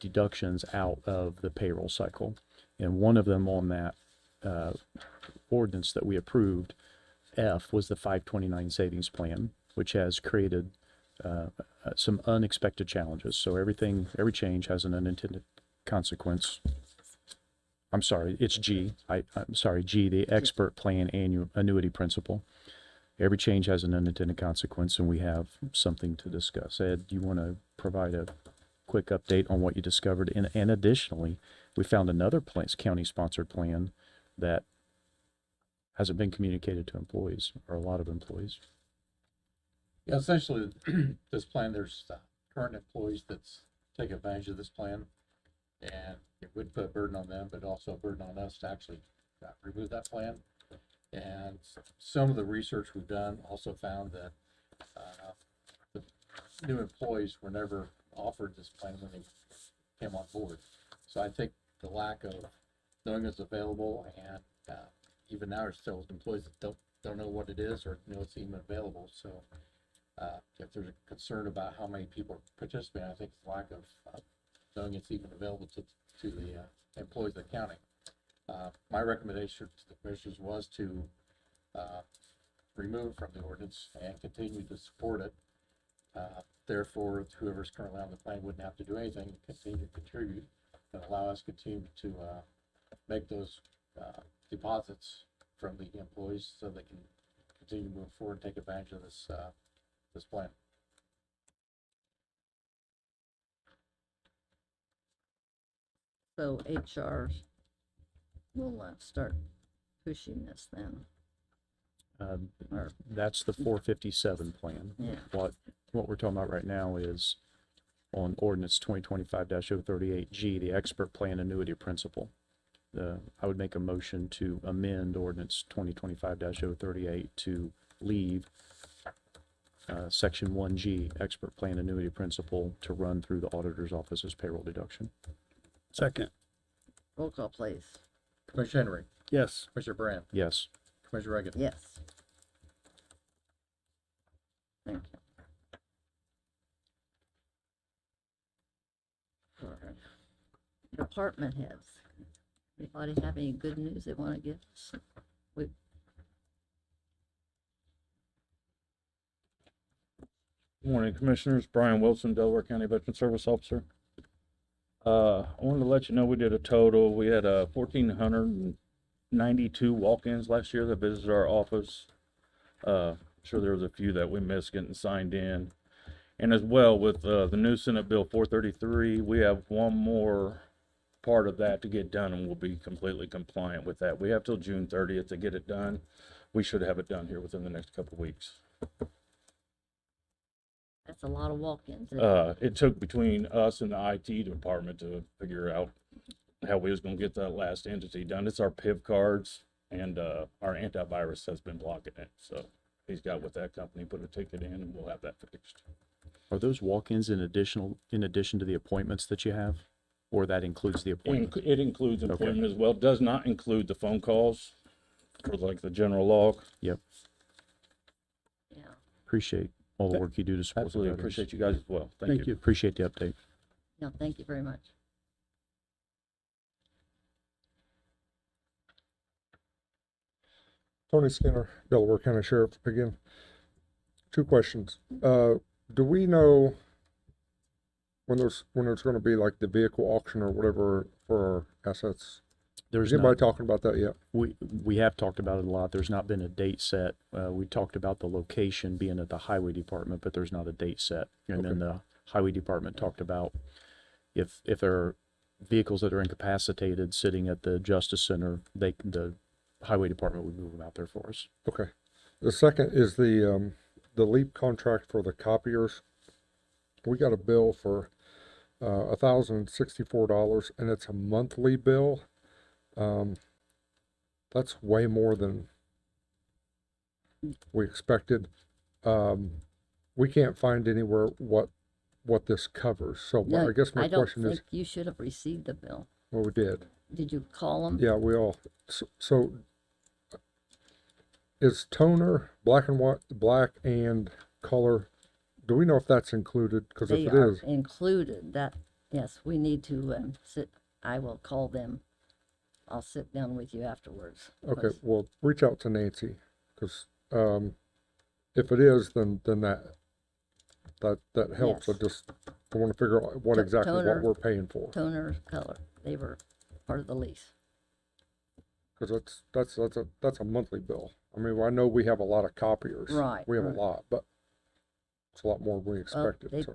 deductions out of the payroll cycle. And one of them on that ordinance that we approved, F, was the 529 savings plan, which has created some unexpected challenges. So every change has an unintended consequence. I'm sorry, it's G. I'm sorry, G, the expert plan annual annuity principle. Every change has an unintended consequence, and we have something to discuss. Ed, do you want to provide a quick update on what you discovered? And additionally, we found another county-sponsored plan that hasn't been communicated to employees, or a lot of employees. Yeah, essentially, this plan, there's current employees that's take advantage of this plan. And it would put a burden on them, but also a burden on us to actually remove that plan. And some of the research we've done also found that the new employees were never offered this plan when they came on board. So I think the lack of knowing it's available, and even now there's still employees that don't know what it is or know it's even available. So if there's a concern about how many people participate, I think the lack of knowing it's even available to the employees of the county. My recommendation to the commissioners was to remove from the ordinance and continue to support it. Therefore, whoever's currently on the plan wouldn't have to do anything, continue to contribute, and allow us to continue to make those deposits from the employees so they can continue to move forward and take advantage of this this plan. So HR will start pushing this then. That's the 457 plan. Yeah. What we're talking about right now is on ordinance 2025-038G, the expert plan annuity principle. I would make a motion to amend ordinance 2025-038 to leave section 1G, expert plan annuity principle, to run through the auditor's office's payroll deduction. Second. Roll call, please. Commissioner Henry, Yes. Commissioner Brand, Yes. Commissioner Reagan. Yes. Thank you. All right. Department heads. Anybody have any good news they want to give us? Morning, Commissioners. Brian Wilson, Delaware County Veteran Service Officer. I wanted to let you know we did a total. We had 1,492 walk-ins last year that visited our office. Sure there was a few that we missed getting signed in. And as well with the new Senate Bill 433, we have one more part of that to get done, and we'll be completely compliant with that. We have till June 30th to get it done. We should have it done here within the next couple of weeks. That's a lot of walk-ins. It took between us and the IT department to figure out how we was gonna get that last entity done. It's our PIV cards, and our antivirus has been blocking it. So he's got with that company, put a ticket in, and we'll have that fixed. Are those walk-ins in addition to the appointments that you have, or that includes the appointment? It includes appointment as well. Does not include the phone calls for like the general log. Yep. Yeah. Appreciate all the work you do to support. Absolutely. the veterans. Appreciate you guys as well. Thank you. Appreciate the update. No, thank you very much. Tony Skinner, Delaware County Sheriff again. Two questions. Do we know when there's going to be like the vehicle auction or whatever for our assets? There's Is anybody not, talking about that yet? we have talked about it a lot. There's not been a date set. We talked about the location being at the highway department, but there's not a date set. And then the highway department talked about if there are vehicles that are incapacitated sitting at the justice center, the highway department would move them out there for us. Okay. The second is the LEAP contract for the copiers. We got a bill for $1,064, and it's a monthly bill. That's way more than we expected. We can't find anywhere what this covers. So No, I guess my I don't question is, think you should have received the bill. well, we did. Did you call them? Yeah, we all. So is toner black and white, black and color? Do we know if that's included? Because if They it are is, included. That, yes, we need to sit. I will call them. I'll sit down with you afterwards. okay. Well, reach out to Nancy, because if it is, then that helps. Yes. I want to figure out what exactly Toner- what we're paying for, Toner, color. They were part of the lease. because that's a monthly bill. I mean, I know we have a lot of copiers. Right, We have right. a lot, but it's a lot more than we Well, expected. so.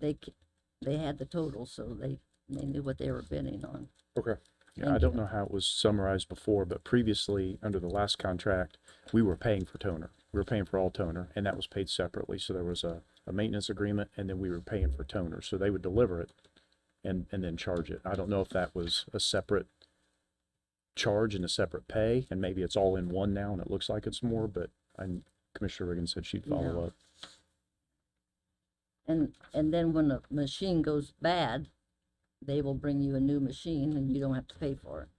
they had the total, so they knew what they were bidding on. Okay. Yeah, I don't know how it was summarized before, but previously, under the last contract, we were paying for toner. We were paying for all toner, and that was paid separately. So there was a maintenance agreement, and then we were paying for toner. So they would deliver it and then charge it. I don't know if that was a separate charge and a separate pay, and maybe it's all in one now, and it looks like it's more, but Commissioner Riggin said she'd follow Yeah. up. And then when a machine goes bad, they will bring you a new machine and you don't have to pay for it.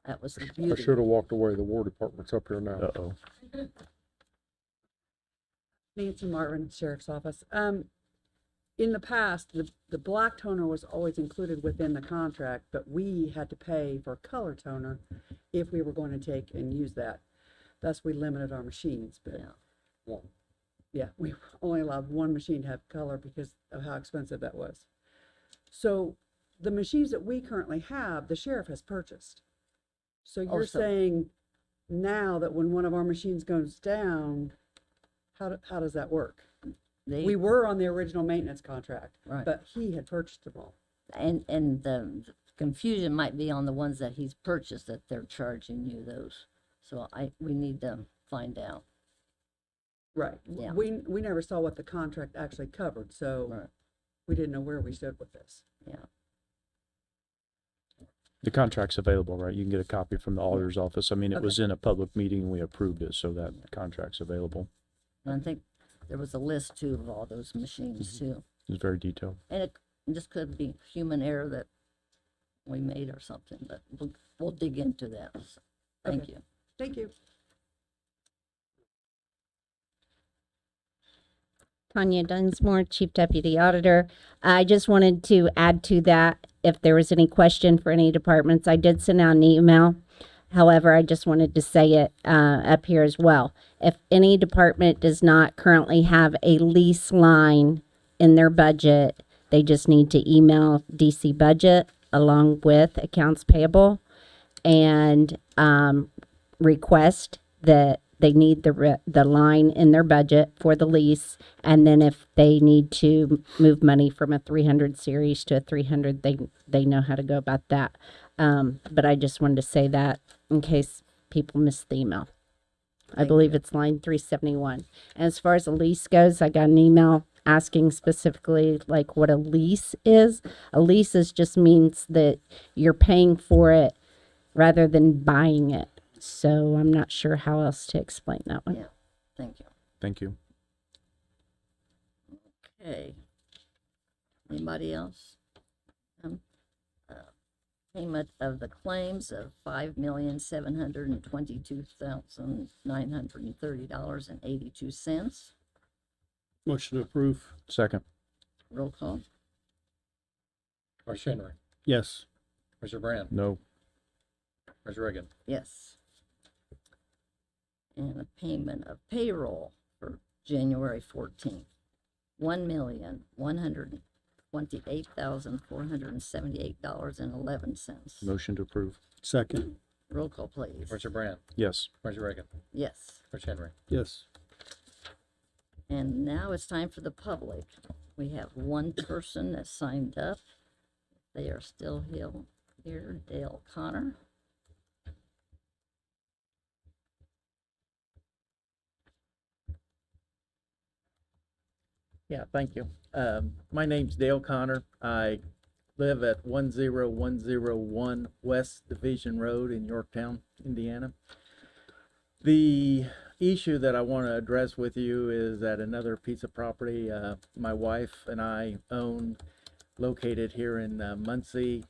That was the I beauty. should have walked away. The War Department's up here now. Uh-oh. Nancy Marvin, Sheriff's Office. In the past, the black toner was always included within the contract, but we had to pay for color toner if we were going to take and use that. Thus, we limited our machines, but yeah, we only allowed one machine to have color because of how expensive that was. So the machines that we currently have, the sheriff has purchased. So you're saying now that when one of our machines goes down, how does that work? We were on the original maintenance contract, Right. but he had purchased them all. And the confusion might be on the ones that he's purchased, that they're charging you those. So we need to find out. Right. Yeah. We never saw what the contract actually covered, so we didn't know where we stood with this. Yeah. The contract's available, right? You can get a copy from the auditor's office. I mean, it was in a public meeting and we approved it, so that contract's available. And I think there was a list too of all those machines too. It's very detailed. And it just could be human error that we made or something, but we'll dig into that. So, thank Okay. you. Thank you. Tanya Dunsmore, Chief Deputy Auditor. I just wanted to add to that, if there was any question for any departments, I did send out an email. However, I just wanted to say it up here as well. If any department does not currently have a lease line in their budget, they just need to email DC Budget along with Accounts Payable and request that they need the line in their budget for the lease, and then if they need to move money from a 300 series to a 300, they know how to go about that. But I just wanted to say that in case people missed the email. I believe it's line 371. And as far as a lease goes, I got an email asking specifically like what a lease is. A lease just means that you're paying for it rather than buying it. So I'm not sure how else to explain that one. Yeah, thank you. Thank you. Okay. Anybody else? Payment of the claims of $5,722,930.82. Motion to approve. Second. Roll call. Commissioner Henry, Yes. Commissioner Brand, No. Commissioner Reagan. Yes. and a payment of payroll for January 14th, $1,128,478.11. Motion to approve. Second. Roll call, please. Commissioner Brand, Yes. Commissioner Reagan, Yes. Commissioner Henry. Yes. And now it's time for the public. We have one person that signed up. They are still here, Dale Connor. Yeah, thank you. My name's Dale Connor. I live at 10101 West Division Road in Yorktown, Indiana. The issue that I want to address with you is that another piece of property my wife and I own, located here in Muncie,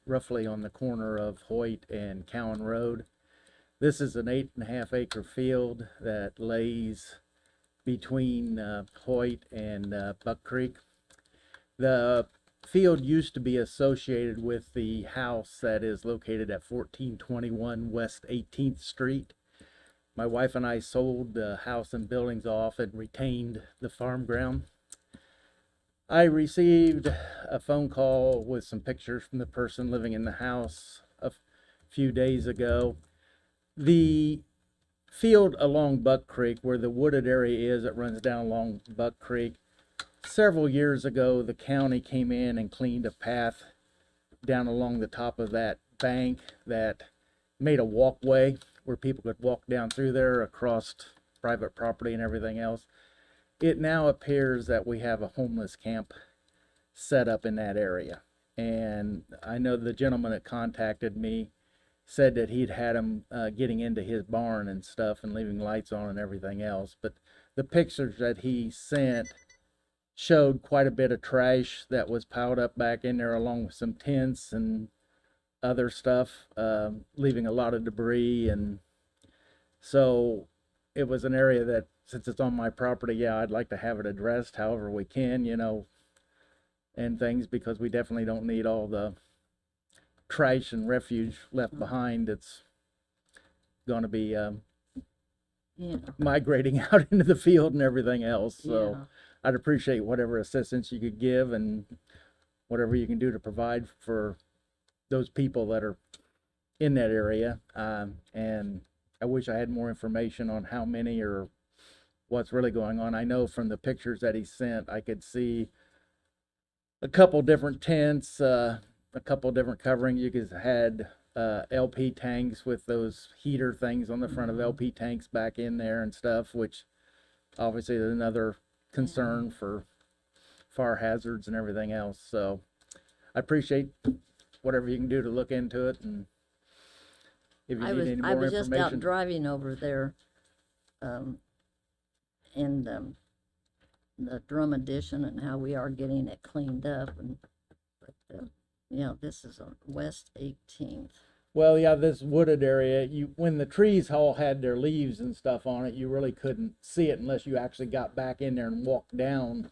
roughly on the corner of Hoyt and Cowan Road. This is an 8.5 acre field that lays between Hoyt and Buck Creek. The field used to be associated with the house that is located at 1421 West 18th Street. My wife and I sold the house and buildings off and retained the farm ground. I received a phone call with some pictures from the person living in the house a few days ago. The field along Buck Creek, where the wooded area is, that runs down along Buck Creek, several years ago the county came in and cleaned a path down along the top of that bank that made a walkway where people could walk down through there across private property and everything else. It now appears that we have a homeless camp set up in that area. And I know the gentleman that contacted me said that he'd had him getting into his barn and stuff and leaving lights on and everything else. But the pictures that he sent showed quite a bit of trash that was piled up back in there, along with some tents and other stuff, leaving a lot of debris. And so it was an area that, since it's on my property, yeah, I'd like to have it addressed however we can, you know, and things, because we definitely don't need all the trash and refuge left behind. It's going to be migrating out into the field and everything else. So I'd appreciate whatever assistance you could give and whatever you can do to provide for those people that are in that area. And I wish I had more information on how many or what's really going on. I know from the pictures that he sent, I could see a couple different tents, a couple different coverings. You could had LP tanks with those heater things on the front of LP tanks back in there and stuff, which obviously is another concern for fire hazards and everything else. So I appreciate whatever you can do to look into it, and if you need any more I was just out information. driving over there, in the drum addition, and how we are getting it cleaned up. And but yeah, this is on West 18th. Well, yeah, this wooded area, when the trees all had their leaves and stuff on it, you really couldn't see it unless you actually got back in there and walked down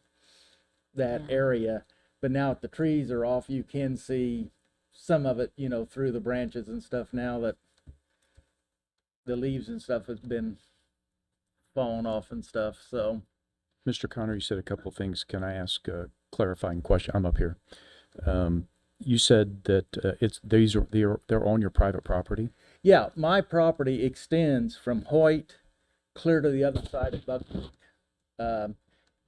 that area. But now that the trees are off, you can see some of it, you know, through the branches and stuff, now that the leaves and stuff has been falling off and stuff. So Mr. Connor, you said a couple of things. Can I ask a clarifying question? I'm up here. You said that they're on your private property. yeah, my property extends from Hoyt clear to the other side of Buck Creek,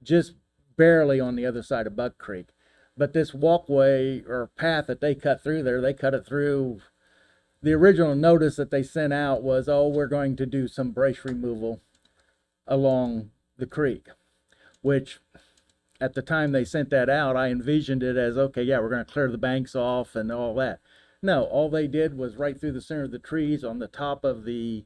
just barely on the other side of Buck Creek. But this walkway or path that they cut through there, they cut it through. The original notice that they sent out was, oh, we're going to do some brush removal along the creek, which at the time they sent that out, I envisioned it as, okay, yeah, we're going to clear the banks off and all that. No, all they did was right through the center of the trees on the top of the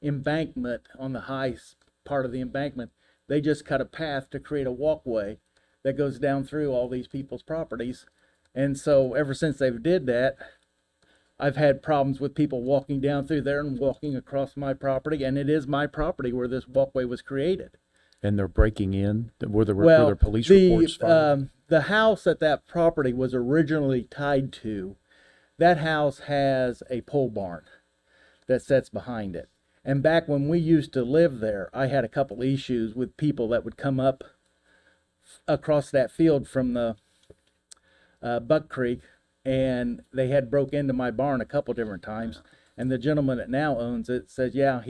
embankment, on the high part of the embankment, they just cut a path to create a walkway that goes down through all these people's properties. And so ever since they did that, I've had problems with people walking down through there and walking across my property, and it is my property where this walkway was created. And they're breaking in? Were there police reports filed? The house that property was originally tied to, that house has a pole barn that sits behind it. And back when we used to live there, I had a couple issues with people that would come up across that field from the Buck Creek, and they had broke into my barn a couple different times. And the gentleman that now owns it says, yeah,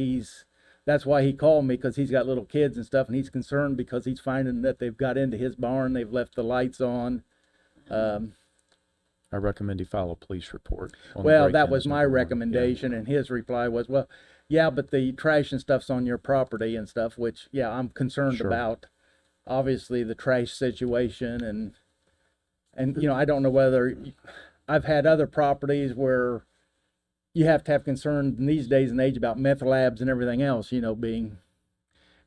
that's why he called me, because he's got little kids and stuff, and he's concerned because he's finding that they've got into his barn, they've left the lights on. I recommend he file a police report. on the Well, that break-ins, was my number one. recommendation, and his reply was, well, yeah, but the trash and stuff's on your property and stuff, which, yeah, I'm concerned Sure. about. Obviously, the trash situation, and you know, I don't know whether, I've had other properties where you have to have concern in these days and age about meth labs and everything else, you know, being,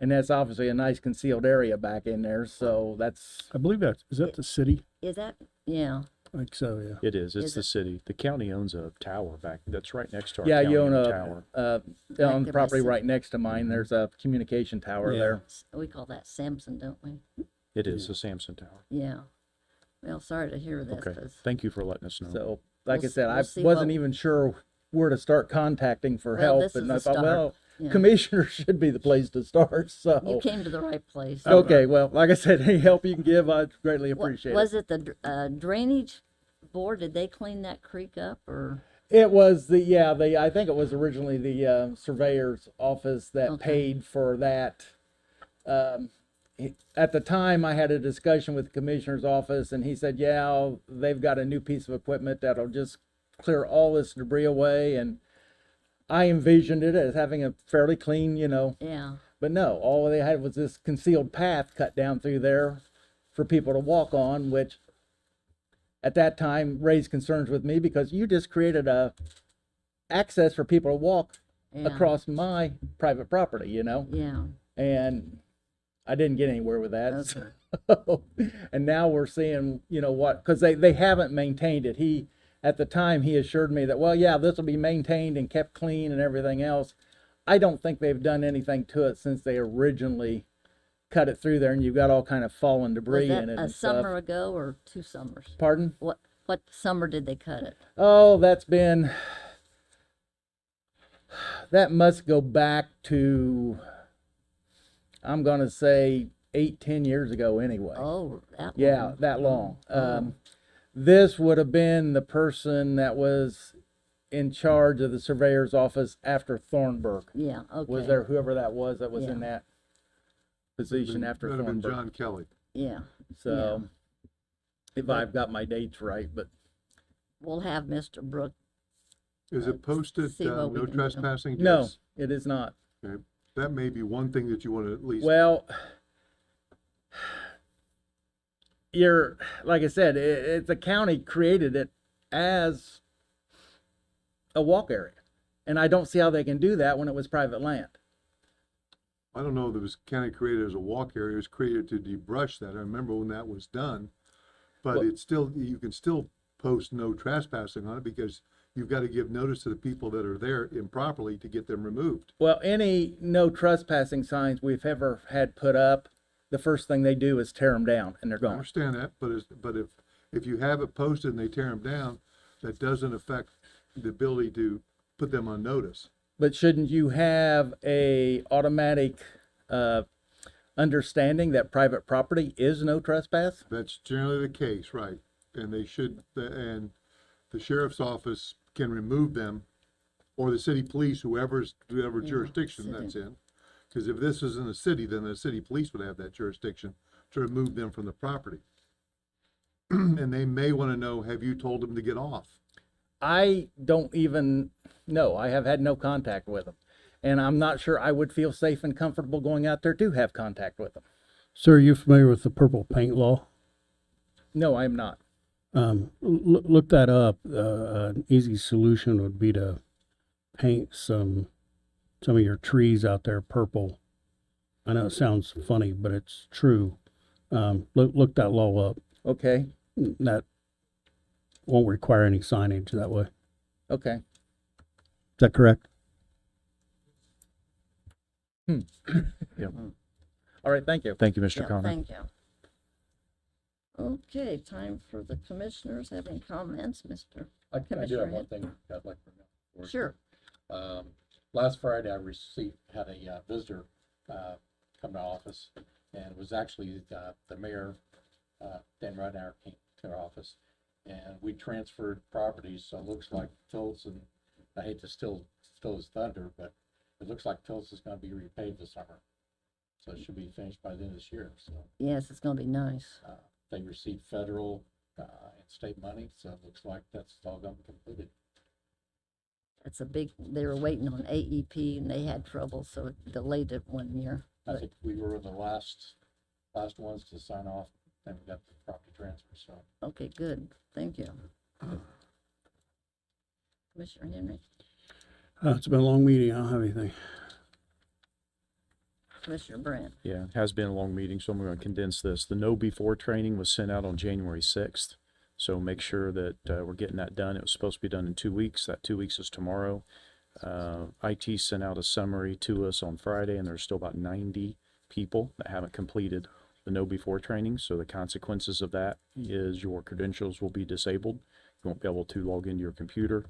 and that's obviously a nice concealed area back in there, so that's, I believe is that the city? Is that, yeah, Like so, yeah. It is. It's Is the it? city. The county owns a tower back, that's right next to our yeah, county you own tower. on there the by property Sim- right next to mine, there's a communication tower Yeah. there. we call that Samson, don't we? It is the Samson Tower. Yeah. Well, sorry to hear this, Okay. 'cause- Thank you for letting us know. So, like I We'll said, we'll I see wasn't what- even sure where to start contacting for Well, help, this and is I a thought, start, well, yeah. commissioner should be the place to start, so. You came to the right place. Okay, well, like I said, any help you can give, I'd greatly Wa- appreciate Was it. it the drainage board? Did they clean that creek up, or? It was I think it was originally the surveyor's office that Okay. paid for that. At the time, I had a discussion with the commissioner's office, and he said, yeah, they've got a new piece of equipment that'll just clear all this debris away, and I envisioned it as having a fairly clean, you know, Yeah. but no, all they had was this concealed path cut down through there for people to walk on, which at that time raised concerns with me, because you just created a access for people to walk Yeah. across my private property, you know? Yeah. And I didn't get anywhere with that. Okay. So, and now we're seeing, you know what, because they haven't maintained it. At the time, he assured me that, well, yeah, this will be maintained and kept clean and everything else. I don't think they've done anything to it since they originally cut it through there, and you've got all kind of fallen debris Was that in it a and summer stuff. ago or 2 summers? Pardon? What summer did they cut it? Oh, that must go back to, I'm gonna say 8-10 years ago anyway. Oh, that Yeah, long. that long. Oh. This would have been the person that was in charge of the surveyor's office after Thornburg. Yeah, okay. Was there whoever that was in Yeah. that position after That'd have been Thornburg? John Kelly. Yeah. So, if I've got my dates right, but We'll have Mr. Brook. Is it posted, see what we no can do. trespassing? no, Jess? it is not. Okay. That may be one thing that you want to at least. Well, like I said, the county created it as a walk area. And I don't see how they can do that when it was private land. I don't know if it was county created as a walk area, it was created to debrush that, I remember when that was done. But Well- it's still, you can still post no trespassing on it, because you've got to give notice to the people that are there improperly to get them removed. Well, any no trespassing signs we've ever had put up, the first thing they do is tear them down and they're I gone. understand that, but if you have it posted and they tear them down, that doesn't affect the ability to put them on notice. But shouldn't you have a automatic understanding that private property is no trespass? That's generally the case, right? And they should, and the sheriff's office can remove them, or the city police, whoever jurisdiction city. that's in. Because if this is in the city, then the city police would have that jurisdiction to remove them from the property. And they may want to know, have you told them to get off? I don't even know. I have had no contact with them. And I'm not sure I would feel safe and comfortable going out there to have contact with them. Sir, are you familiar with the purple paint law? No, I'm not. Look that up. An easy solution would be to paint some of your trees out there purple. I know it sounds funny, but it's true. Look that law up. Okay, That won't require any signage that way. Is okay. that correct? All right, thank you. Thank you, Mr. Yeah, Connor. thank you. Okay, time for the commissioners having comments, Mr. I do Commissioner have one Head. thing I'd like to bring up. Sure. last Friday I had a visitor come to office, and it was actually the mayor, Dan Rudnauer, came to our office, and we transferred properties, so it looks like Tilts, and I hate to steal his thunder, but it looks like Tilts is gonna be repaved this summer. So it should be finished by the end of this year, so. Yes, it's gonna be nice. They received federal and state money, so it looks like that's all gonna be completed. It's a big, they were waiting on AEP and they had trouble, so it delayed it 1 year. I But think we were the last ones to sign off, and we got the property transfer, so. okay, good. Thank you. Commissioner Henry, It's been a long meeting. I don't have anything. Commissioner Brandt. Yeah, it has been a long meeting, so I'm going to condense this. The No Before training was sent out on January 6th. So make sure that we're getting that done. It was supposed to be done in 2 weeks. That 2 weeks is tomorrow. IT sent out a summary to us on Friday, and there's still about 90 people that haven't completed the No Before training. So the consequences of that is your credentials will be disabled. You won't be able to log into your computer.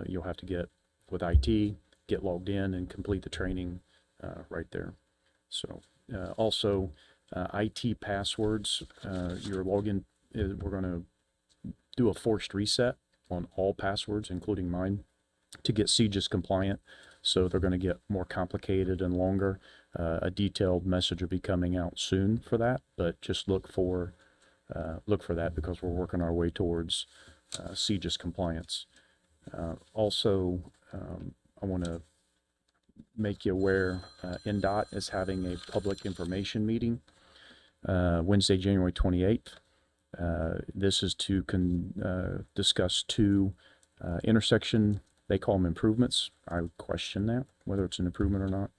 You'll have to get with IT, get logged in, and complete the training right there. So also IT passwords, your login, we're going to do a forced reset on all passwords, including mine, to get CGIS compliant. So they're going to get more complicated and longer. A detailed message will be coming out soon for that, but just look for that because we're working our way towards CGIS compliance. Also, I want to make you aware, NDOT is having a public information meeting Wednesday, January 28th. This is to discuss 2 intersection, they call them improvements. I would question that, whether it's an improvement or not.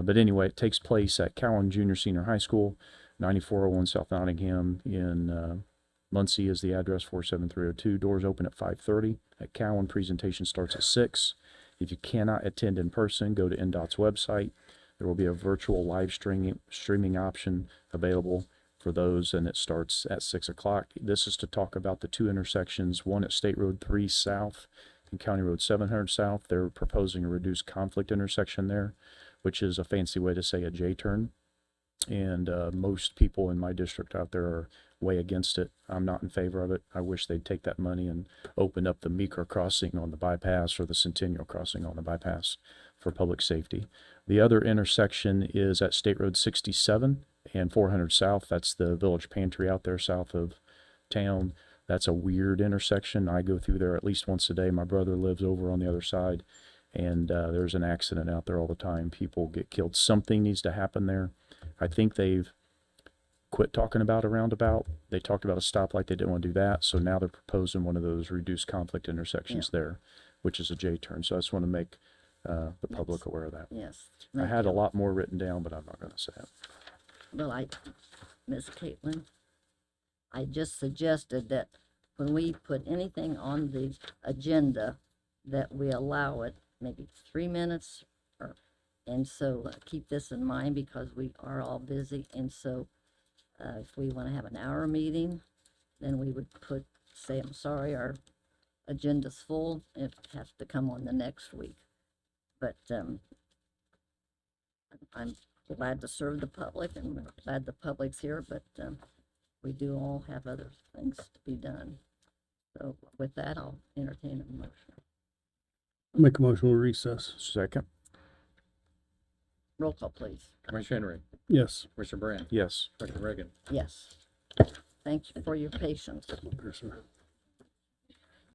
But anyway, it takes place at Cowan Junior Senior High School, 9401 South Nottingham in Muncie is the address, 47302. Doors open at 5:30. At Cowan, presentation starts at 6. If you cannot attend in person, go to NDOT's website. There will be a virtual live streaming option available for those, and it starts at 6 o'clock. This is to talk about the 2 intersections, one at State Road 3 South and County Road 700 South. They're proposing a reduced conflict intersection there, which is a fancy way to say a J-turn. And most people in my district out there are way against it. I'm not in favor of it. I wish they'd take that money and open up the Meeker crossing on the bypass or the Centennial crossing on the bypass for public safety. The other intersection is at State Road 67 and 400 South. That's the Village Pantry out there south of town. That's a weird intersection. I go through there at least once a day. My brother lives over on the other side, and there's an accident out there all the time. People get killed. Something needs to happen there. I think they've quit talking about a roundabout. They talked about a stoplight. They didn't want to do that. So now they're proposing one of those reduced conflict intersections there, which is a J-turn. So I just want to make the public aware of that. Yes. I had a lot more written down, but I'm not going to say it. Well, Miss Caitlin, I just suggested that when we put anything on the agenda, that we allow it maybe 3 minutes, and so keep this in mind because we are all busy. And so if we want to have an hour meeting, then we would say, I'm sorry, our agenda's full. It has to come on the next week. But I'm glad to serve the public, and we're glad the public's here, but we do all have other things to be done. So with that, I'll entertain a motion. Make a motion to recess. Second. Roll call, please. Commissioner Henry, Yes. Commissioner Brand, Yes. Commissioner Reagan. Yes. Thank you for your patience. Yes, sir.